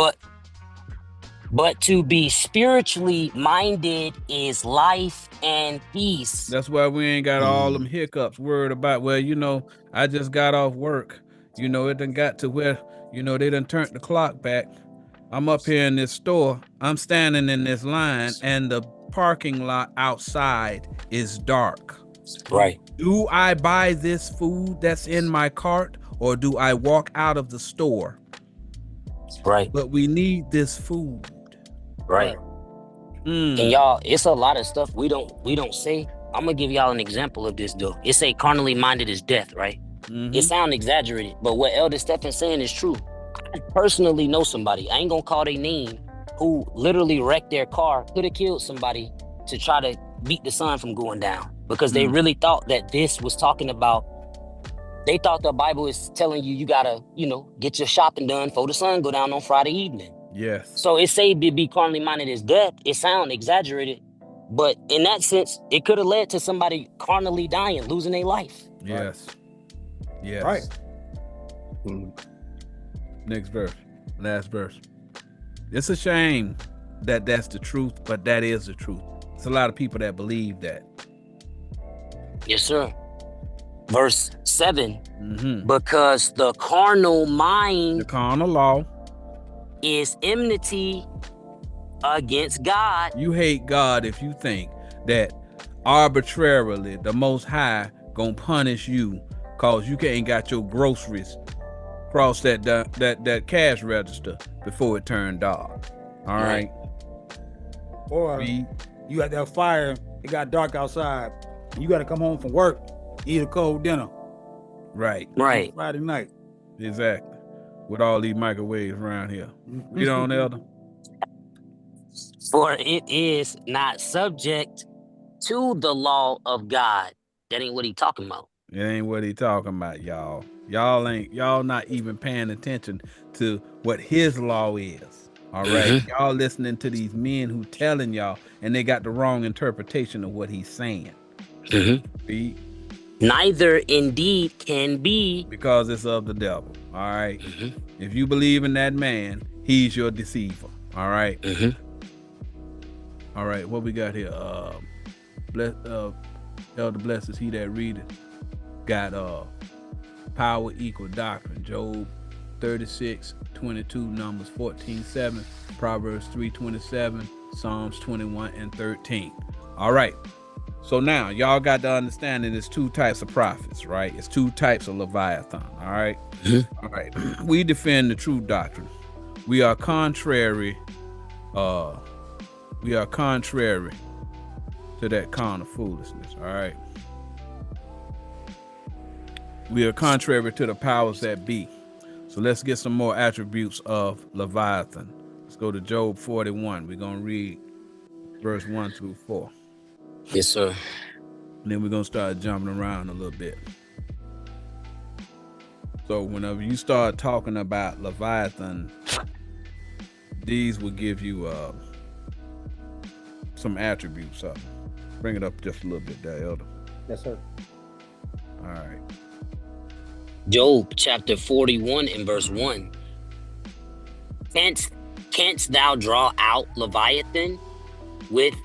But to be spiritually minded is life and peace. That's why we ain't got all them hiccups worried about, well, I just got off work. It done got to where, they done turned the clock back. I'm up here in this store. I'm standing in this line and the parking lot outside is dark. Right. Do I buy this food that's in my cart or do I walk out of the store? Right. But we need this food. Right. And y'all, it's a lot of stuff we don't say. I'm gonna give y'all an example of this though. It say carnally minded is death, right? Mhm. It sound exaggerated, but what Elder Stephen saying is true. I personally know somebody, I ain't gonna call their name, who literally wrecked their car, could have killed somebody to try to beat the sun from going down because they really thought that this was talking about, they thought the Bible is telling you gotta, get your shopping done before the sun go down on Friday evening. Yes. So it say to be carnally minded is death. It sound exaggerated, but in that sense, it could have led to somebody carnally dying, losing their life. Yes. Yes. Right. Next verse. Last verse. It's a shame that that's the truth, but that is the truth. It's a lot of people that believe that. Yes, sir. Verse 7, Mm-hmm. because the carnal The mind carnal law. is enmity against God. You hate God if you think that arbitrarily the Most High gonna punish you cause you ain't got your groceries cross that cash register before it turned dark. All right. Or Read. you got that fire, it got dark outside. You got to come home from work, eat a cold dinner. Right. Right. Friday night. Exactly. With all these microwaves around here. Read on, Elder. For it is not subject to the law of God. That ain't what he talking about. It ain't what he talking about, y'all. Y'all not even paying attention to what his law is. All right. Y'all listening to these men who telling y'all, and they got the wrong interpretation of what he's saying. See? Neither indeed can be. Because it's of the devil. All right. If you believe in that man, he's your deceiver. All right. All right. What we got here? Elder blessed is he that readeth. Got power equal doctrine. Job 36:22, Numbers 14:7, Proverbs 3:27, Psalms 21:13. All right. So now y'all got to understand that there's two types of prophets, right? It's two types of Leviathan. All right. All right. We defend the true doctrine. We are contrary. We are contrary to that kind of foolishness. All right. We are contrary to the powers that be. So let's get some more attributes of Leviathan. Let's go to Job 41. We're going to read verse 1 through 4. Yes, sir. And then we're going to start jumping around a little bit. So whenever you start talking about Leviathan, these will give you some attributes up. Bring it up just a little bit there, Elder. Yes, sir. All right. Job chapter 41 and verse 1. Canst thou draw out Leviathan with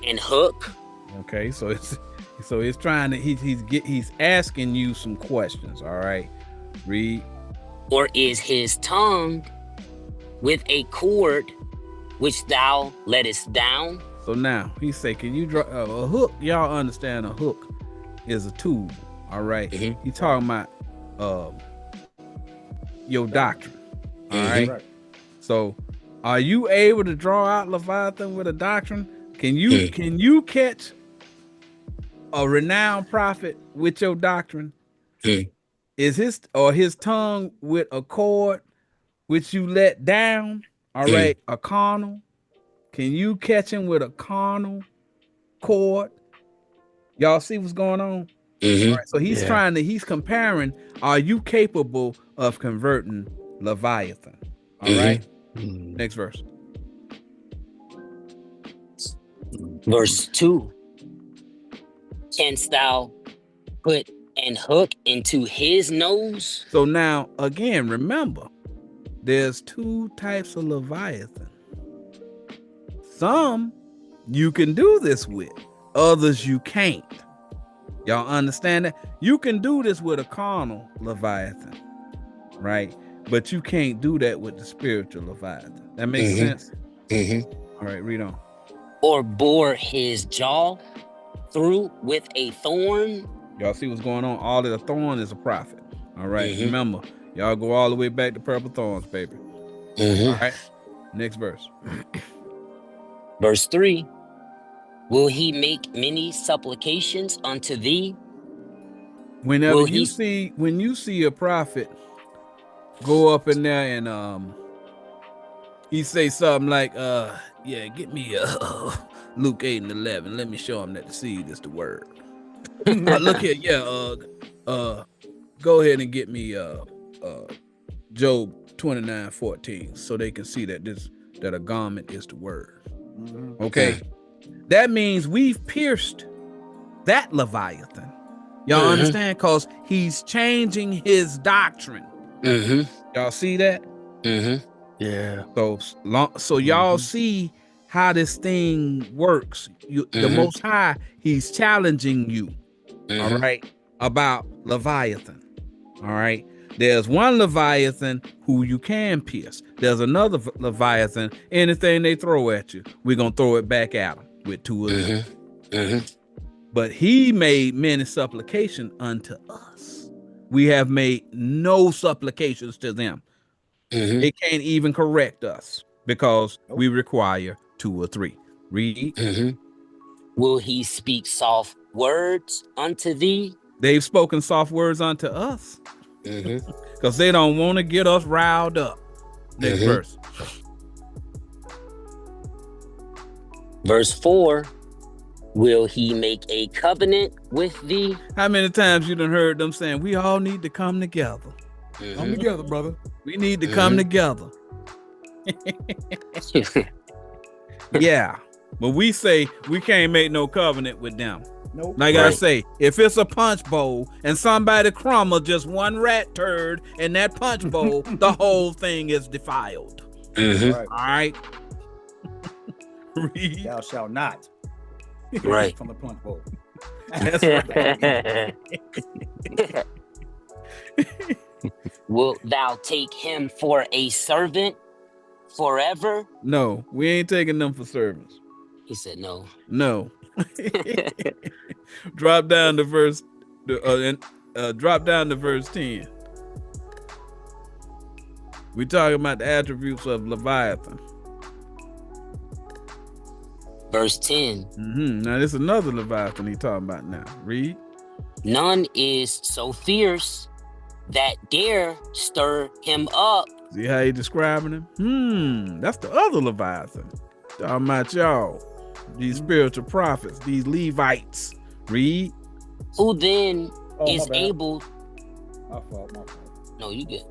an hook? Okay, so it's trying to he's asking you some questions. All right, read. Or is his tongue with a cord which thou lettest down? So now he say, can you draw a hook? Y'all understand a hook is a tool. All right, he talking about your doctrine. All right. So are you able to draw out Leviathan with a doctrine? Can you catch a renowned prophet with your doctrine? Is his tongue with a cord which you let down? All right, a carnal. Can you catch him with a carnal cord? Y'all see what's going on? All right, so he's comparing, are you capable of converting Leviathan? All right. Next verse. Verse 2. Canst thou put an hook into his nose? So now, again, remember, there's two types of Leviathan. Some you can do this with, others you can't. Y'all understand that? You can do this with a carnal Leviathan, right? But you can't do that with the spiritual Leviathan. That makes sense? All right, read on. Or bore his jaw through with a thorn? Y'all see what's going on? All of the thorn is a prophet. All right, remember, y'all go all the way back to purple thorns, baby. All right, next verse. Verse 3. Will he make many supplications unto thee? Whenever you see a prophet go up in there and he say something like, yeah, get me Luke 8:11. Let me show him that the seed is the word. Look here, go ahead and get me Job 29:14 so they can see that a garment is the word. Okay. That means we've pierced that Leviathan. Y'all understand? Because he's changing his doctrine. Y'all see that? Yeah. So y'all see how this thing works. The Most High, he's challenging you. All right, about Leviathan. All right. There's one Leviathan who you can pierce. There's another Leviathan. Anything they throw at you, we're gonna throw it back at them with two of them. But he made many supplication unto us. We have made no supplications to them. They can't even correct us because we require 2 or 3. Read. Will he speak soft words unto thee? They've spoken soft words unto us because they don't want to get us riled up. Next verse. Verse 4, will he make a covenant with thee? How many times you done heard them saying, we all need to come together. Come together, brother. We need to come together. Yeah. But we say we can't make no covenant with them. Nope. Like I say, if it's a punch bowl and somebody crumble just one rat turd in that punch bowl, the whole thing is defiled. Right. All right. Read. Thou shalt not. Right. From the punch bowl. That's right. Wilt thou take him for a servant forever? No, we ain't taking them for servants. He said no. No. Drop down to verse drop down to verse 10. We talking about the attributes of Leviathan. Verse 10. Now this is another Leviathan he talking about now. Read. None is so fierce that dare stir him up. See how he describing him? That's the other Leviathan. Talking about y'all. These spiritual prophets, these Levites. Read. Who then is my bad. able? My fault. No, you good.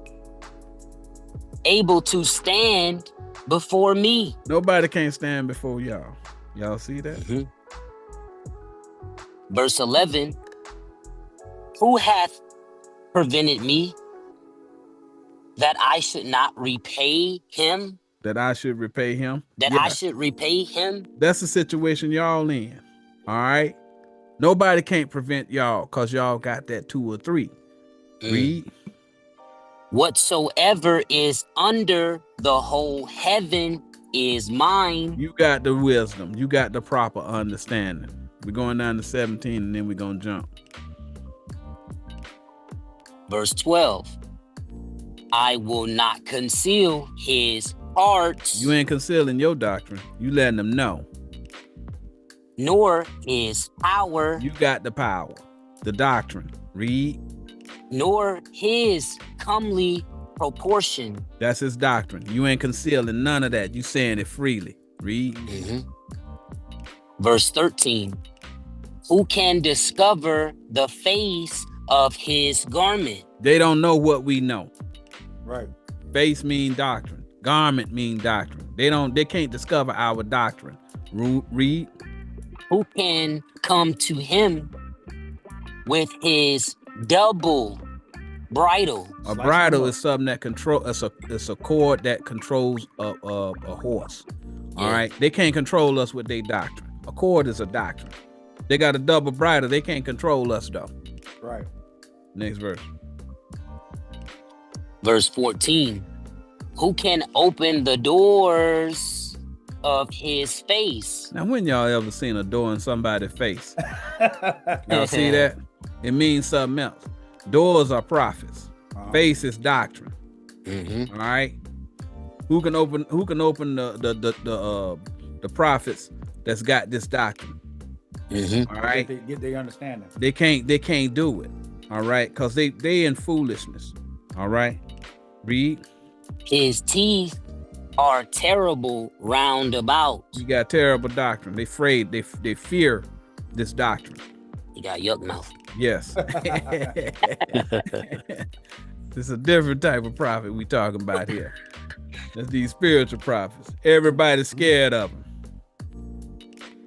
Able to stand before me. Nobody can't stand before y'all. Y'all see that? Verse 11. Who hath prevented me that I should not repay him? That I should repay him? That I should repay him? That's the situation y'all in. All right. Nobody can't prevent y'all because y'all got that 2 or 3. Read. Whatsoever is under the whole heaven is mine. You got the wisdom. You got the proper understanding. We're going down to 17 and then we're going to jump. Verse 12. I will not conceal his heart. You ain't concealing your doctrine. You letting them know. Nor his power. You got the power. The doctrine. Read. Nor his comely proportion. That's his doctrine. You ain't concealing none of that. You saying it freely. Read. Verse 13. Who can discover the face of his garment? They don't know what we know. Right. Face mean doctrine. Garment mean doctrine. They can't discover our doctrine. Read. Who can come to him with his double bridle? A bridle is something that control. It's a cord that controls a horse. All right. They can't control us with their doctrine. A cord is a doctrine. They got a double bridle. They can't control us though. Right. Next verse. Verse 14. Who can open the doors of his face? Now, when y'all ever seen a door in somebody's face? Y'all see that? It means something else. Doors are prophets. Face is doctrine. All right. Who can open the prophets that's got this doctrine? All right. Get their understanding. They can't do it. All right, because they in foolishness. All right. Read. His teeth are terrible round about. You got terrible doctrine. They afraid. They fear this doctrine. You got yuck mouth. Yes. This is a different type of prophet we talking about here. That's these spiritual prophets. Everybody's scared of them.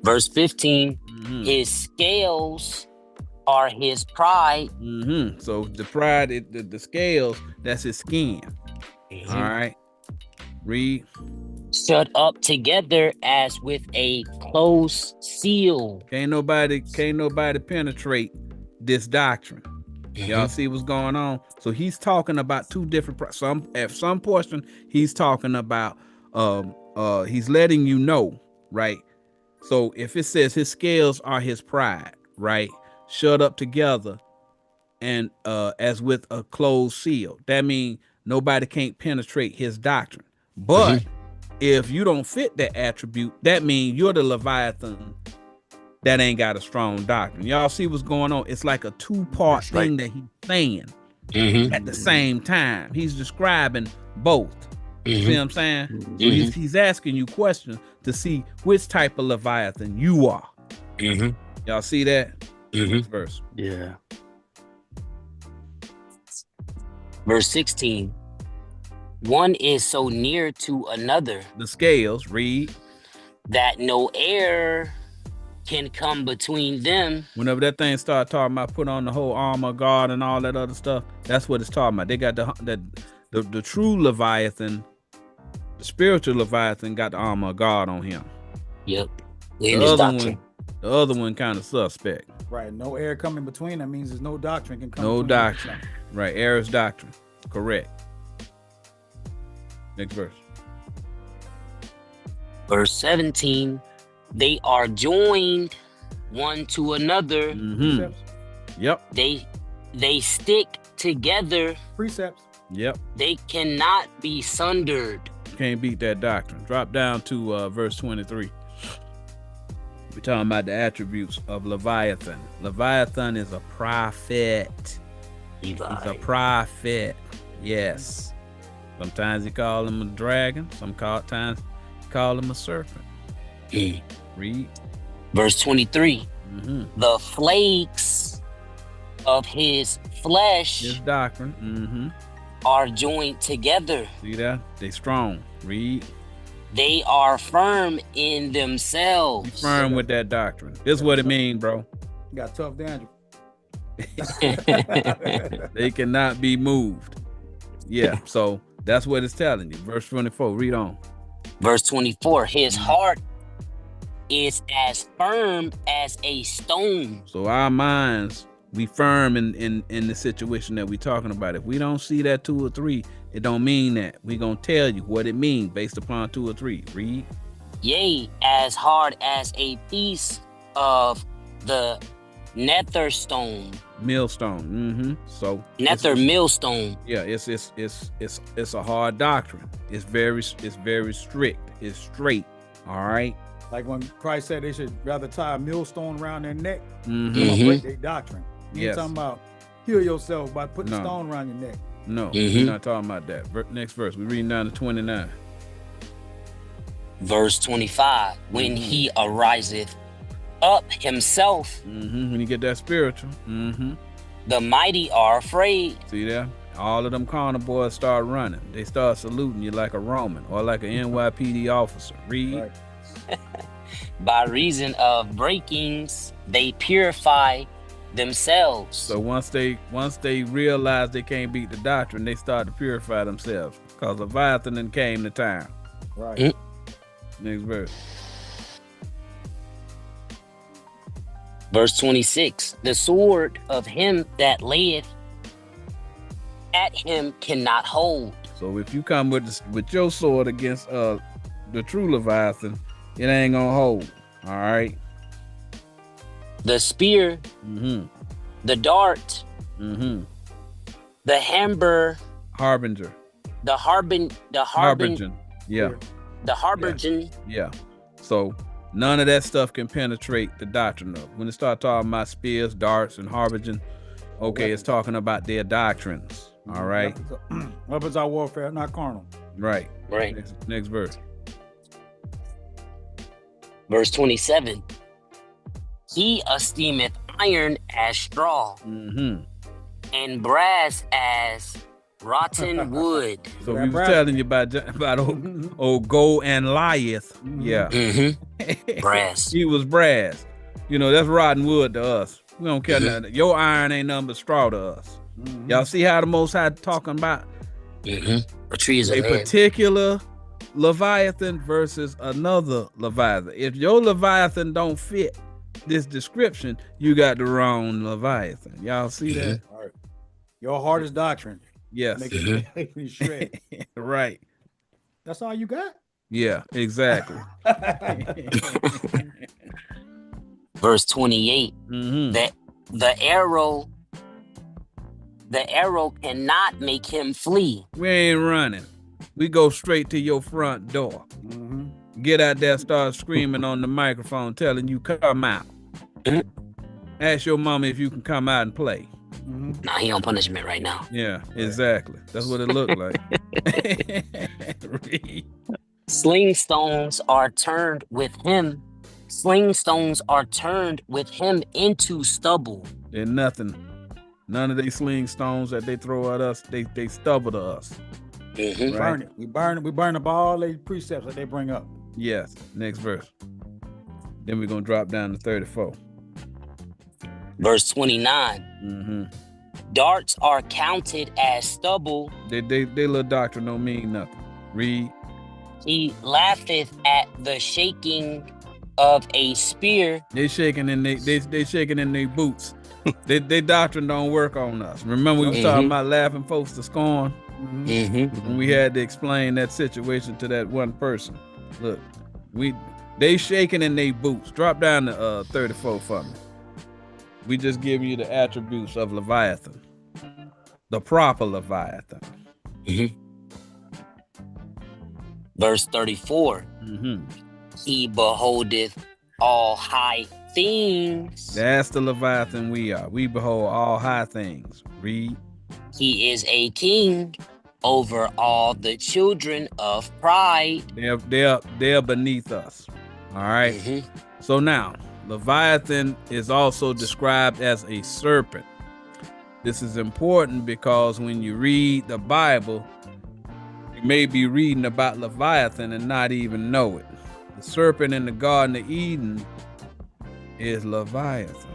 Verse 15. His scales are his pride. So the pride, the scales, that's his skin. All right. Read. Shut up together as with a close seal. Can't nobody penetrate this doctrine. Y'all see what's going on? So he's talking about two different at some portion he's talking about he's letting you know, right? So if it says his scales are his pride, right? Shut up together and as with a closed seal. That means nobody can't penetrate his doctrine. But if you don't fit that attribute, that means you're the Leviathan that ain't got a strong doctrine. Y'all see what's going on? It's like a two-part That's thing right. that he's saying Mm-hmm. at the same time. He's describing both. See Mm-hmm. what I'm saying? So Mhm. he's asking you questions to see which type of Leviathan you are. Mm-hmm. Y'all see that? Mm-hmm. Next verse. Yeah. Verse 16. One is so near to another The scales, read. that no air can come between them. Whenever that thing start talking about put on the whole armor of God and all that other stuff, that's what it's talking about. They got the true Leviathan, the spiritual Leviathan got the armor of God on him. Yep. The In his other doctrine. one kind of suspect. Right. No air coming between. That means there's no doctrine can come. No between doctrine. Right. Error's doctrine. Correct. Next verse. Verse 17. They are joined one to another. Mm-hmm. Precepts. Yep. They stick together. Precepts. Yep. They cannot be sundered. Can't beat that doctrine. Drop down to verse 23. We're talking about the attributes of Leviathan. Leviathan is a prophet. He's a prophet. Yes. Sometimes he call him a dragon. Sometimes he call him a serpent. Read. Verse 23. Mm-hmm. The flakes of his flesh His doctrine. Mm-hmm. are joined together. See that? They strong. Read. They are firm in Be themselves. firm with that doctrine. This is what it means, bro. You got tough dandruff. They cannot be moved. Yeah, so that's what it's telling you. Verse 24, read on. Verse 24. His heart is as firm as a stone. So our minds, we firm in the situation that we're talking about. If we don't see that 2 or 3, it don't mean that. We're going to tell you what it means based upon 2 or 3. Read. Yea, as hard as a piece of the nether stone. Millstone. Mm-hmm. So Nether millstone. yeah, it's a hard doctrine. It's very strict. It's straight. All right. Like when Christ said they should rather tie a millstone around their neck Mm-hmm. than break their doctrine. You ain't Yes. talking about heal yourself by putting a No. stone around your neck. No, Mhm. we're not talking about that. Next verse. We're reading down to 29. Verse 25. When he ariseth up himself, Mm-hmm. When you get that spiritual. Mm-hmm. the mighty are afraid. See there? All of them carnal boys start running. They start saluting you like a Roman or like an NYPD officer. Read. Right. By reason of breakings, they purify themselves. So once they realize they can't beat the doctrine, they start to purify themselves. Because Leviathan then came to town. Right. Mm. Next verse. Verse 26. The sword of him that layeth at him cannot hold. So if you come with your sword against the true Leviathan, it ain't gonna hold. All right. The spear, Mm-hmm. the dart, Mm-hmm. the hamber, Harbinger. the harbin, Harbingen. Yeah. the harbingen. Yeah. So none of that stuff can penetrate the doctrine of. When it start talking about spears, darts, and harbingen, okay, it's talking about their doctrines. All right. Weapons are warfare, not carnal. Right. Right. Next verse. Verse 27. He esteemeth iron as straw, Mm-hmm. and brass as rotten wood. So That we was brass- telling you about old Goliath. Yeah. Mm-hmm. Brass. He was brass. You know, that's rotten wood to us. We don't care nothing. Your iron ain't nothing but straw to us. Mhm. Y'all see how the Most High talking about Mm-hmm. A tree is a a man. particular Leviathan versus another Leviathan. If your Leviathan don't fit this description, you got the wrong Leviathan. Y'all see that? All right. Your hardest doctrine. Yes. Make it completely shred. Right. That's all you got? Yeah, exactly. Verse 28. Mm-hmm. That the arrow cannot make him flee. We ain't running. We go straight to your front door. Mhm. Get out there, start screaming on the microphone, telling you come out. Ask your mama if you can come out and play. Nah, he on punishment right now. Yeah, exactly. That's what it looked like. Read. Sling stones are turned with him. Sling stones are turned with him into stubble. They're nothing. None of these sling stones that they throw at us, they stubble to us. Mhm. Right? Burn it. We burn up all the precepts that they bring up. Yes. Next verse. Then we're gonna drop down to 34. Verse 29. Mm-hmm. Darts are counted as stubble. They little doctrine don't mean nothing. Read. He laugheth at the shaking of a spear. They shaking in they shaking in their boots. they doctrine don't work on us. Remember we was talking about laughing folks to scorn when we had to explain that situation to that one person. Look, they shaking in their boots. Drop down to 34 for me. We just give you the attributes of Leviathan, the proper Leviathan. Verse 34. He beholdeth all high things. That's the Leviathan we are. We behold all high things. Read. He is a king over all the children of pride. They're beneath us. All right. So now, Leviathan is also described as a serpent. This is important because when you read the Bible, you may be reading about Leviathan and not even know it. The serpent in the Garden of Eden is Leviathan.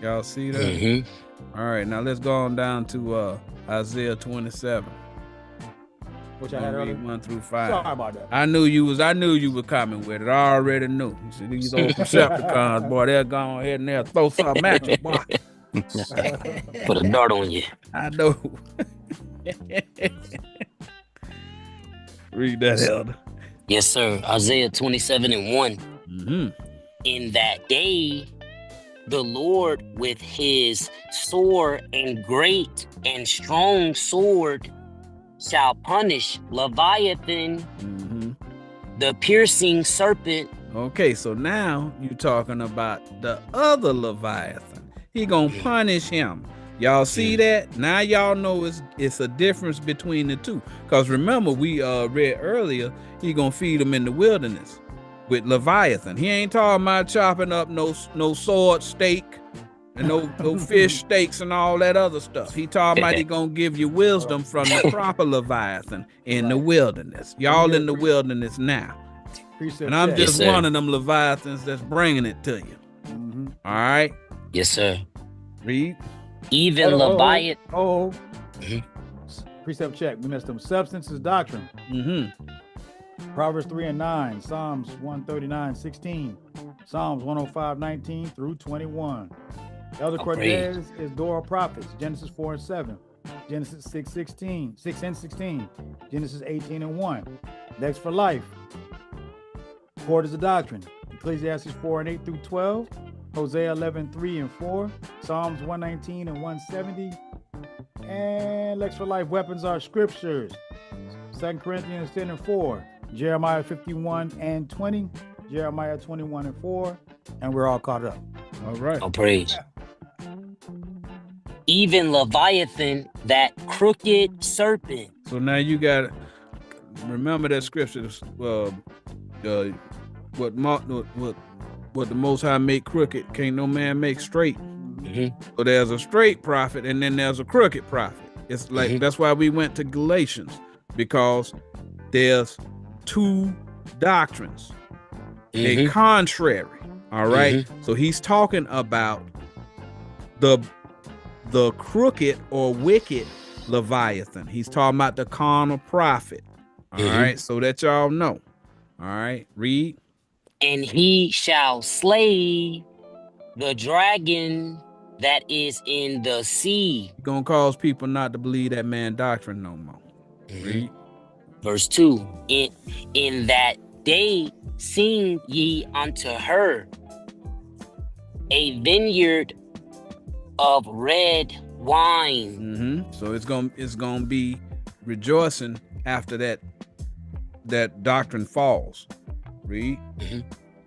Y'all see that? All right, now let's go on down to Isaiah 27. Which I had earlier. 1 through 5. Sorry about that. I knew you were coming with it. I already knew. You see, these old Percepticons, boy, they'll go ahead and they'll throw something at you, boy. Put a dart on you. I know. Read that, Elder. Yes, sir. Isaiah 27:1. In that day, the Lord with his sore and great and strong sword shall punish Leviathan, the piercing serpent. Okay, so now you're talking about the other Leviathan. He gonna punish him. Y'all see that? Now y'all know it's a difference between the two. Because remember, we read earlier, he gonna feed them in the wilderness with Leviathan. He ain't talking about chopping up no sword steak and no fish steaks and all that other stuff. He talking about he gonna give you wisdom from the proper Leviathan in the wilderness. Y'all in the wilderness now. And I'm just one of them Leviathans that's bringing it to you. All right? Yes, sir. Read. Even Leviathan. Precept check. We missed them. Substance is doctrine. Proverbs 3:9. Psalms 139:16. Psalms 105:19 through 21. Elder Cortez is door of prophets. Genesis 4:7. Genesis 6:16. 6:16. Genesis 18:1. Next for life. Court is a doctrine. Ecclesiastes 4:8 through 12. Hosea 11:3-4. Psalms 119 and 170. And Lex for Life weapons are scriptures. 2 Corinthians 10:4. Jeremiah 51:20. Jeremiah 21:4. And we're all caught up. All right. Oh, praise. Even Leviathan, that crooked serpent. So now you got to remember that scripture. What the Most High make crooked, can't no man make straight. So there's a straight prophet and then there's a crooked prophet. It's like that's why we went to Galatians, because there's two doctrines, a contrary. All right. So he's talking about the crooked or wicked Leviathan. He's talking about the carnal prophet. All right. So that y'all know. All right. Read. And he shall slay the dragon that is in the sea. Gonna cause people not to believe that man doctrine no more. Read. Verse 2. In that day sing ye unto her a vineyard of red wine. So it's gonna be rejoicing after that doctrine falls. Read.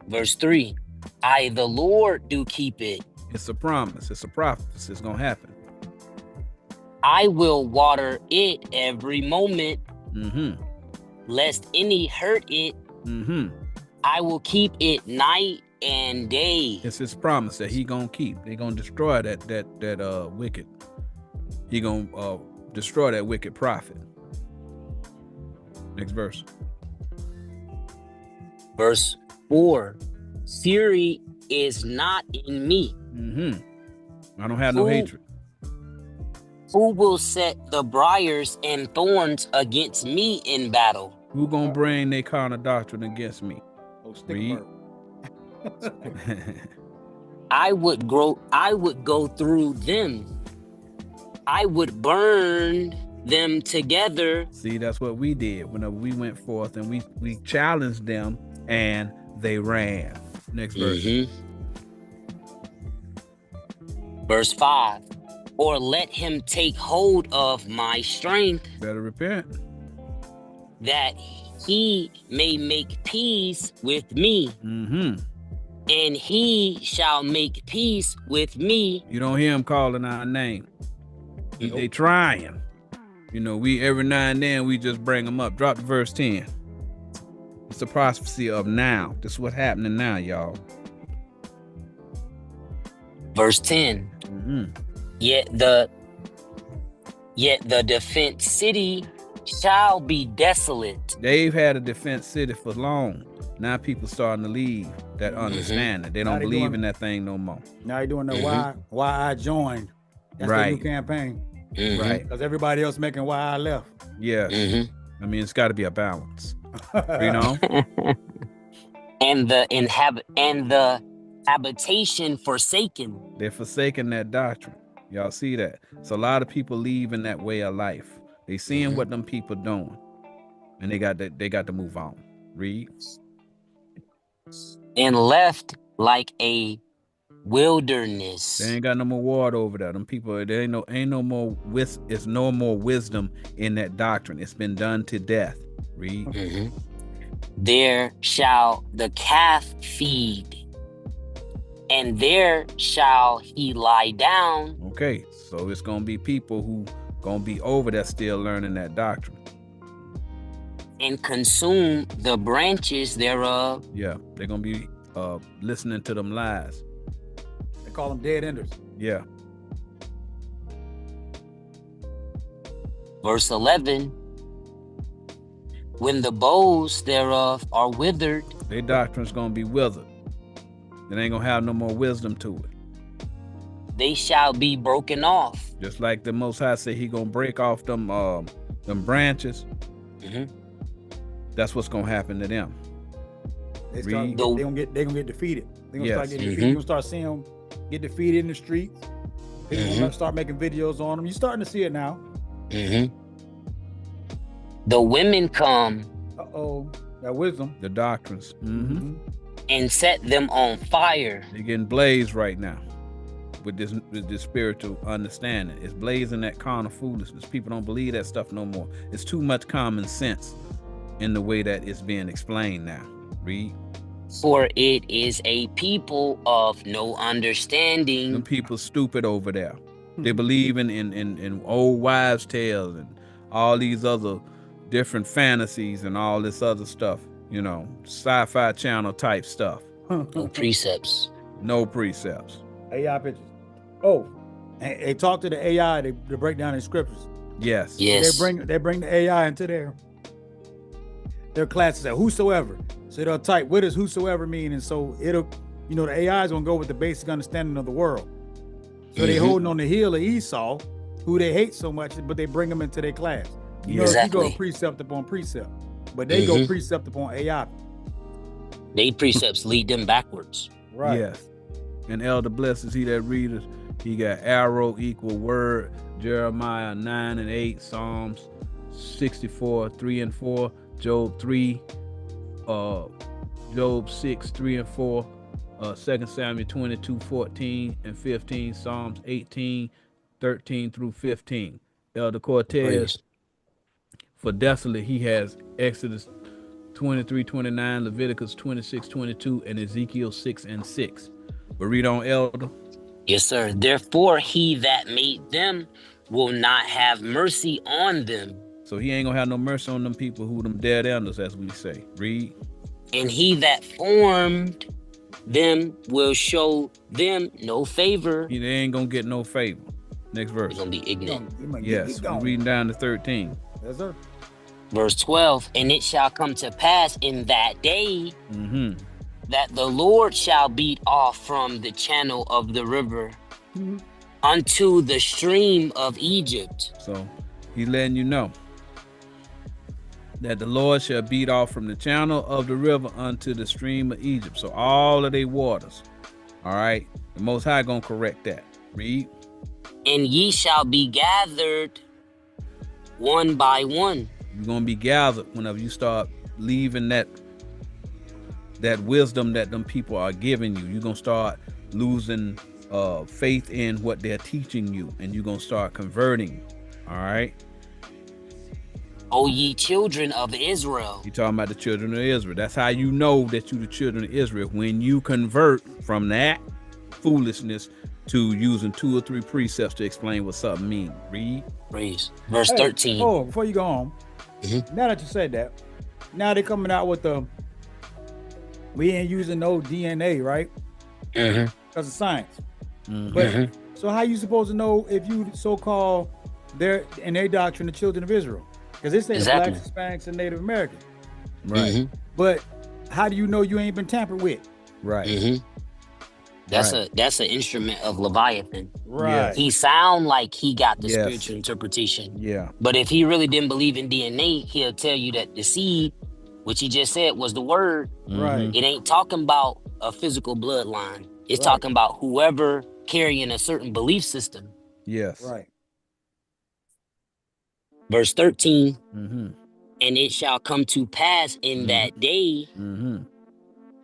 Verse 3. I, the Lord, do keep it. It's a promise. It's a prophecy. It's gonna happen. I will water it every moment, Mm-hmm. lest any hurt it. Mm-hmm. I will keep it night and day. It's his promise that he gonna keep. They gonna destroy that wicked. He gonna destroy that wicked prophet. Next verse. Verse 4. Fury is not in me. Mm-hmm. I don't have no Who- hatred. Who will set the briars and thorns against me in battle? Who gonna bring their carnal doctrine against me? Oh, stick Read. burp. I would go through them. I would burn them together. See, that's what we did whenever we went forth and we challenged them and they ran. Next verse. Mhm. Verse 5. Or let him take hold of my strength, Better repent. that he may make peace with me, Mm-hmm. and he shall make peace with me. You don't hear him calling our name. They trying. You know, we every now and then we just bring them up. Drop to verse 10. It's the prophecy of now. This is what's happening now, y'all. Verse 10. Mm-hmm. Yet the defense city shall be desolate. They've had a defense city for long. Now people starting to leave that understanding. They Now don't they believe doing- in that thing no more. Now you're doing the Mhm. why I joined. That's the new Right. campaign. Mhm. Right. Because everybody else making why I left. Yeah. Mhm. I mean, it's got to be a balance. You know? And the habitation forsaken. They're forsaking that doctrine. Y'all see that? So a lot of people leave in that way of life. They seeing what them people doing, and they got to move on. Read. And left like a wilderness. They ain't got no more water over there. Them people, there ain't no more it's no more wisdom in that doctrine. It's been done to death. Read. Mhm. There shall the calf feed, and there shall he lie down. Okay, so it's gonna be people who gonna be over there still learning that doctrine. And consume the branches thereof. Yeah, they're gonna be listening to them lies. They call them dead enders. Yeah. Verse 11. When the boughs thereof are withered, Their doctrine's gonna be withered. It ain't gonna have no more wisdom to it. they shall be broken off. Just like the Most High said, he gonna break off them branches. Mhm. That's what's gonna happen to them. They start, Read. they gonna get defeated. They gonna start Yes. getting defeated. Mhm. You gonna start seeing them get defeated in the streets. People gonna start making videos on them. You're starting to see it now. Mhm. The women come Uh-oh. That wisdom. The doctrines. Mm-hmm. and set them on fire. They're getting blazed right now with this spiritual understanding. It's blazing that carnal foolishness. People don't believe that stuff no more. It's too much common sense in the way that it's being explained now. Read. For it is a people of no understanding. Them people stupid over there. They believe in old wives' tales and all these other different fantasies and all this other stuff. You know, sci-fi channel type stuff. No precepts. No precepts. AI pictures. Oh, and they talk to the AI to break down the scriptures. Yes. Yes. They bring the AI into their classes at whosoever. So they'll type, what does whosoever mean? And so it'll, the AI is gonna go with the basic understanding of the world. So they holding on the heel of Esau, who they hate so much, but they bring them into their class. You know, if you Exactly. go precept upon precept, but they go precept upon AI. They precepts lead them backwards. Right. Yes. And Elder blesses he that readeth. He got arrow equal word, Jeremiah 9 and 8, Psalms 64, 3 and 4, Job 3, Job 6, 3 and 4, 2 Samuel 22, 14 and 15, Psalms 18, 13 through 15. Elder Cortez, Praise. for desolate, he has Exodus 23:29, Leviticus 26:22, and Ezekiel 6:6. But read on, Elder. Yes, sir. Therefore, he that made them will not have mercy on them. So he ain't gonna have no mercy on them people who them dead elders, as we say. Read. And he that formed them will show them no favor. They ain't gonna get no favor. Next verse. They're going to be ignorant. Yes, we're reading down to 13. Yes, sir. Verse 12, and it shall come to pass in that day that the Lord shall beat off from the channel of the river unto the stream of Egypt. So he's letting you know that the Lord shall beat off from the channel of the river unto the stream of Egypt. So all of their waters. All right. The Most High gonna correct that. Read. And ye shall be gathered one by one. You're gonna be gathered whenever you start leaving that wisdom that them people are giving you. You're gonna start losing faith in what they're teaching you, and you're gonna start converting. All right. O ye children of Israel. You're talking about the children of Israel. That's how you know that you the children of Israel, when you convert from that foolishness to using 2 or 3 precepts to explain what something means. Read. Praise. Verse 13. Oh, before you go on, now that you said that, now they're coming out with we ain't using no DNA, right? Because of science. But so how you supposed to know if you so-called in their doctrine, the children of Israel? Because they say Exactly. the blacks, Hispanics, and Native Americans. Right. But how do you know you ain't been tampered with? Right. That's an instrument of Leviathan. Right. He sound like he got the Yes. spiritual interpretation. Yeah. But if he really didn't believe in DNA, he'll tell you that the seed, which he just said was the word, Right. it ain't talking about a physical bloodline. It's Right. talking about whoever carrying a certain belief system. Yes. Right. Verse 13, Mm-hmm. and it shall come to pass in that day Mm-hmm.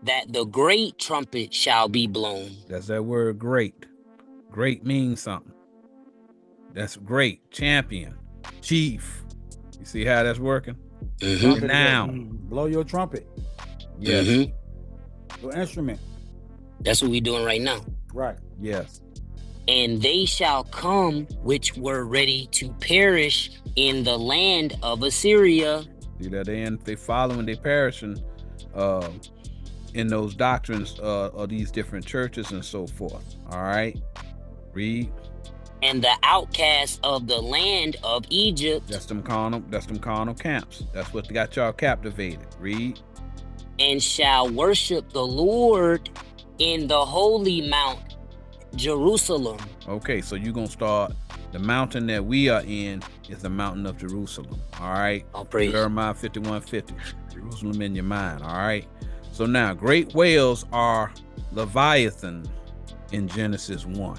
that the great trumpet shall be blown. That's that word great. Great means something. That's great. Champion. Chief. You see how that's working? Mhm. Now. Blow your trumpet, Yes. Mhm. your instrument. That's what we're doing right now. Right. Yes. And they shall come which were ready to perish in the land of Assyria. See that they following, they perishing in those doctrines of these different churches and so forth. All right. Read. And the outcasts of the land of Egypt. That's them carnal camps. That's what got y'all captivated. Read. And shall worship the Lord in the holy mount Jerusalem. Okay, so you're gonna start. The mountain that we are in is the mountain of Jerusalem. All right. All praise. Jeremiah 51:50. Jerusalem in your mind. All right. So now, great whales are Leviathan in Genesis 1.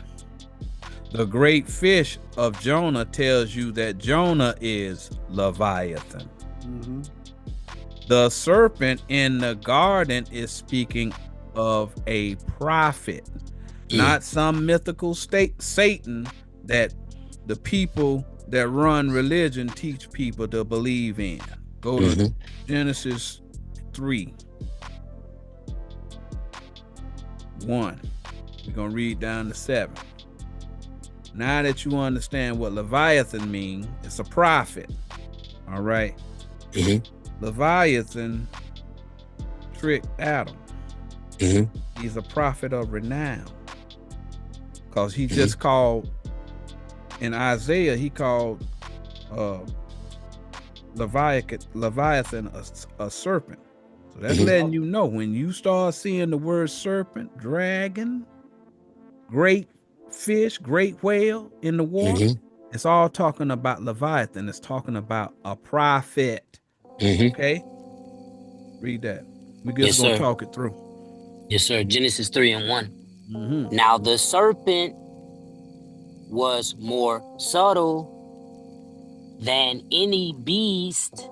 The great fish of Jonah tells you that Jonah is Leviathan. The serpent in the garden is speaking of a prophet, not some mythical Satan that the people that run religion teach people to believe in. Go to Genesis 3:1. We're gonna read down to 7. Now that you understand what Leviathan means, it's a prophet. All right. Leviathan tricked Adam. He's a prophet of renown, because he just called, in Isaiah, he called Leviathan a serpent. So that's letting you know, when you start seeing the word serpent, dragon, great fish, great whale in the water, it's all talking about Leviathan. It's talking about a prophet. Okay? Read that. We're just going to talk it through. Yes, sir. Genesis 3:1. Now the serpent was more subtle than any beast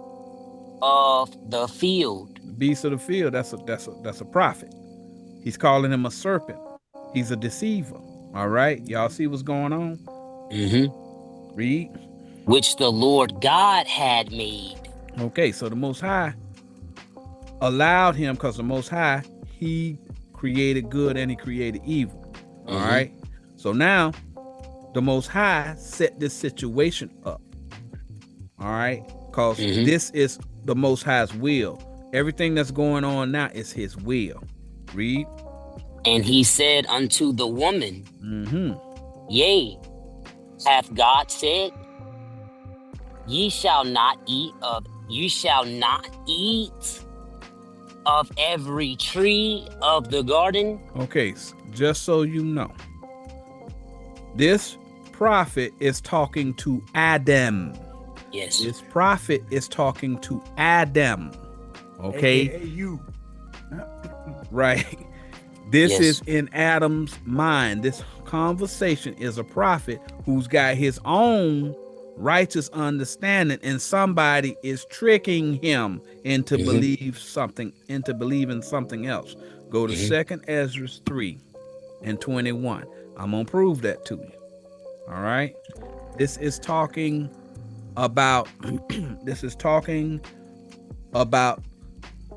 of the field. The beast of the field, that's a prophet. He's calling him a serpent. He's a deceiver. All right? Y'all see what's going on? Read. Which the Lord God had made. Okay, so the Most High allowed him, because the Most High, he created good and he created evil. All right. So now the Most High set this situation up. All right. Because this is the Most High's will. Everything that's going on now is his will. Read. And he said unto the woman, Yea, hath God said, ye shall not eat of every tree of the garden? Okay, just so you know, this prophet is talking to Adam. Yes. This prophet is talking to Adam. Okay. Hey, you. Right. This Yes. is in Adam's mind. This conversation is a prophet who's got his own righteous understanding, and somebody is tricking him into believing something else. Go to 2nd Ezra 3:21. I'm gonna prove that to you. All right. This is talking about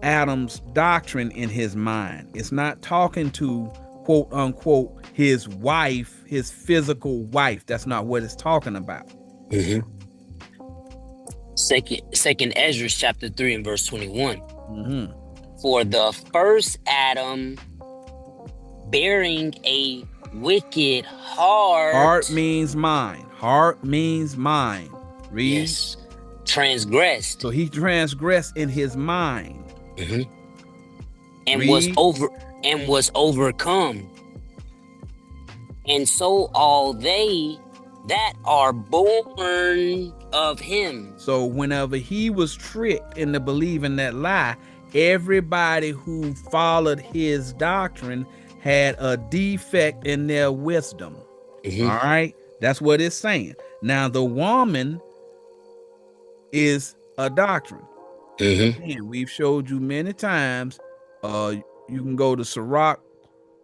Adam's doctrine in his mind. It's not talking to quote unquote his wife, his physical wife. That's not what it's talking about. Second Ezra chapter 3 and verse 21. For the first Adam, bearing a wicked heart. Heart means mind. Heart means mind. Read. Yes. Transgressed. So he transgressed in his mind. And Read. was overcome. And so all they that are born of him. So whenever he was tricked into believing that lie, everybody who followed his doctrine had a defect in their wisdom. All right. That's what it's saying. Now the woman is a doctrine. And we've showed you many times. You can go to Sirach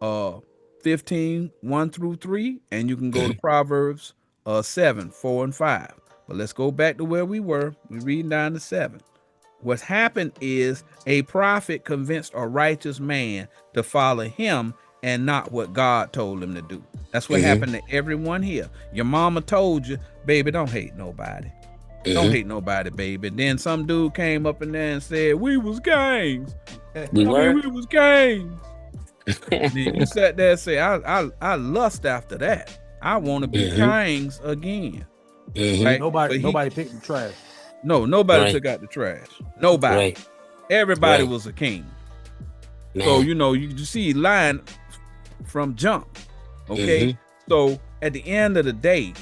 15:1-3, and you can go to Proverbs 7:4-5. But let's go back to where we were. We're reading down to 7. What's happened is a prophet convinced a righteous man to follow him and not what God told him to do. That's what happened to everyone here. Your mama told you, baby, don't hate nobody. Don't hate nobody, baby. Then some dude came up in there and said, we was gangs. We was gangs. Then you sat there and say, I lust after that. I want to be gangs again. Right? Nobody picked the trash. No, nobody took out the trash. Nobody. Everybody was a king. Man. So, you see lying from jump. Okay. So at the end of the day,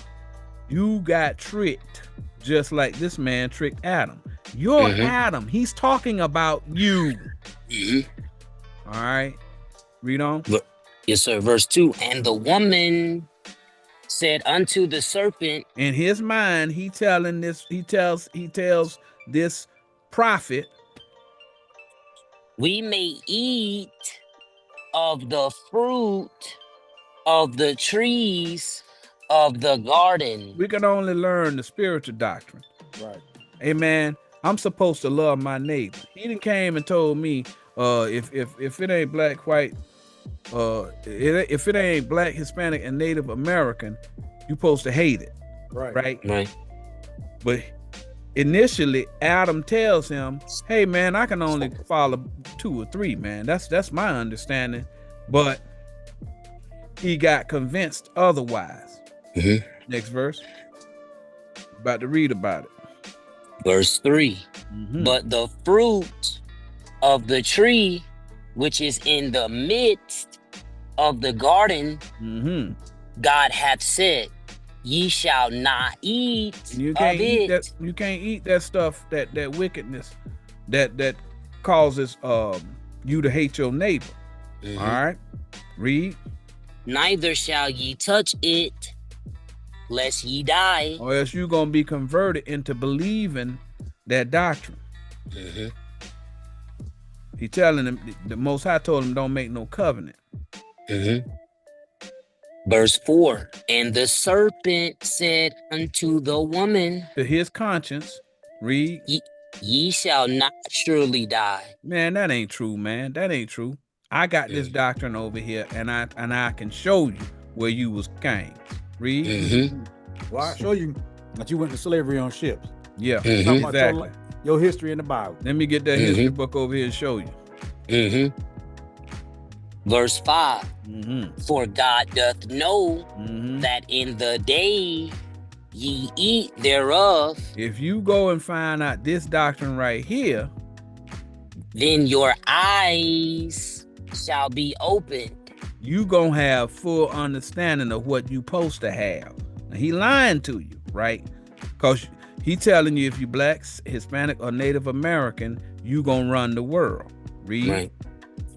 you got tricked just like this man tricked Adam. You're Adam. He's talking about you. All right. Read on. Yes, sir. Verse 2. And the woman said unto the serpent. In his mind, he tells this prophet, we may eat of the fruit of the trees of the garden. We can only learn the spiritual doctrine. Right. Amen. I'm supposed to love my neighbor. He done came and told me, if it ain't black, white, if it ain't black, Hispanic, and Native American, you supposed to hate it. Right. But initially, Adam tells him, hey man, I can only follow 2 or 3, man. That's my understanding. But he got convinced otherwise. Next verse. About to read about it. Verse 3. But the fruit of the tree which is in the midst of the garden, God hath said, ye shall not eat you can't of eat it. You can't eat that stuff, that wickedness that causes you to hate your neighbor. All right. Read. Neither shall ye touch it, lest ye die. Or else you're going to be converted into believing that doctrine. He telling him, the Most High told him, don't make no covenant. Verse 4. And the serpent said unto the woman, To his conscience, read. Ye shall not surely die. Man, that ain't true, man. That ain't true. I got this doctrine over here, and I can show you where you was came. Read. Mm-hmm. Well, I show you that you went to slavery on ships. Yeah, Mhm. Talking about exactly. your history in the Bible. Let me get that history book over here and show you. Mm-hmm. Verse 5. Mm-hmm. For God doth know Mm-hmm. that in the day ye eat thereof, If you go and find out this doctrine right here, then your eyes shall be opened. you gonna have full understanding of what you supposed to have. Now, he lying to you, right? Because he telling you if you blacks, Hispanic, or Native American, you gonna run the world. Read. Right.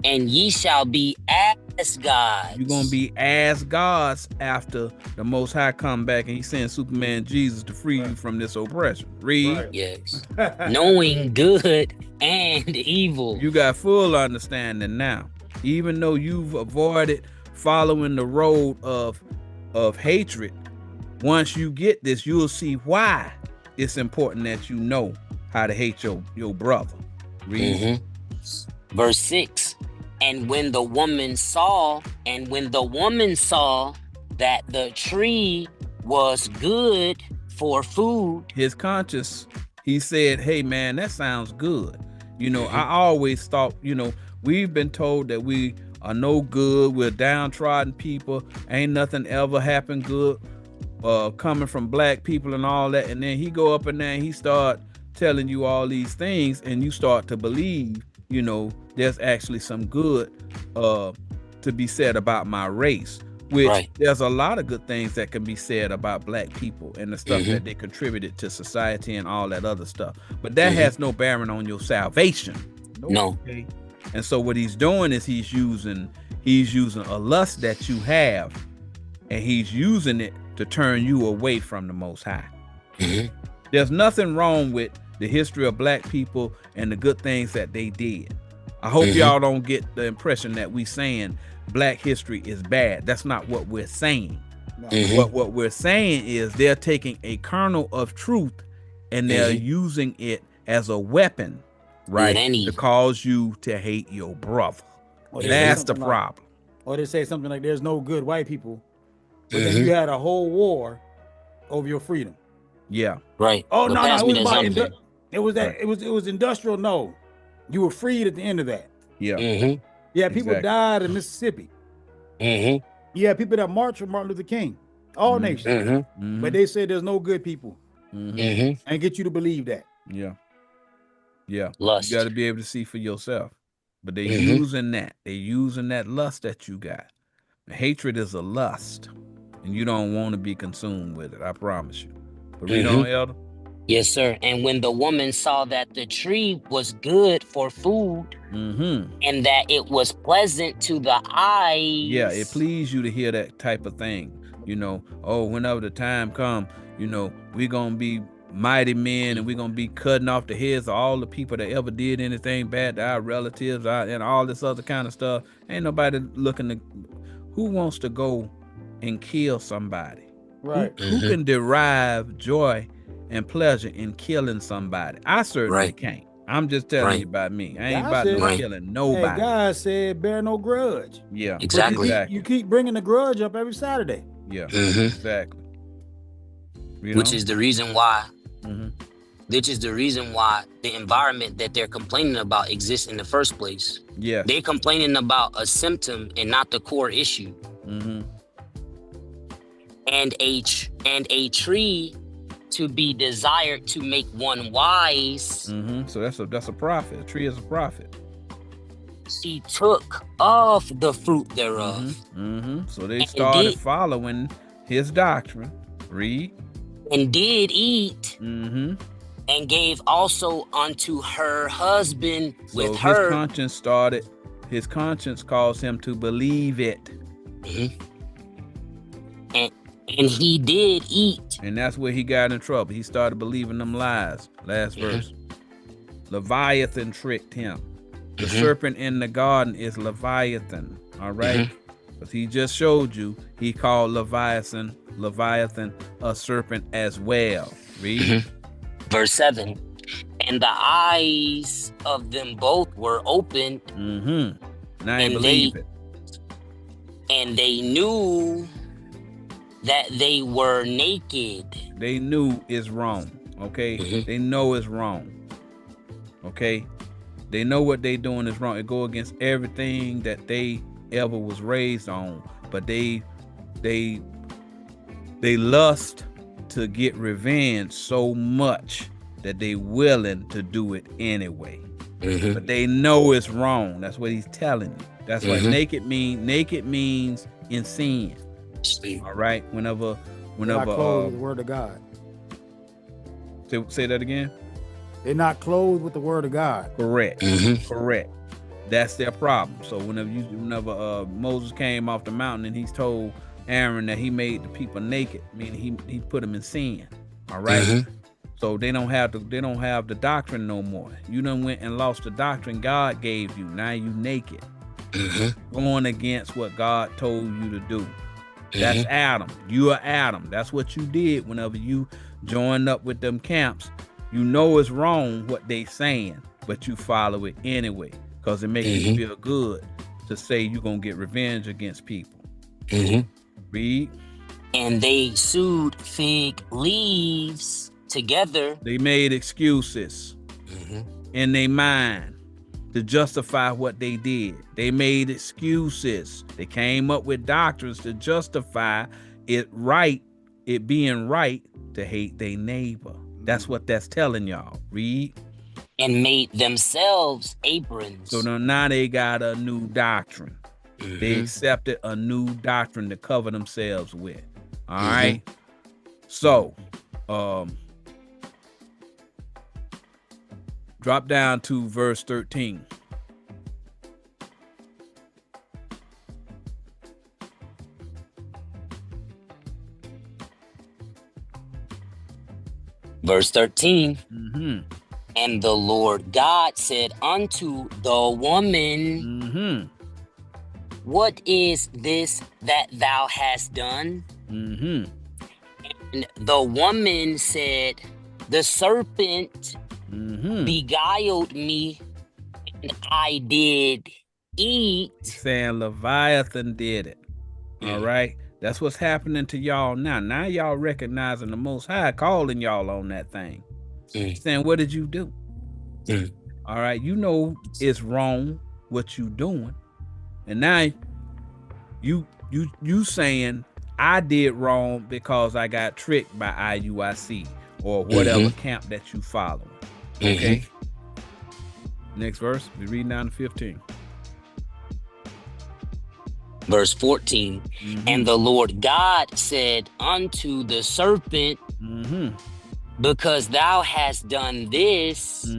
And ye shall be as gods. You're gonna be as gods after the Most High come back and he sends Superman Jesus to free you from this oppression. Read. Right. Yes. Knowing good and evil. You got full understanding now. Even though you've avoided following the road of hatred, once you get this, you'll see why it's important that you know how to hate your brother. Read. Mm-hmm. Verse 6. And when the woman saw that the tree was good for food. His conscience, he said, hey man, that sounds good. You know, I always thought, you know, we've been told that we are no good, we're downtrodden people, ain't nothing ever happened good coming from black people and all that. And then he go up in there and he start telling you all these things and you start to believe, you know, there's actually some good to be said about my race, which there's a lot of good things that can be said about black people and the stuff that they contributed to society and all that other stuff. But that has no bearing on your salvation. No. Okay? And so what he's doing is he's using a lust that you have and he's using it to turn you away from the Most High. There's nothing wrong with the history of black people and the good things that they did. I hope y'all don't get the impression that we saying black history is bad. That's not what we're saying. What we're saying is they're taking a kernel of truth and they're using it as a weapon, right, to cause you to hate your brother. That's the problem. Or they say something like there's no good white people, but then you had a whole war over your freedom. Yeah. Right. Oh, but no, pass it me was that about something. it was that it was industrial. No, you were freed at the end of that. Yeah. Yeah, people died in Mississippi. Yeah, people that marched for Martin Luther King, all nations. But they said there's no good people, and get you to believe that. Yeah. Yeah. Lust. You got to be able to see for yourself. But they're using that. They're using that lust that you got. Hatred is a lust, and you don't want to be consumed with it. I promise you. But read on, Elder. Yes, sir. And when the woman saw that the tree was good for food, and that it was pleasant to the eyes. Yeah, it pleased you to hear that type of thing. You know, oh, whenever the time comes, you know, we're going to be mighty men and we're going to be cutting off the heads of all the people that ever did anything bad to our relatives and all this other kind of stuff. Ain't nobody looking to, who wants to go and kill somebody? Right. Who can derive joy and pleasure in killing somebody? I certainly can't. I'm just telling you about me. I ain't about to killing nobody. Hey, God said bear no grudge. Yeah, exactly. You keep bringing the grudge up every Saturday. Yeah, exactly. Which is the reason why. Which is the reason why the environment that they're complaining about exists in the first place. Yeah, they're complaining about a symptom and not the core issue. And a tree to be desired to make one wise. So that's a prophet. A tree is a prophet. She took of the fruit thereof. So they started following his doctrine. Read. And did eat. And gave also unto her husband with her. His conscience caused him to believe it. And he did eat. And that's where he got in trouble. He started believing them lies. Last verse. Leviathan tricked him. The serpent in the garden is Leviathan. All right. But he just showed you he called Leviathan a serpent as well. Read. Verse 7. And the eyes of them both were opened, Now I and believe it. and they knew that they were naked. They knew it's wrong. Okay, they know it's wrong. Okay, they know what they doing is wrong. It go against everything that they ever was raised on. But they lust to get revenge so much that they willing to do it anyway. But they know it's wrong. That's what he's telling you. That's what naked means in sin. All right. Whenever Not clothed with the word of God. Say that again. They're not clothed with the word of God. Correct. Correct. That's their problem. So whenever Moses came off the mountain and he's told Aaron that he made the people naked, meaning he put them in sin. All right. So they don't have the doctrine no more. You done went and lost the doctrine God gave you. Now you naked. Going against what God told you to do. That's Adam. You are Adam. That's what you did whenever you joined up with them camps. You know it's wrong what they saying, but you follow it anyway because it makes you feel good to say you're going to get revenge against people. Read. And they sewed fig leaves together. They made excuses in their mind to justify what they did. They made excuses. They came up with doctrines to justify it being right to hate their neighbor. That's what that's telling y'all. Read. And made themselves aprons. So now they got a new doctrine. They accepted a new doctrine to cover themselves with. All right. So, drop down to verse 13. Verse 13. And the Lord God said unto the woman, what is this that thou hast done? And the woman said, the serpent beguiled me, and I did eat. Saying Leviathan did it. All right. That's what's happening to y'all now. Now y'all recognizing the Most High calling y'all on that thing. Saying, what did you do? All right. You know it's wrong what you doing. And now you saying I did wrong because I got tricked by IUIC or whatever camp that you follow. Okay. Next verse. We read down to 15. Verse 14. And the Lord God said unto the serpent, because thou hast done this,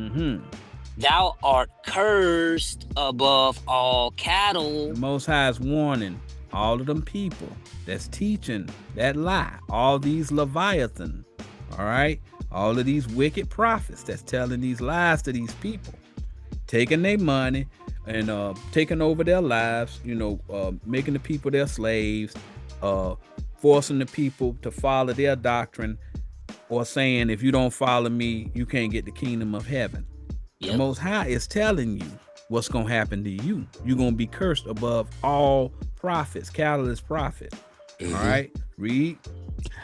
thou art cursed above all cattle. The Most High is warning all of them people that's teaching that lie, all these Leviathan, all right, all of these wicked prophets that's telling these lies to these people, taking their money and taking over their lives, making the people their slaves, forcing the people to follow their doctrine, or saying, if you don't follow me, you can't get the kingdom of heaven. The Most High is telling you what's going to happen to you. You're going to be cursed above all prophets, catalyst prophet. All right, read.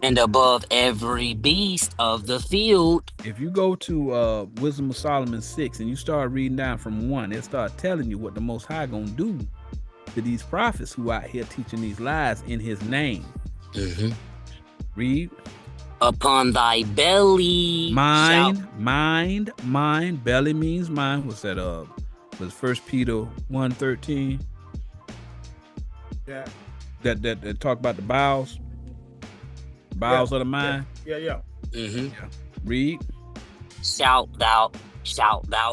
And above every beast of the field. If you go to Wisdom of Solomon 6 and you start reading down from 1, it start telling you what the Most High going to do to these prophets who out here teaching these lies in his name. Read. Upon thy belly. Mind. Belly means mind. What's that? Was 1 Peter 1:13. Yeah. That talk about the bowels. Bowels of the mind. Yeah. Read. Shalt thou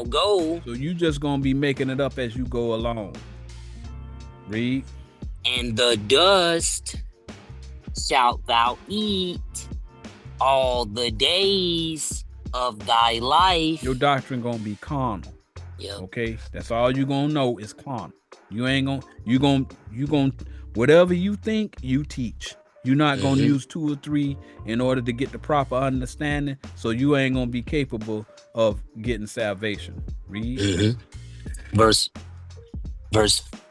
go. So you just gonna be making it up as you go along. Read. And the dust shalt thou eat all the days of thy life. Your doctrine gonna be carnal. Okay, that's all you gonna know is carnal. You gonna whatever you think you teach. You're not going to use 2 or 3 in order to get the proper understanding. So you ain't going to be capable of getting salvation. Read. Verse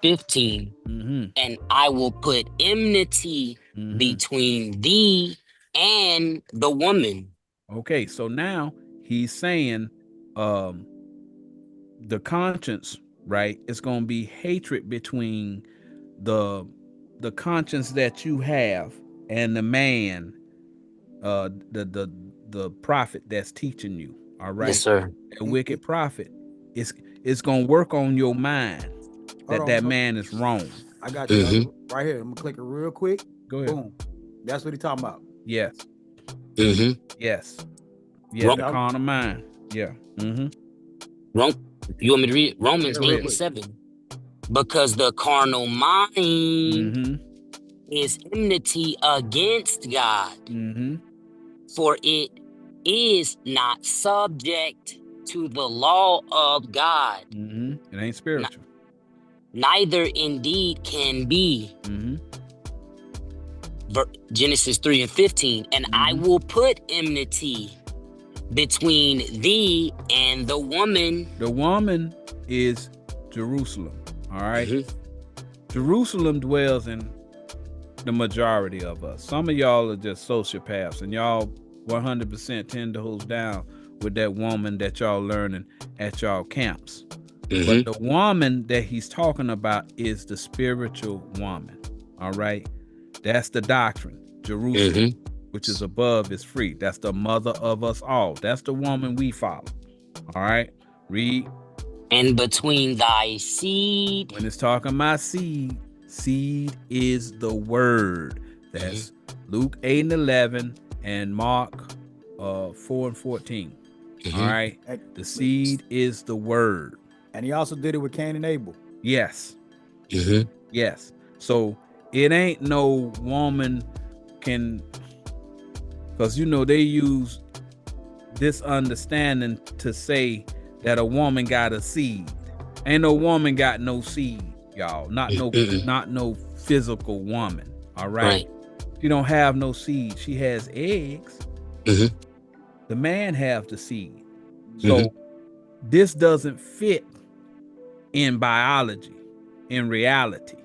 15. And I will put enmity between thee and the woman. Okay, so now he's saying the conscience, right? It's going to be hatred between the conscience that you have and the man, the prophet that's teaching you. All right. Yes, sir. A wicked prophet it's going to work on your mind that man is wrong. I got you right here. I'm gonna click it real quick. Go ahead. Boom. That's what he's talking about. Yes. Yes. Wrong. The carnal mind. Yeah. Wrong. You want me to read Romans 8:7? Because the carnal mind is enmity against God, for it is not subject to the law of God. It ain't spiritual. Neither indeed can be. Genesis 3:15. And I will put enmity between thee and the woman. The woman is Jerusalem. All right. Jerusalem dwells in the majority of us. Some of y'all are just sociopaths, and y'all 100% tend to hold down with that woman that y'all learning at y'all camps. But the woman that he's talking about is the spiritual woman. All right. That's the doctrine. Jerusalem, which is above, is free. That's the mother of us all. That's the woman we follow. All right. Read. And between thy seed. When it's talking about seed, seed is the word. That's Luke 8:11 and Mark 4:14. All right. The seed is the word. And he also did it with Cain and Abel. Yes. Yes. So it ain't no woman can, because they use this understanding to say that a woman got a seed. Ain't no woman got no seed, y'all. Not no physical woman. All right. She don't have no seed. She has eggs. The man have the seed. So this doesn't fit in biology, in reality.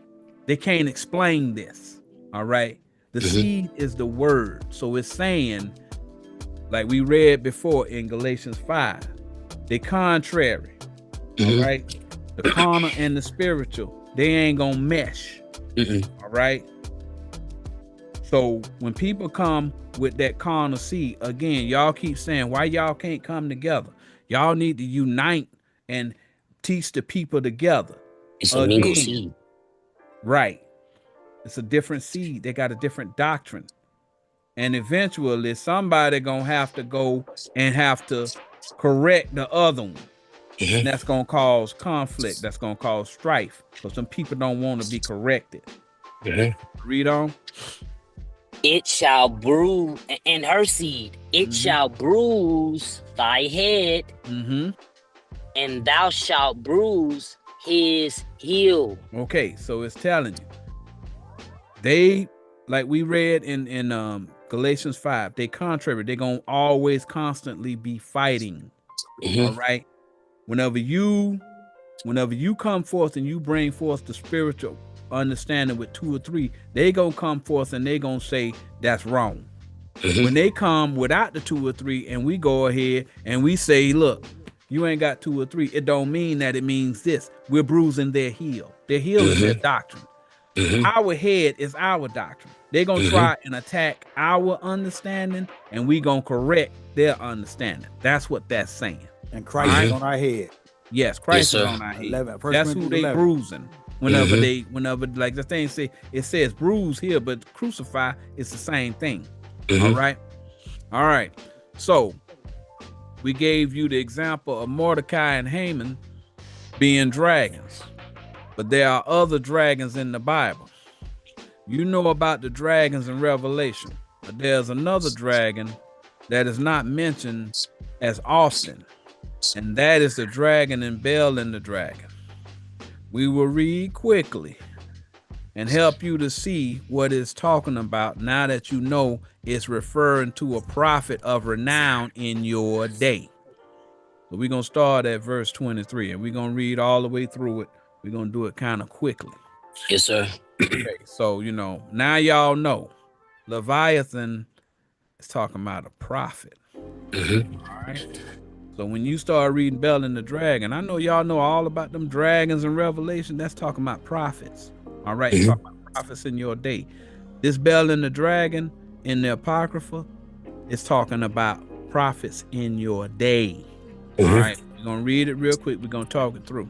They can't explain this. All right. The seed is the word. So it's saying, like we read before in Galatians 5, they contrary. All right. The carnal and the spiritual, they ain't gonna mesh. All right. So when people come with that carnal seed, again, y'all keep saying, why y'all can't come together? Y'all need to unite and teach the people together. It's a mingled seed. Right. It's a different seed. They got a different doctrine. And eventually somebody gonna have to go and have to correct the other one. And that's gonna cause conflict. That's gonna cause strife. Because some people don't want to be corrected. Read on. It shall bruise, and her seed, it shall bruise thy head, and thou shalt bruise his heel. Okay, so it's telling you. They, like we read in Galatians 5, they contrary. They're going to always constantly be fighting. All right? Whenever you come forth and you bring forth the spiritual understanding with 2 or 3, they gonna come forth and they gonna say that's wrong. When they come without the 2 or 3 and we go ahead and we say, look, you ain't got 2 or 3, it don't mean that. It means this. We're bruising their heel. Their heel is their doctrine. Our head is our doctrine. They're gonna try and attack our understanding, and we gonna correct their understanding. That's what that's saying. And Christ is on our head. Yes, Christ is on our head. That's who they bruising. Whenever like the thing say, it says bruise here, but crucify is the same thing. All right. So we gave you the example of Mordecai and Haman being dragons, but there are other dragons in the Bible. You know about the dragons in Revelation, but there's another dragon that is not mentioned as often, and that is the dragon in Bel and the dragon. We will read quickly and help you to see what it's talking about now that you know it's referring to a prophet of renown in your day. So we're going to start at verse 23, and we're going to read all the way through it. We're going to do it kind of quickly. Yes, sir. Okay, so, you know, now y'all know Leviathan is talking about a prophet. Mm-hmm. All right. So when you start reading Bel and the Dragon, I know y'all know all about them dragons in Revelation. That's talking about prophets. All right. Mm-hmm. Talking about prophets in your day. This Bel and the Dragon in the Apocrypha is talking about prophets in your day. Mm-hmm. All right. We're going to read it real quick. We're going to talk it through.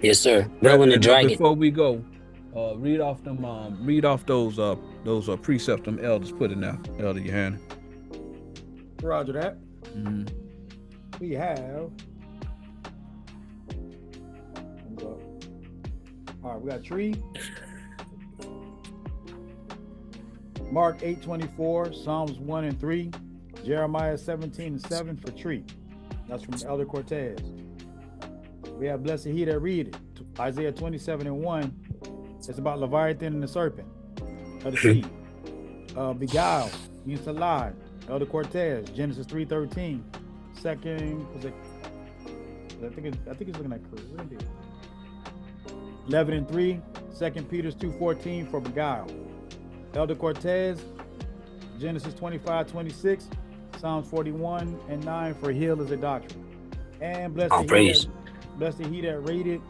Yes, sir. Bel and the Dragon. Before we go, read off those precepts them elders put in there, Elder Yohanan. Roger that. Mm-hmm. We have. All right, we got tree. Mark 8:24, Psalms 1 and 3, Jeremiah 17 and 7 for tree. That's from Elder Cortez. We have blessed he that read it. Isaiah 27 and 1. It's about Leviathan and the serpent of the sea. Beguile means to lie. Elder Cortez, Genesis 3:13. Second, was it? I think it's looking at Caribbean. 11 and 3. 2 Peter 2:14 for beguile. Elder Cortez, Genesis 25:26. Psalms 41 and 9 for heal is a doctrine. And blessed he that read it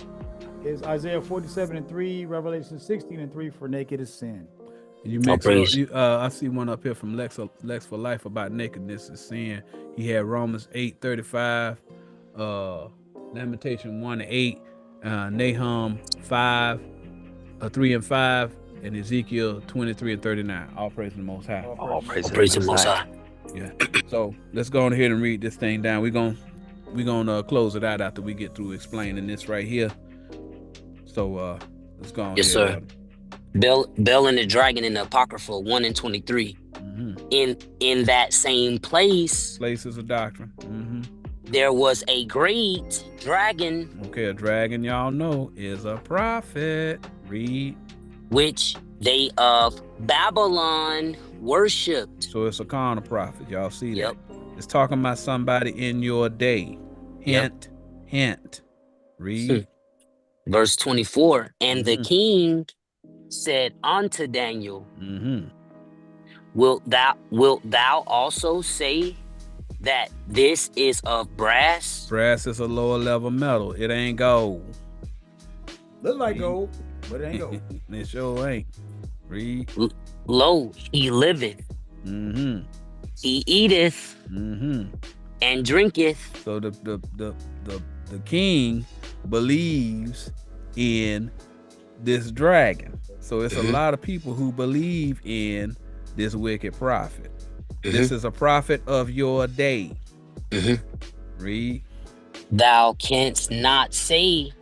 is Isaiah 47 and 3, Revelation 16 and 3 for naked is sin. You make I see one up here from Lex for Life about nakedness is sin. He had Romans 8:35, Lamentation 1 and 8, Nahum 3 and 5, and Ezekiel 23 and 39. All praise the Most High. All praise the Most High. Yeah. So let's go on ahead and read this thing down. We're gonna close it out after we get through explaining this right here. So let's go on. Yes, sir. Bel and the Dragon in the Apocrypha 1 and 23. Mm-hmm. In that same place is a doctrine. Mm-hmm. There was a great dragon. Okay, a dragon, y'all know, is a prophet. Read. Which they of Babylon worshipped. So it's a carnal prophet. Y'all see that? Yep. It's talking about somebody in your day. Hint, hint. Read. Verse 24. And the king said unto Daniel, Wilt thou also say that this is of brass? Brass is a lower level metal. It ain't gold. Look like gold, but it ain't gold. It sure ain't. Read. Lo, he liveth. He eateth and drinketh. So the king believes in this dragon. So it's a lot of people who believe in this wicked prophet. This is a prophet of your day. Read. Thou canst not say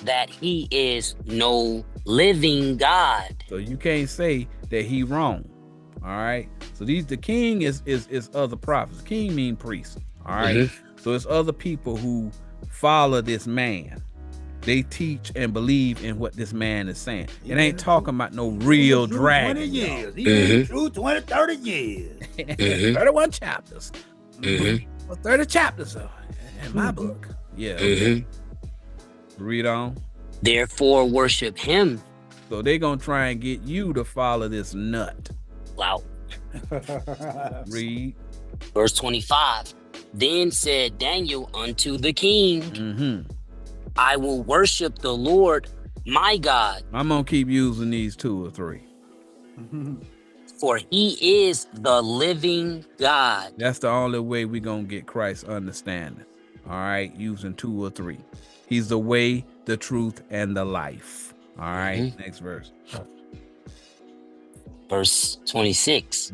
that he is no living God. So you can't say that he wrong. All right. So the king is other prophets. The king mean priest. All right. So it's other people who follow this man. They teach and believe in what this man is saying. It ain't talking about no real dragon. 20 years. He been through 20, 30 years. 31 chapters. Well, 30 chapters in my book. Yeah. Read on. Therefore worship him. So they gonna try and get you to follow this nut. Wow. Read. Verse 25. Then said Daniel unto the king, I will worship the Lord my God. I'm gonna keep using these 2 or 3. For he is the living God. That's the only way we're gonna get Christ's understanding. All right, using 2 or 3. He's the way, the truth, and the life. All right, next verse. Verse 26.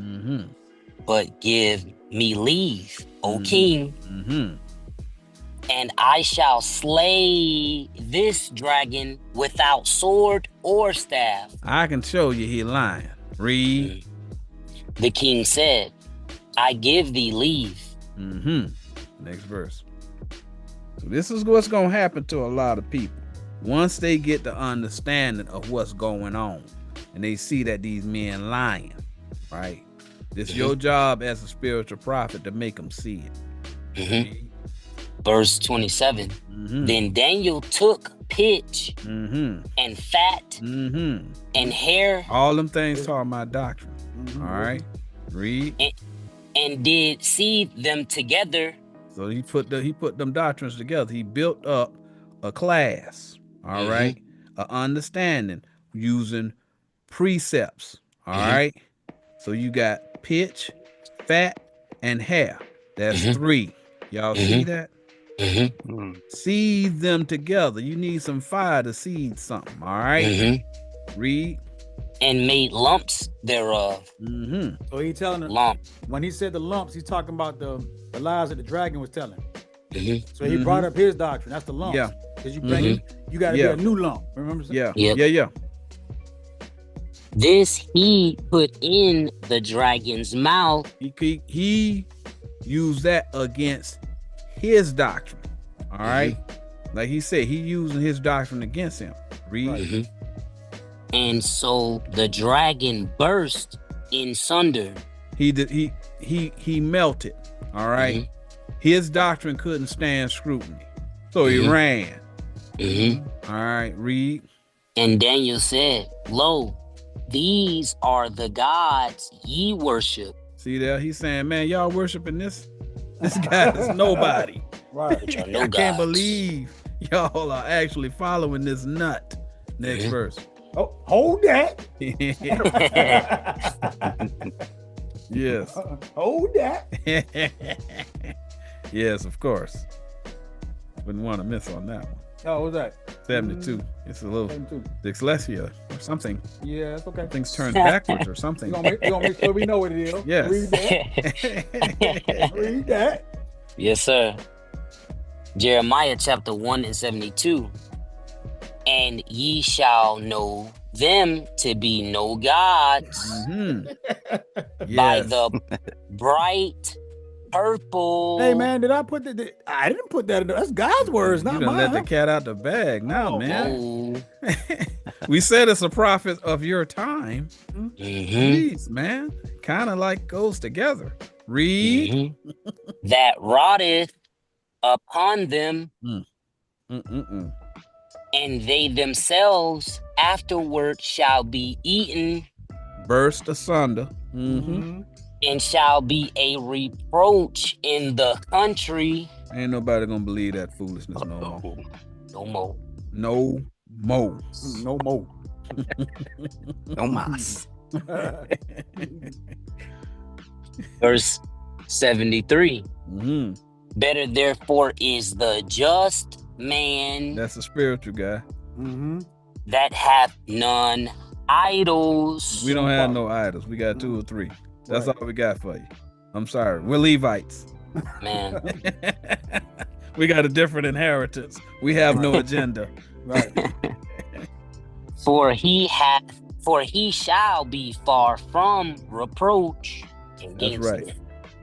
But give me leave, O king, and I shall slay this dragon without sword or staff. I can show you he lying. Read. The king said, I give thee leave. Next verse. So this is what's going to happen to a lot of people. Once they get the understanding of what's going on and they see that these men lying, right? It's your job as a spiritual prophet to make them see it. Verse 27. Then Daniel took pitch and fat and hair. All them things talking about doctrine. All right, read. And did seethe them together. So he put them doctrines together. He built up a class, all right, an understanding using precepts, all right. So you got pitch, fat, and hair. That's 3. Y'all see that? Seed them together. You need some fire to seed something, all right? Read. And made lumps thereof. So he telling them, Lump. when he said the lumps, he's talking about the lies that the dragon was telling. So he brought up his doctrine. That's the lump. Yeah. Because you bring you got to be a new lump. Remember? Yeah. This he put in the dragon's mouth. He used that against his doctrine. All right. Like he said, he using his doctrine against him. Read. And so the dragon burst in sunder. He melted. All right. His doctrine couldn't stand scrutiny. So he ran. All right, read. And Daniel said, Lo, these are the gods ye worship. See there, he's saying, man, y'all worshiping this guy is nobody. Right. I can't believe y'all are actually following this nut. Next verse. Oh, hold that. Yes. Hold that. Yes, of course. Wouldn't want to miss on that one. Oh, what was that? 72. It's a little 72. dyslexia or something. Yeah, that's okay. Things turned backwards or something. We're gonna make sure we know what it is. Yes. Read that. Read that. Yes, sir. Jeremiah chapter 1 and 72. And ye shall know them to be no gods by the bright purple. Hey man, did I put that? I didn't put that in there. That's God's words, not You done mine. let the cat out the bag now, man. Oh. We said it's a prophet of your time. Please, man. Kind of like goes together. Read. That rotteth upon them, and they themselves afterward shall be eaten, Burst asunder. and shall be a reproach in the country. Ain't nobody gonna believe that foolishness no more. No more. No more. No more. No mas. Verse 73. Better therefore is the just man That's a spiritual guy. that hath none idols. We don't have no idols. We got 2 or 3. That's all we got for you. I'm sorry. We're Levites. Man. We got a different inheritance. We have no agenda. Right. For he shall be far from reproach. That's right.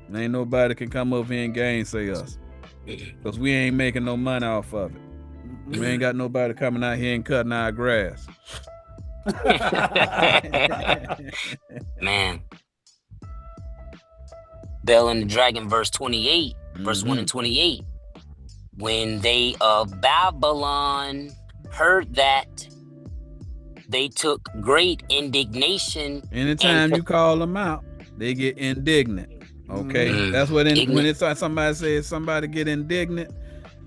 And ain't nobody can come over here and gainsay us. Because we ain't making no money off of it. We ain't got nobody coming out here and cutting our grass. Man. Bell and the Dragon, verse 28, verse 1 and 28. When they of Babylon heard that, they took great indignation. Anytime you call them out, they get indignant. Okay, that's what when it's somebody says somebody get indignant.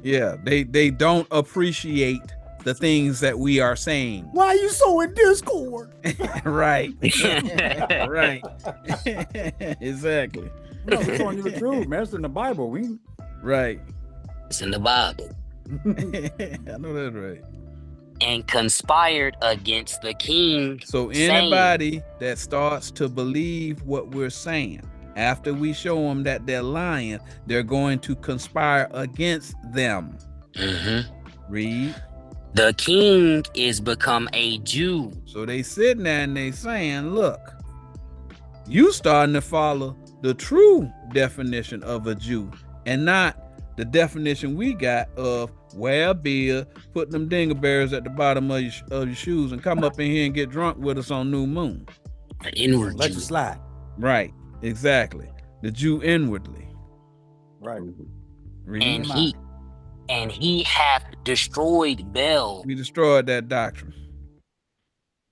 Yeah, they don't appreciate the things that we are saying. Why are you so in discord? Right. Right. Exactly. No, we're telling you the truth, man. It's in the Bible. Right. It's in the Bible. I know that's right. And conspired against the king. So anybody that starts to believe what we're saying, after we show them that they're lying, they're going to conspire against them. Read. The king is become a Jew. So they sitting there and they saying, look, you starting to follow the true definition of a Jew and not the definition we got of wear a beard, put them dingleberries at the bottom of your shoes, and come up in here and get drunk with us on new moon. An inward Let Jew. you slide. Right, exactly. The Jew inwardly. Right. And he hath destroyed Bel. We destroyed that doctrine.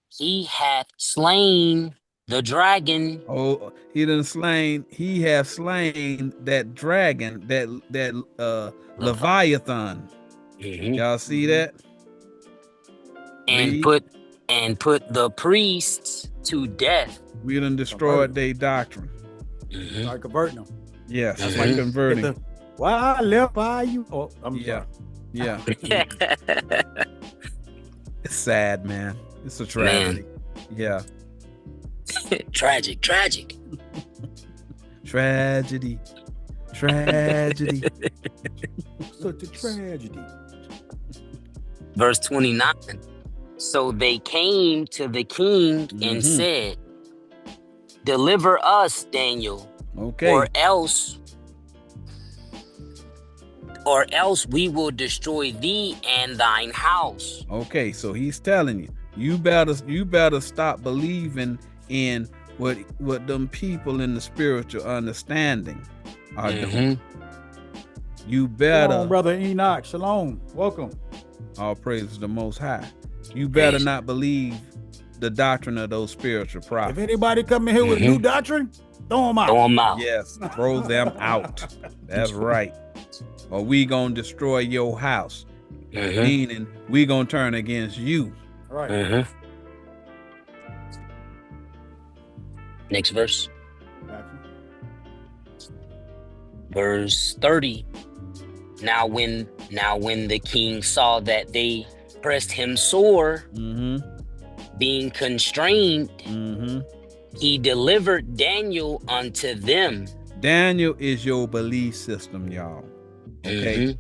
He hath slain the dragon. Oh, he hath slain that dragon, that Leviathan. Mhm. Y'all see that? And put the priests to death. We done destroyed their doctrine. Mhm. Start converting them. Yes, Mhm. like converting. Why I left by you? Oh, I'm Yeah. sorry. Yeah. It's sad, man. It's a tragedy. Yeah. Tragic. Tragedy. Such a tragedy. Verse 29. So they came to the king and Mhm. said, deliver us, Daniel, Okay. or else we will destroy thee and thine house. Okay, so he's telling you, you better stop believing in what them people in the spiritual understanding are doing. Mhm. You better, Shalom, brother Enoch. Shalom. Welcome. all praises the Most High. You better Praise. not believe the doctrine of those spiritual If prophets. anybody come in here with a new doctrine, throw them out. Throw 'em out. Yes, throw them out. That's right. Or we gonna destroy your house. Mhm. Meaning we gonna turn against you. All right. Mhm. Next verse. Verse 30. Now when the king saw that they pressed him sore, Mm-hmm. being constrained, Mm-hmm. he delivered Daniel unto them. Daniel is your belief system, y'all. Okay. Mhm.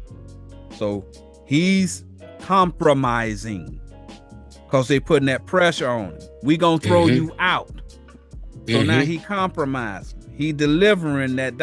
So he's compromising because they putting that pressure on him. We gonna throw Mhm. you out. So now Mhm. he compromising. He delivering that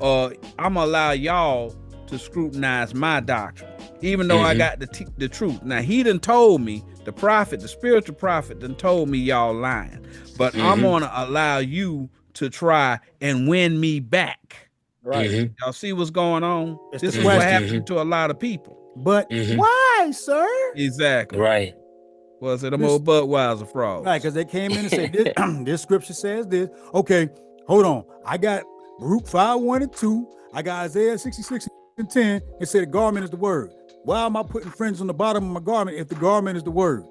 I'm gonna allow y'all to scrutinize my doctrine, even though I Mhm. got the truth. Now he done told me, the spiritual prophet done told me y'all lying, but I'm Mhm. gonna allow you to try and win me back. Right. Mhm. Y'all see what's going on? It's This the is what question. happened to a lot of people. But Mhm. why, sir? Exactly. Right. Was it them This- old Budweiser frogs? Right, because they came in and said, this, this scripture says this. Okay, hold on. I got Baruch 5:1 and 2. I got Isaiah 66:10. It said garment is the word. Why am I putting fringe on the bottom of my garment if the garment is the word?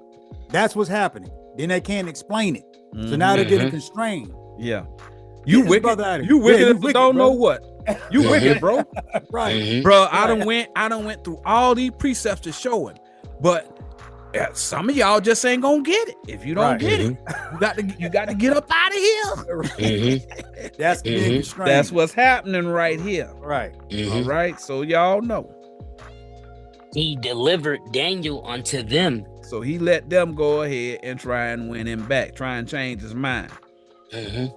That's what's happening. Then they can't explain it. So now they're getting Mhm. constrained. Yeah. You Get this wicked. brother out of You here. wicked Yeah, if you you wicked, don't know brother. what. You wicked, bro. Right. Mhm. Bro, I done went through all these precepts to show it. But some of y'all just ain't gonna get it. If you don't Right. get it, you got to get up out of here. Mhm. That's being Mhm. constrained. That's what's happening right here. right. All Mhm. right. So y'all know. He delivered Daniel unto them. So he let them go ahead and try and win him back, try and change his mind. Mhm.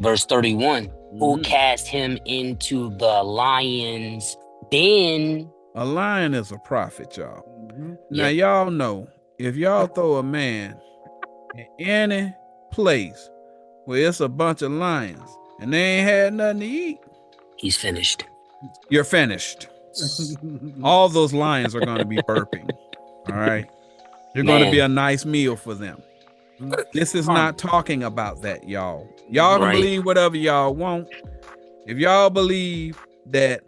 Verse 31. Who Mhm. cast him into the lion's den? A lion is a prophet, y'all. Mhm. Now Yep. y'all know if y'all throw a man in any place where it's a bunch of lions and they ain't had nothing to eat, He's finished. you're finished. All those lions are going to be burping. All right. You're going to be a nice meal for them. This is not talking about that, y'all. Y'all can Right. believe whatever y'all want. If y'all believe that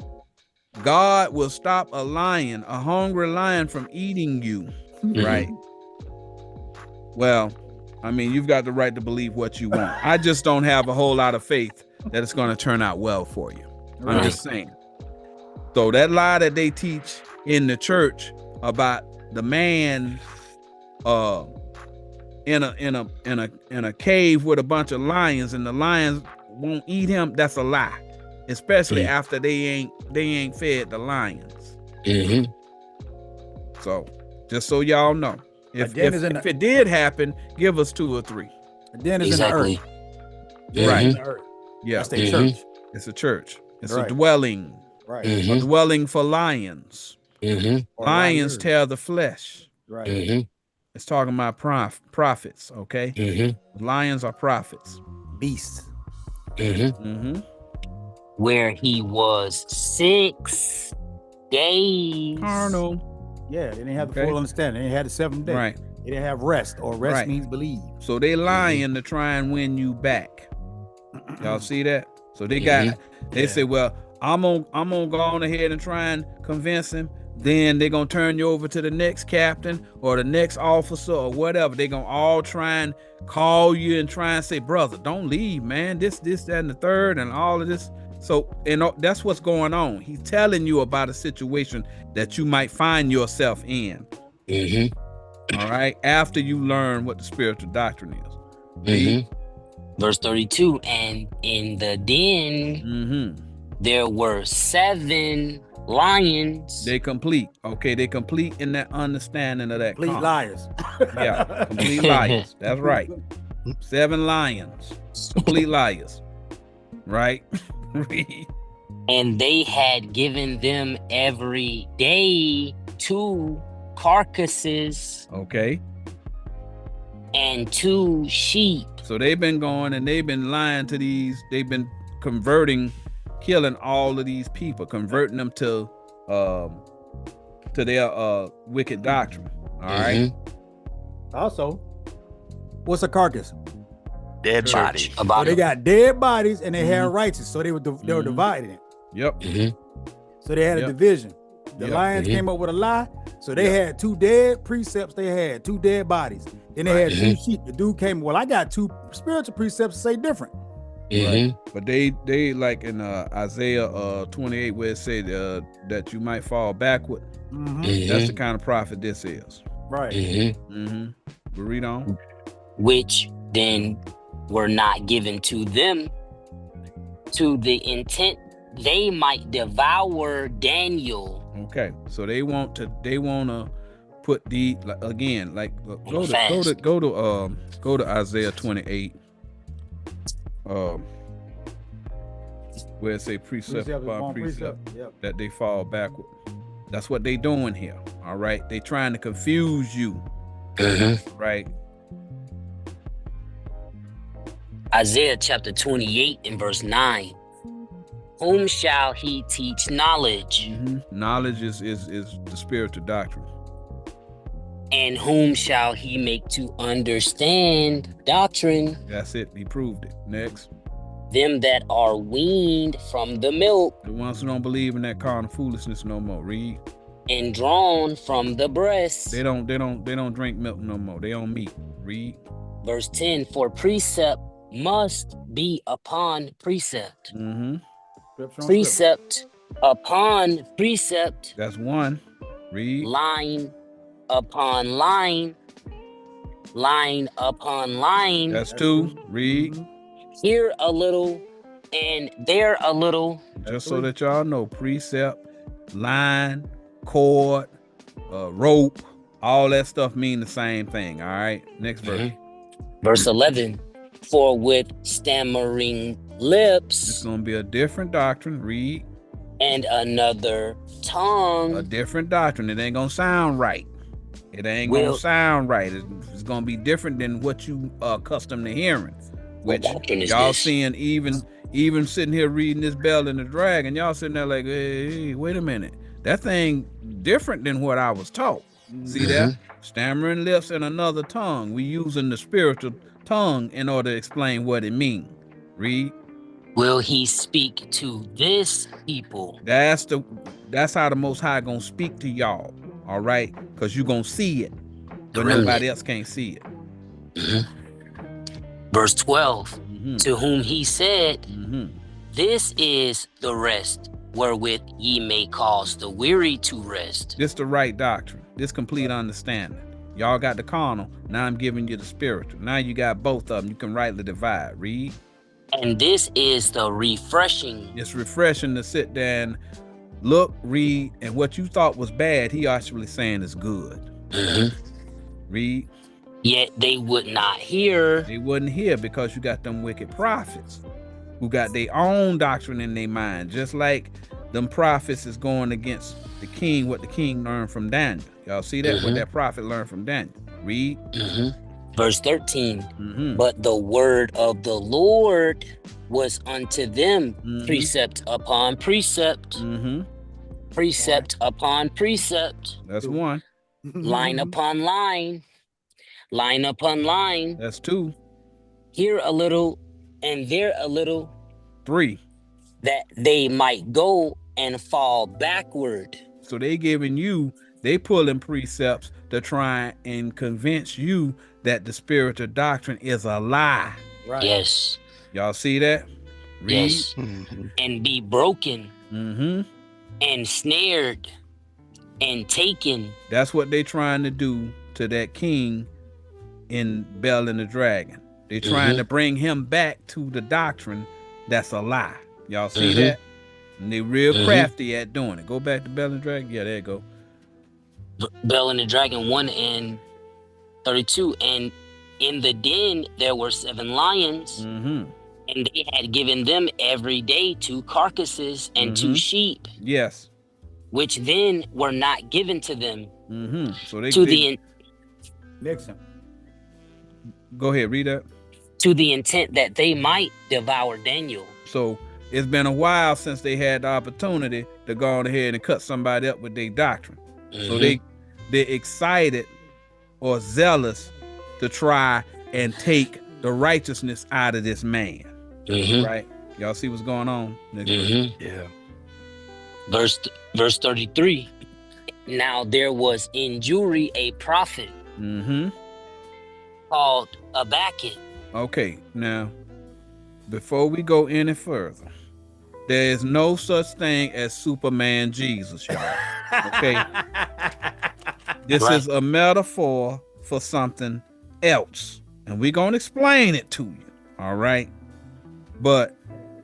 God will stop a lion, a hungry lion, from eating you, right? Well, I mean, you've got the right to believe what you want. I just don't have a whole lot of faith that it's going to turn out well for you. I'm just saying. So that lie that they teach in the church about the man in a cave with a bunch of lions and the lions won't eat him, that's a lie. Especially after they ain't fed the lions. Mhm. So just so y'all know. If it did happen, give us 2 or 3. Den is Exactly. in the earth. Right. In the earth. Yeah. That's their church. It's a church. It's Right. a dwelling. Right. A dwelling for lions. Or Lions liars. tear the flesh. Right. It's talking about prophets, okay? Lions are prophets. Beasts. Where he was 6 days. Carnal. Yeah, they didn't have the Okay. full understanding. They had the 7th day. Right. They didn't have rest, or rest Right. means believe. So they lying to try and win you back. Y'all see that? So they got, they say, well, I'm gonna go on ahead and try and convince him. Then they're gonna turn you over to the next captain or the next officer or whatever. They're gonna all try and call you and try and say, brother, don't leave, man. This, that, and the third, and all of this. So, that's what's going on. He's telling you about a situation that you might find yourself in. All right. After you learn what the spiritual doctrine is. Verse 32, and in the den there were 7 lions. They complete. Okay, they complete in that understanding of that. Complete liars. Yeah, complete liars. That's right. 7 lions. Complete liars. Right? And they had given them every day 2 carcasses. Okay. And 2 sheep. So they've been going and they've been lying to these, they've been killing all of these people, converting them to their wicked doctrine. All right. Also, what's a carcass? Dead body. So they got dead bodies and they had righteous, so they were divided in. Yep. So they had a division. The lions came up with a lie, so they had 2 dead precepts. They had 2 dead bodies. Then they had 2 sheep. The dude came, well, I got 2 spiritual precepts to say different. Right. But they like in Isaiah 28 where it said that you might fall backward. That's the kind of prophet this is. Right. But read on. Which then were not given to them to the intent they might devour Daniel. Okay, so they want to put the again, like go to Isaiah 28, where it say precept upon precept that they fall backward. That's what they doing here. All right, they trying to confuse you. Right. Isaiah chapter 28 and verse 9. Whom shall he teach knowledge? Knowledge is the spiritual doctrine. And whom shall he make to understand doctrine? That's it. He proved it. Next. Them that are weaned from the milk. The ones who don't believe in that carnal foolishness no more. Read. And drawn from the breast. They don't drink milk no more. They on meat. Read. Verse 10. For precept must be upon precept. Precept upon precept. That's 1. Read. Line upon line. Line upon line. That's 2. Read. Here a little and there a little. Just so that y'all know, precept, line, cord, rope, all that stuff mean the same thing. All right. Next verse. Verse 11. For with stammering lips. It's going to be a different doctrine. Read. And another tongue. A different doctrine. It ain't going to sound right. It ain't going to sound right. It's going to be different than what you are accustomed to hearing. Which y'all seeing even sitting here reading this Bell and the Dragon. Y'all sitting there like, hey, wait a minute. That thing different than what I was taught. See that? Stammering lips and another tongue. We using the spiritual tongue in order to explain what it means. Read. Will he speak to this people? That's how the Most High gonna speak to y'all. All right, because you gonna see it, but nobody else can't see it. Verse 12. To whom he said, this is the rest wherewith ye may cause the weary to rest. This the right doctrine. This complete understanding. Y'all got the carnal. Now I'm giving you the spiritual. Now you got both of them. You can rightly divide. Read. And this is the refreshing. It's refreshing to sit there and look, read, and what you thought was bad, he actually saying is good. Read. Yet they would not hear. They wouldn't hear because you got them wicked prophets who got their own doctrine in their mind. Just like them prophets is going against the king, what the king learned from Daniel. Y'all see that? What that prophet learned from Daniel. Read. Verse 13. Mm-hmm. But the word of the Lord was unto them precept upon precept, precept upon precept, That's one. line upon line, line upon line, That's two. here a little and there a little, Three. that they might go and fall backward. So they giving you, they pulling precepts to try and convince you that the spiritual doctrine is a lie. Right. Yes. Y'all see that? Read. Yes. And be broken and snared and taken. That's what they trying to do to that king in Bel and the Dragon. They trying to bring him back to the doctrine that's a lie. Y'all see that? And they real crafty at doing it. Go back to Bel and the Dragon. Yeah, there you go. Bel and the Dragon 1 and 32. And in the den there were 7 lions, and they had given them every day 2 carcasses and 2 sheep. Yes. Which then were not given to them. So they to the Nixon. Go ahead, read that. To the intent that they might devour Daniel. So it's been a while since they had the opportunity to go on ahead and cut somebody up with their doctrine. So they're excited or zealous to try and take the righteousness out of this man. Right? Y'all see what's going on? Yeah. Verse 33. Now there was in Jewry a prophet called Habakkuk. Okay, now before we go any further, there is no such thing as Superman Jesus, y'all. Okay. This is a metaphor for something else, and we're gonna explain it to you. All right. But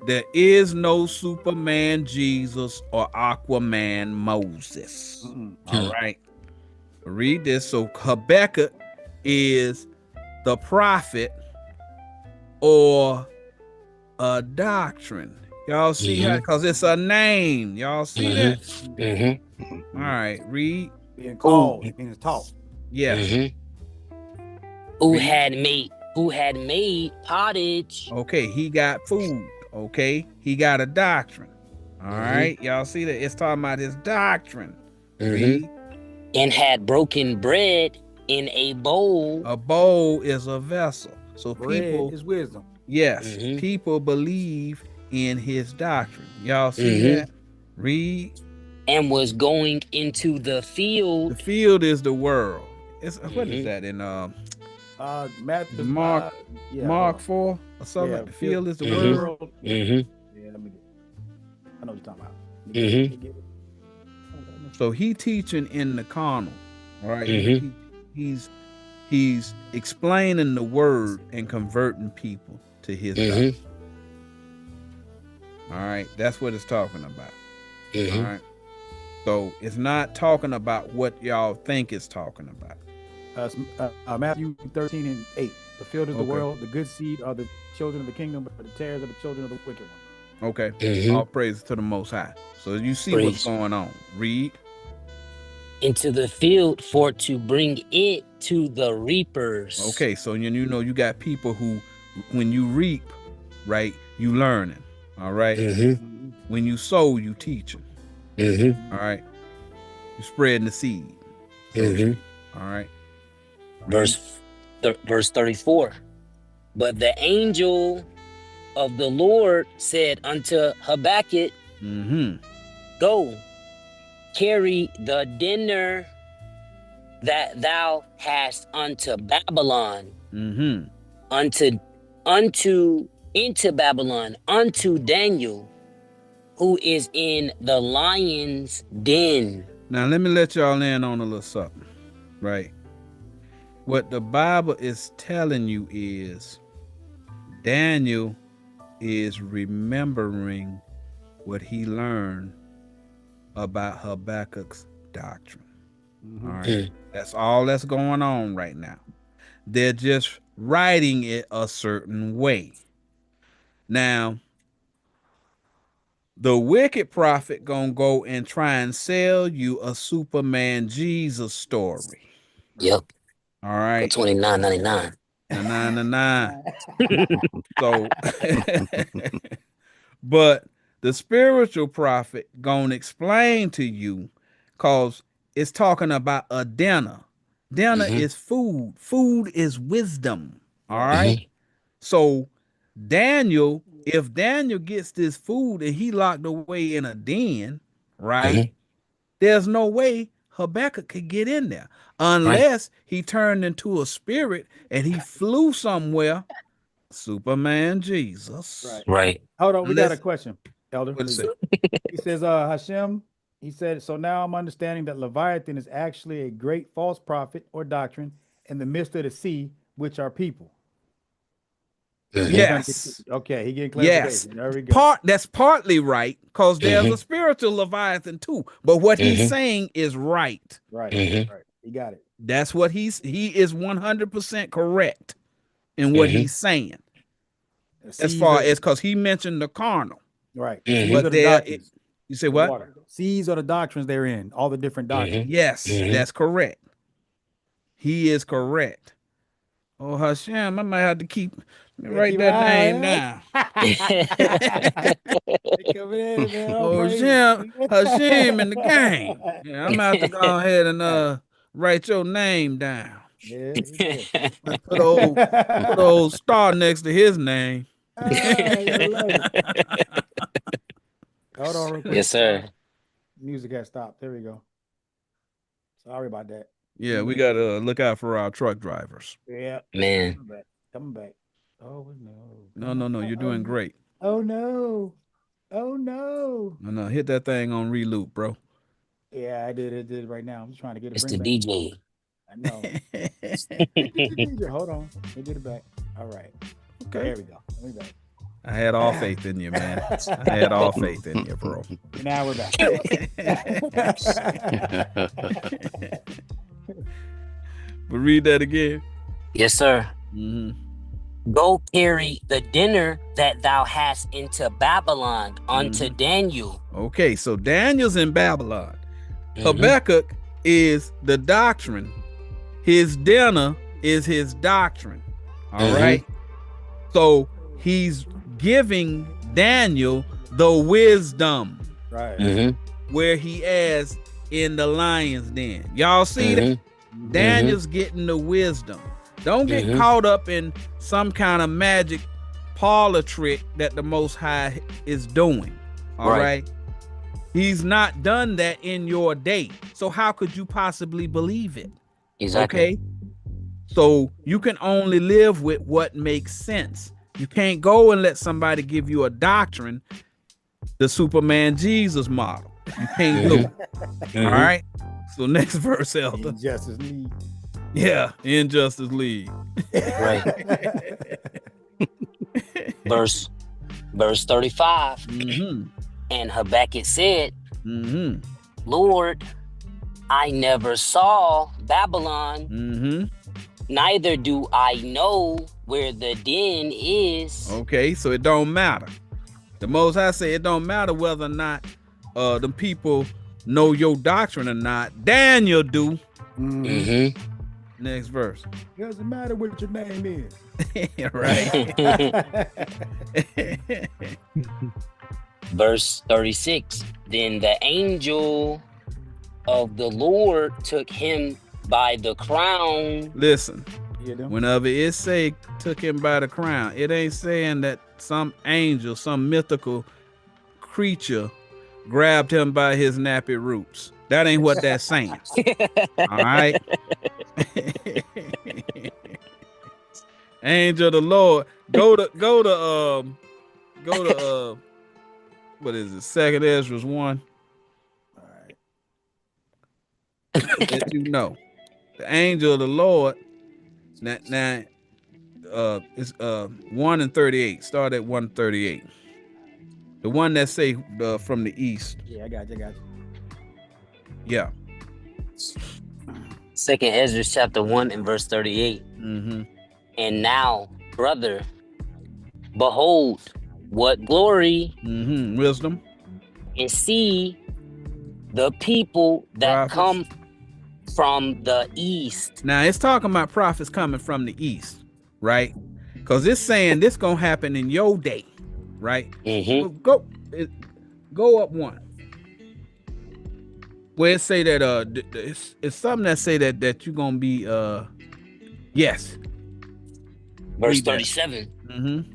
there is no Superman Jesus or Aquaman Moses. All right. Read this. So Habakkuk is the prophet or a doctrine. Y'all see how, because it's a name. Y'all see that? All right. Read. Being called, being taught. Yes. Who had made pottage. Okay, he got food. Okay, he got a doctrine. All right, y'all see that? It's talking about his doctrine. And had broken bread in a bowl. A bowl is a vessel. So Bread people is wisdom. Yes, people believe in his doctrine. Y'all see that? Read. And was going into the field. The field is the world. It's what is that in Matthew, Mark Mark 4 or something? Yeah, the field is the world. Yeah, let me get it. I know what you're talking about. So he teaching in the carnal, right? He's explaining the word and converting people to his doctrine. All right, that's what it's talking about. All right. So it's not talking about what y'all think it's talking about. Matthew 13 and 8. The field is the world. The good seed are the children of the kingdom, but the tares are the children of the wicked one. Okay. All praise to the Most High. So you see what's going on. Read. Into the field for to bring it to the reapers. Okay. So you know you got people who, when you reap, right, you learning. All right. When you sow, you teaching. All right. You spreading the seed. All right. Verse 34. But the angel of the Lord said unto Habakkuk, go, carry the dinner that thou hast unto Babylon, into Babylon, unto Daniel, who is in the lion's den. Now let me let y'all in on a little something, right? What the Bible is telling you is Daniel is remembering what he learned about Habakkuk's doctrine. All right. That's all that's going on right now. They're just writing it a certain way. Now, The wicked prophet gonna go and try and sell you a Superman Jesus story. Yep. All right. For $29.99. Nah. So, but the spiritual prophet gonna explain to you, cause it's talking about a dinner. Dinner is food. Food is wisdom. All right. So Daniel, if Daniel gets this food and he locked away in a den, right? There's no way Habakkuk could get in there unless he turned into a spirit and he flew somewhere. Superman Jesus. Right. Hold on, we got a Unless- question, Elder. What is please. it? He says, Hashem, he said, so now I'm understanding that Leviathan is actually a great false prophet or doctrine in the midst of the sea, which are people. Yes. Okay, he getting Yes. clarification. There we go. That's partly right, because there's a spiritual Leviathan too. But what he's saying is right. Right. He got it. That's what he is 100% correct in what he's saying. As far as, because he mentioned the carnal. Right. But there, you say what? Water. Seas are the doctrines they're in, all the different doctrines. Yes, that's correct. He is correct. Oh, Hashem, I might have to write that name down. Oh, Hashem in the game. Yeah, I'm gonna have to go ahead and write your name down. Yeah. Put a old star next to his name. Hold on real quick. Yes, sir. Music has stopped. There we go. Sorry about that. Yeah, we gotta look out for our truck drivers. Yeah. Man. Coming back. Oh no. No, you're doing great. Oh no. No, hit that thing on reloop, bro. Yeah, I did it right now. I'm just trying to get it. It's the DJ. I know. Hold on. Let me get it back. All right. Okay. There we go. Let me back. I had all faith in you, man. I had all faith in you, bro. Now we're back. But read that again. Yes, sir. Mm-hmm. Go carry the dinner that thou hast into Babylon unto Daniel. Okay, so Daniel's in Babylon. Habakkuk is the doctrine. His dinner is his doctrine. All right. So he's giving Daniel the wisdom. Right. Where he is in the lion's den. Y'all see that? Daniel's getting the wisdom. Don't get caught up in some kind of magic parlor trick that the Most High is doing. All right. He's not done that in your day. So how could you possibly believe it? Exactly. Okay. So you can only live with what makes sense. You can't go and let somebody give you a doctrine, the Superman Jesus model. You can't do it. All right. So next verse, Elder. Justice League. Yeah, Injustice League. Right. Verse 35. And Habakkuk said, Lord, I never saw Babylon, neither do I know where the den is. Okay, so it don't matter. The Most High say it don't matter whether or not the people know your doctrine or not. Daniel do. Next verse. Doesn't matter what your name is. Right. Verse 36. Then the angel of the Lord took him by the crown. Listen, whenever it say took him by the crown, it ain't saying that some angel, some mythical creature grabbed him by his nappy roots. That ain't what that's saying. All right. Angel of the Lord. Go to what is it? 2 Ezra 1. All right. Let you know. The angel of the Lord. Now it's 1 and 38. Start at 138. The one that say from the east. Yeah, I got you. Yeah. 2 Ezra chapter 1 and verse 38. And now, brother, behold, what glory, wisdom, and see the people that Prophets. come from the east. Now it's talking about prophets coming from the east, right? Because it's saying this gonna happen in your day, right? Mm-hmm. Go up one. Where it say that it's something that say that you're gonna be yes. Verse Read that. 37. Mm-hmm.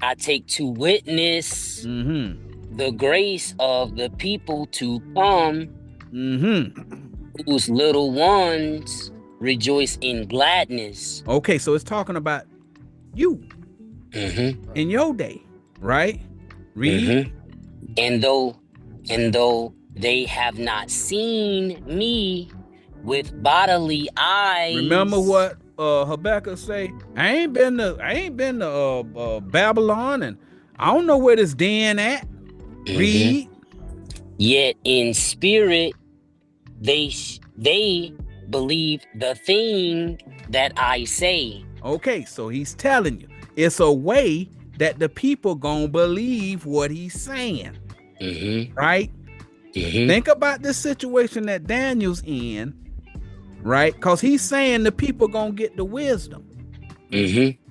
I take to witness Mm-hmm. the grace of the people to come, Mm-hmm. whose little ones rejoice in gladness. Okay, so it's talking about you Mm-hmm. in your day, right? Read. Mm-hmm. And though they have not seen me with bodily eyes. Remember what Habakkuk say? I ain't been to Babylon, and I don't know where this den at. Read. Yet in spirit they believe the thing that I say. Okay, so he's telling you it's a way that the people gonna believe what he's saying, right? Think about this situation that Daniel's in, right? Because he's saying the people gonna get the wisdom.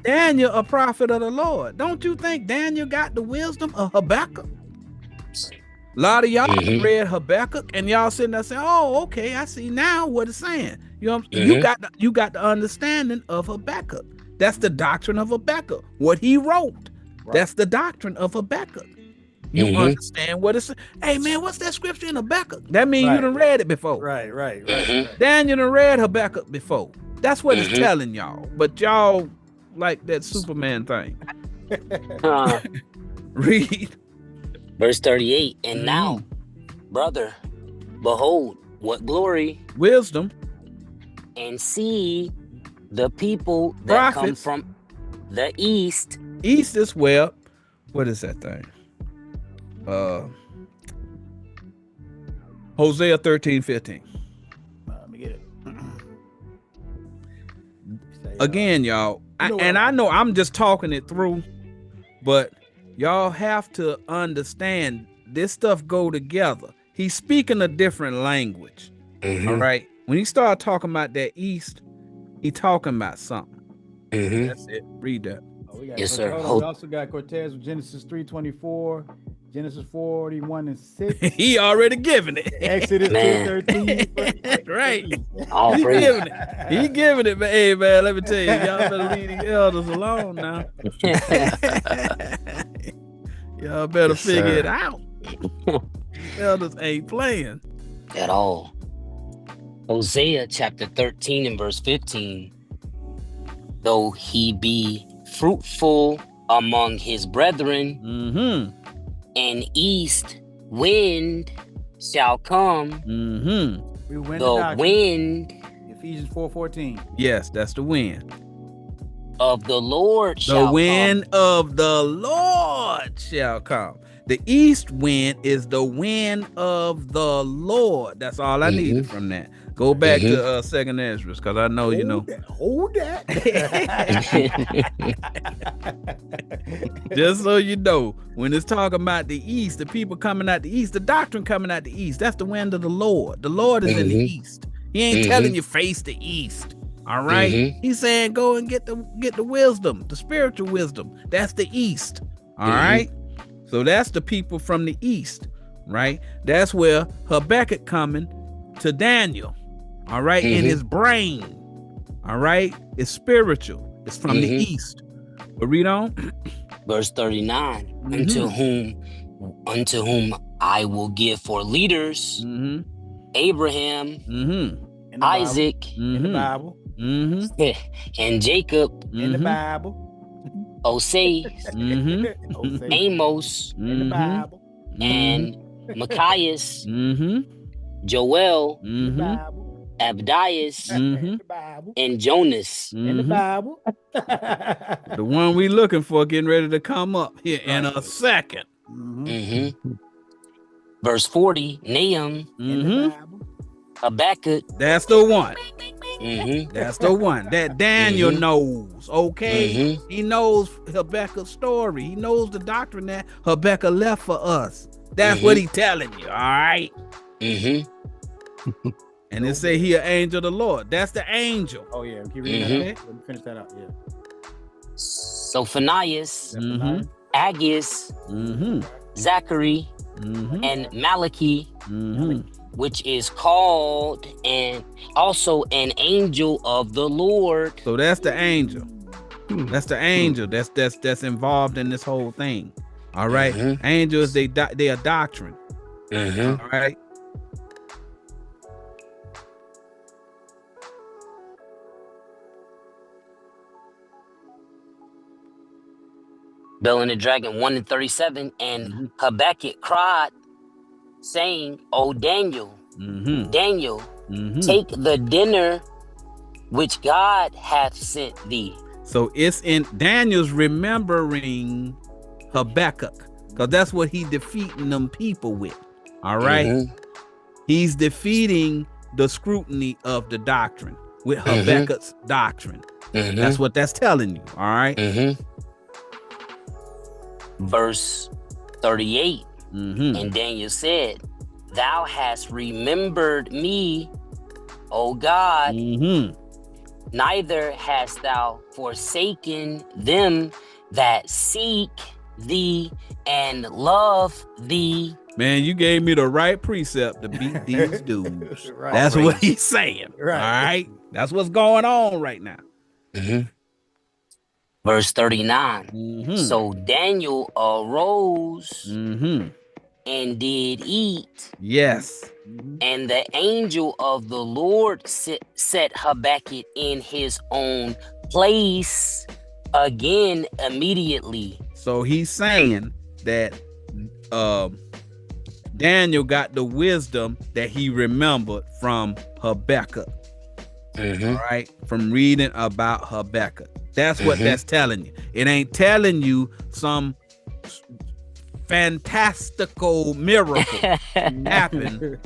Daniel, a prophet of the Lord. Don't you think Daniel got the wisdom of Habakkuk? A lot of y'all read Habakkuk and y'all sitting there saying, "Oh, okay, I see now what it's saying." You know, you got the understanding of Habakkuk. That's the doctrine of Habakkuk. What he wrote, that's the doctrine of Habakkuk. You understand what it's. Hey man, what's that scripture in Habakkuk? That means you done read it before. Right. Daniel done read Habakkuk before. That's what it's telling y'all. But y'all like that Superman thing. Read. Verse 38. And now, brother, behold, what glory, wisdom, and see the people that come from the east. East is where, what is that thing? Hosea 13:15. Let me get it. Again, y'all, I know I'm just talking it through, but y'all have to understand this stuff go together. He's speaking a different language. All right. When he started talking about that east, he talking about something. That's it. Read that. Yes, sir. We also got Cortez with Genesis 3:24, Genesis 41 and 6. He already given it. Exodus 2:13. Right. All praise. He giving it, but hey man, let me tell you, y'all better leave the elders alone now. Y'all better figure it out. Elders ain't playing at all. Hosea chapter 13 and verse 15. Though he be fruitful among his brethren, and east wind shall come. The wind. Ephesians 4:14. Yes, that's the wind. Of the Lord shall come. The wind of the Lord shall come. The east wind is the wind of the Lord. That's all I needed from that. Go back to Second Ezra, because I know you know. Hold that. Just so you know, when it's talking about the east, the people coming out the east, the doctrine coming out the east, that's the wind of the Lord. The Lord is in the east. He ain't telling you face the east. All right. He's saying go and get the wisdom, the spiritual wisdom. That's the east. All right. So that's the people from the east, right? That's where Habakkuk coming to Daniel. All right, in his brain. All right, it's spiritual. It's from the east. But read on. Verse 39. Unto whom I will give for leaders Abraham, Isaac, in the Bible, and Jacob, in the Bible, Osei, Amos, in the Bible, and Machias, Joel, in the Bible, Abdias, in the Bible, and Jonas. in the Bible. The one we looking for getting ready to come up here in a second. Verse 40, Nahum, In the Bible. Habakkuk. That's the one. That's the one that Daniel knows. Okay, he knows Habakkuk's story. He knows the doctrine that Habakkuk left for us. That's what he telling you. All right. Mm-hmm. And it say he an angel of the Lord. That's the angel. Oh yeah, keep reading Mhm. that. Let me finish that out. Yeah. Sophonias, Mhm. Agis, Mm-hmm. Zachary, Mm-hmm. and Malachi, Mm-hmm. which is called and also an angel of the Lord. So that's the angel. That's the angel that's involved in this whole thing. All right. Mhm. Angels, they are doctrine. Mm-hmm. All right. Bell and the Dragon 1 and 37. And Mhm. Habakkuk cried, saying, O Daniel, Mm-hmm. Daniel, Mm-hmm. take the dinner which God hath sent thee. So it's in Daniel's remembering Habakkuk, because that's what he defeating them people with. All right. Mhm. He's defeating the scrutiny of the doctrine with Habakkuk's doctrine. Mhm. That's what that's telling you. All right. Mm-hmm. Verse 38. Mm-hmm. And Daniel said, Thou hast remembered me, O God, Mm-hmm. neither hast thou forsaken them that seek thee and love thee. Man, you gave me the right precept to beat these dudes. Right. That's what he's saying. Right. All right. That's what's going on right now. Mm-hmm. Verse 39. Mm-hmm. So Daniel arose Mm-hmm. and did eat, Yes. and the angel of the Lord set Habakkuk in his own place again immediately. So he's saying that Daniel got the wisdom that he remembered from Habakkuk. Mm-hmm. All right, from reading about Habakkuk. That's what Mhm. that's telling you. It ain't telling you some fantastical miracle happened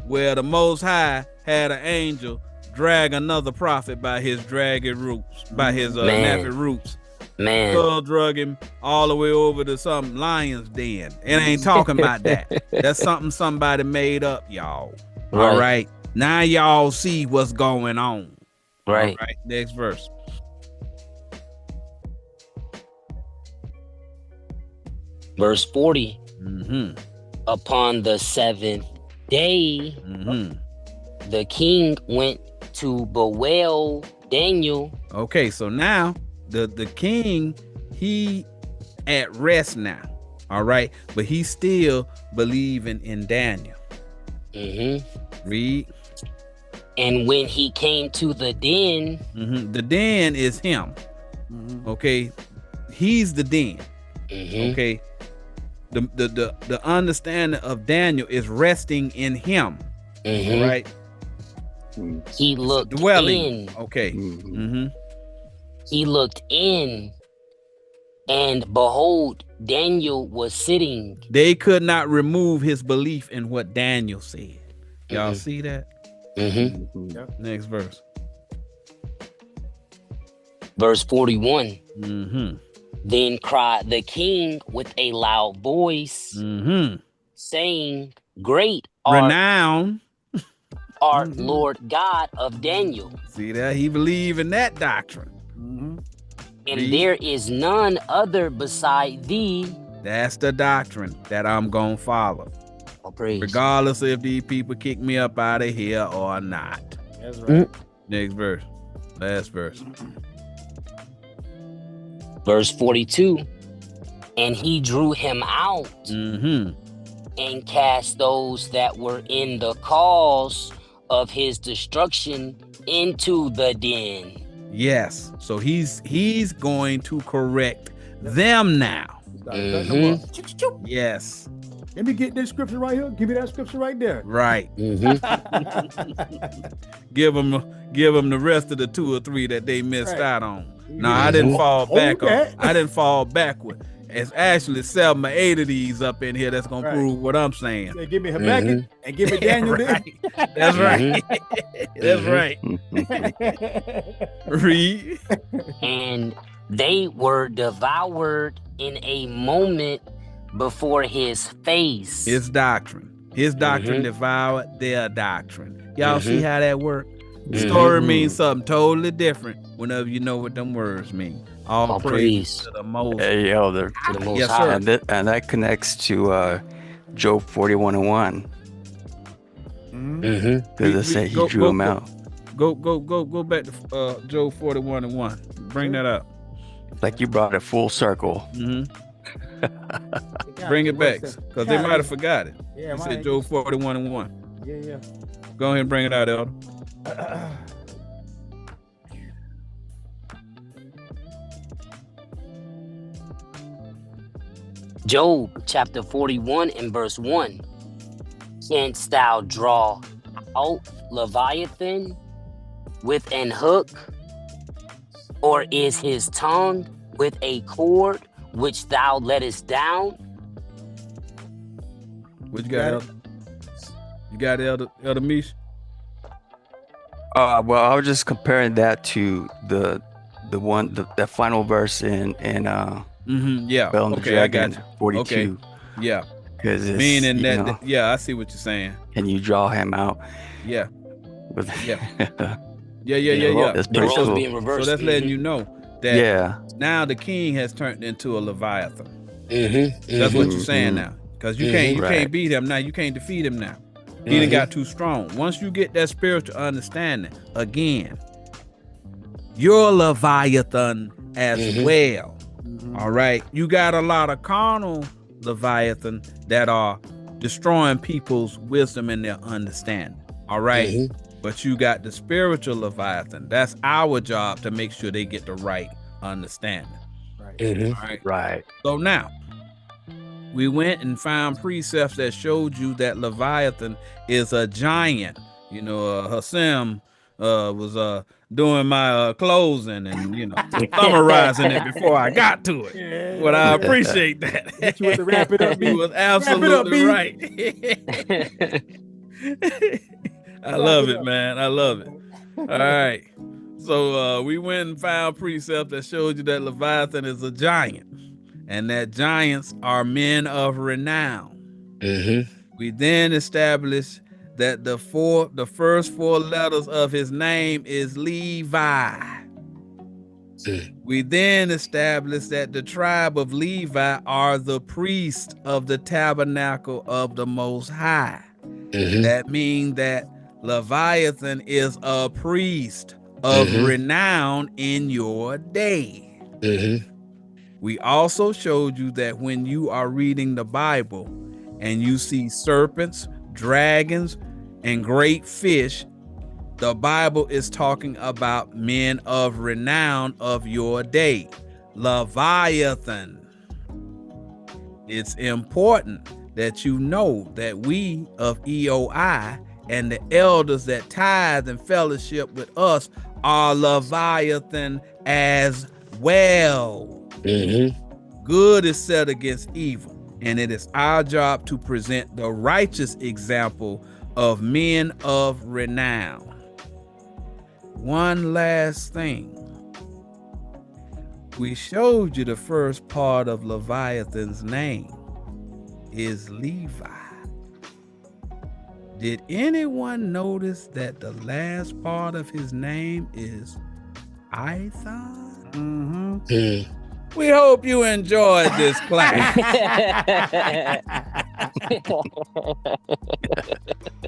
where the Most High had an angel drag another prophet by his dragging roots, by his Man. nappy roots. Man. Skull drug him all the way over to some lion's den. It ain't talking about that. That's something somebody made up, y'all. All right. Now y'all see what's going on. Right. All right. Next verse. Verse 40. Mm-hmm. Upon the 7th day, Mm-hmm. the king went to bewail Daniel. Okay, so now the king, he at rest now. All right, but he's still believing in Daniel. Mm-hmm. Read. And when he came to the den, Mm-hmm. The den is him. Mhm. Okay, he's the den. mhm, Okay, the understanding of Daniel is resting in him. mhm, All right, he looked dwelling. in. Okay. Mhm. Mm-hmm. He looked in, and behold, Daniel was sitting. They could not remove his belief in what Daniel said. Y'all Mhm. see that? Mhm. Mhm. Next verse. Verse 41. Mm-hmm. Then cried the king with a loud voice, Mm-hmm. saying, Great art Renown. art Lord God of Daniel, See that? He believe in that doctrine. Mhm. and Read. there is none other beside thee. That's the doctrine that I'm gonna follow, Oh, praise. regardless if these people kick me up out of here or not. That's right. Next verse. Last verse. Verse 42. And he drew him out Mm-hmm. and cast those that were in the cause of his destruction into the den. Yes. So he's going to correct them now. Start cutting them up. Choo, choo, choo. Yes. Let me get this scripture right here. Give me that scripture right there. Right. Mhm. Give them the rest of the 2 or 3 that they missed Right. out on. No, I didn't fall back on. that. I didn't fall backward. It's actually 7 or 8 of these up in here that's gonna Right. prove what I'm saying. Say, give me Habakkuk and give me Daniel. Right. That's right. That's right. Read. And they were devoured in a moment before his face. His doctrine devoured their doctrine. Y'all see how that works? Story means something totally different whenever you know what them words mean. All praise to the Most. Hey, Elder. To the Most Yes, High. sir. And that connects to Job 41:1. Because it said he drew him out. Go back to Job 41:1. Bring that up. Like you brought it full circle. Bring it back, because they might have forgot it. Yeah, You said Job 41:1. Yeah. Go ahead and bring it out, Elder. Job chapter 41 and verse 1. Canst thou draw out Leviathan with an hook? Or is his tongue with a cord which thou lettest down? What you got, Elder? You got it, Elder Mish? Well, I was just comparing that to the final verse in Yeah. Bell and the Okay, I got Dragon you. 42. Okay. Yeah. Because Meaning that, yeah, I see what you're saying. Can you draw him out? Yeah. With, Yeah. Yeah. That's The pretty roles cool. being reversed. So that's letting you know that Yeah. now the king has turned into a Leviathan. Mm-hmm. That's what you're saying now. Because you can't Right. beat him now. You can't defeat him now. He done got too strong. Once you get that spiritual understanding, again, you're a Leviathan as well. All right. You got a lot of carnal Leviathan that are destroying people's wisdom and their understanding. All right. But you got the spiritual Leviathan. That's our job to make sure they get the right understanding. All right. Right. So now we went and found precepts that showed you that Leviathan is a giant. You know, Hashem was doing my closing and summarizing it before I got to it. But I appreciate that. Hit you with the wrap it up, He B. was absolutely right. I love it, man. I love it. All right. So we went and found precepts that showed you that Leviathan is a giant and that giants are men of renown. We then established that the first four letters of his name is Levi. We then established that the tribe of Levi are the priests of the tabernacle of the Most High. That means that Leviathan is a priest of renown in your day. We also showed you that when you are reading the Bible and you see serpents, dragons, and great fish, the Bible is talking about men of renown of your day. Leviathan. It's important that you know that we of EOI and the elders that tithe and fellowship with us are Leviathan as well. Good is set against evil, and it is our job to present the righteous example of men of renown. One last thing. We showed you the first part of Leviathan's name is Levi. Did anyone notice that the last part of his name is Ithon? We hope you enjoyed this class.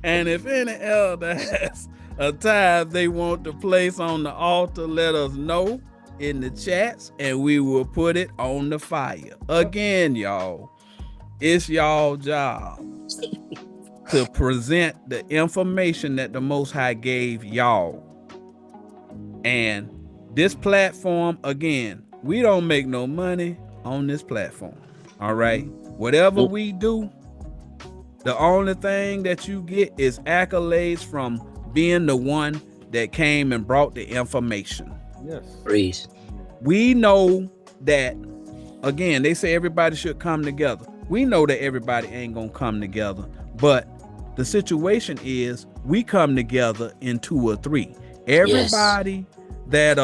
And if any elder has a tithe they want to place on the altar, let us know in the chats and we will put it on the fire. Again, y'all, it's y'all job to present the information that the Most High gave y'all. And this platform, again, we don't make no money on this platform. All right. Whatever we do, the only thing that you get is accolades from being the one that came and brought the information. Yes. Praise. We know that, again, they say everybody should come together. We know that everybody ain't gonna come together, but the situation is we come together in 2 or 3. Everybody that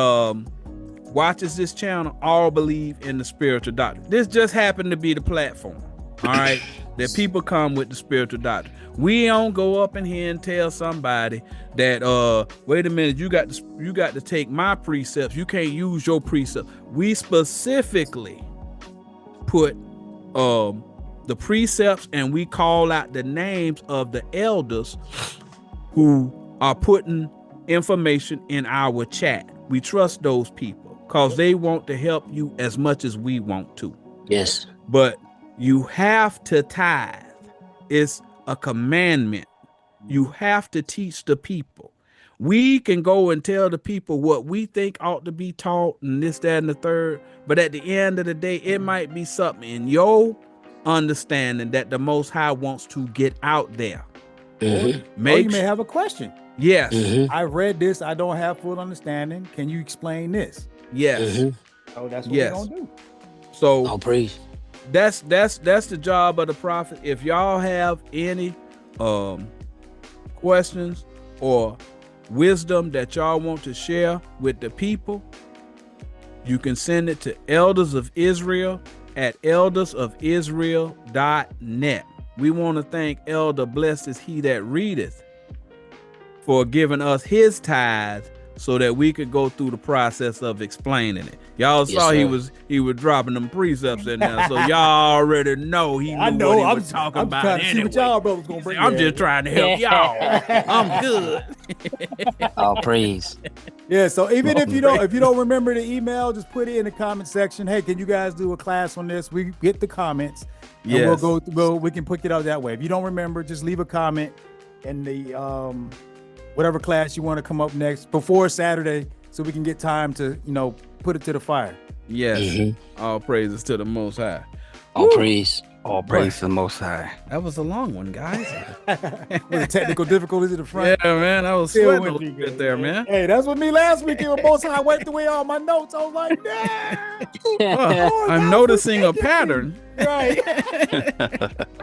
watches this channel all believe in the spiritual doctrine. This just happened to be the platform. All right, that people come with the spiritual doctrine. We don't go up in here and tell somebody that wait a minute, you got to take my precepts. You can't use your precepts. We specifically put the precepts, and we call out the names of the elders who are putting information in our chat. We trust those people because they want to help you as much as we want to. Yes. But you have to tithe. It's a commandment. You have to teach the people. We can go and tell the people what we think ought to be taught and this, that, and the third. But at the end of the day, it might be something in your understanding that the Most High wants to get out there. Mm-hmm. Or you may have a question. Yes. Mm-hmm. I read this. I don't have full understanding. Can you explain this? Yes. Mm-hmm. Oh, that's what Yes. we're gonna do. So All praise. that's the job of the prophet. If y'all have any questions or wisdom that y'all want to share with the people, you can send it to Elders of Israel at eldersofisrael.net. We want to thank Elder Blessed is He That Readeth for giving us his tithe so that we could go through the process of explaining it. Y'all Yes, saw sir. he was dropping them precepts in there, so y'all already know he knew I know. what he I'm was talking I'm about trying to see anyway. what y'all brothers gonna bring. I'm just trying to help y'all. I'm good. All praise. Yeah. So even if you don't remember the email, just put it in the comment section. Hey, can you guys do a class on this? We get the comments, and Yes. we can put it out that way. If you don't remember, just leave a comment in the whatever class you want to come up next before Saturday, so we can get time to put it to the fire. Yes. Mhm. All praises to the Most High. All praise. All praise to the Most High. That was a long one, guys. With the technical difficulties at the front. Yeah, man. I was Still sweating a with little you, bit there, man. Hey, that's what me last week. When both I wiped away all my notes. I was like, nah. I'm noticing a pattern. Right.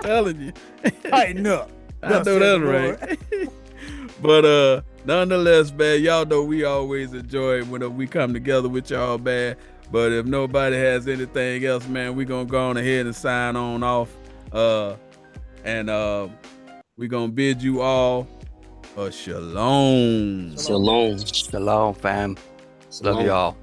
Telling you. Tighten up. I know that's right. But nonetheless, man, y'all know we always enjoy it when we come together with y'all, man. But if nobody has anything else, man, we're gonna go on ahead and sign on off. And we're gonna bid you all a shalom. Shalom. Shalom, fam. Love Shalom. y'all.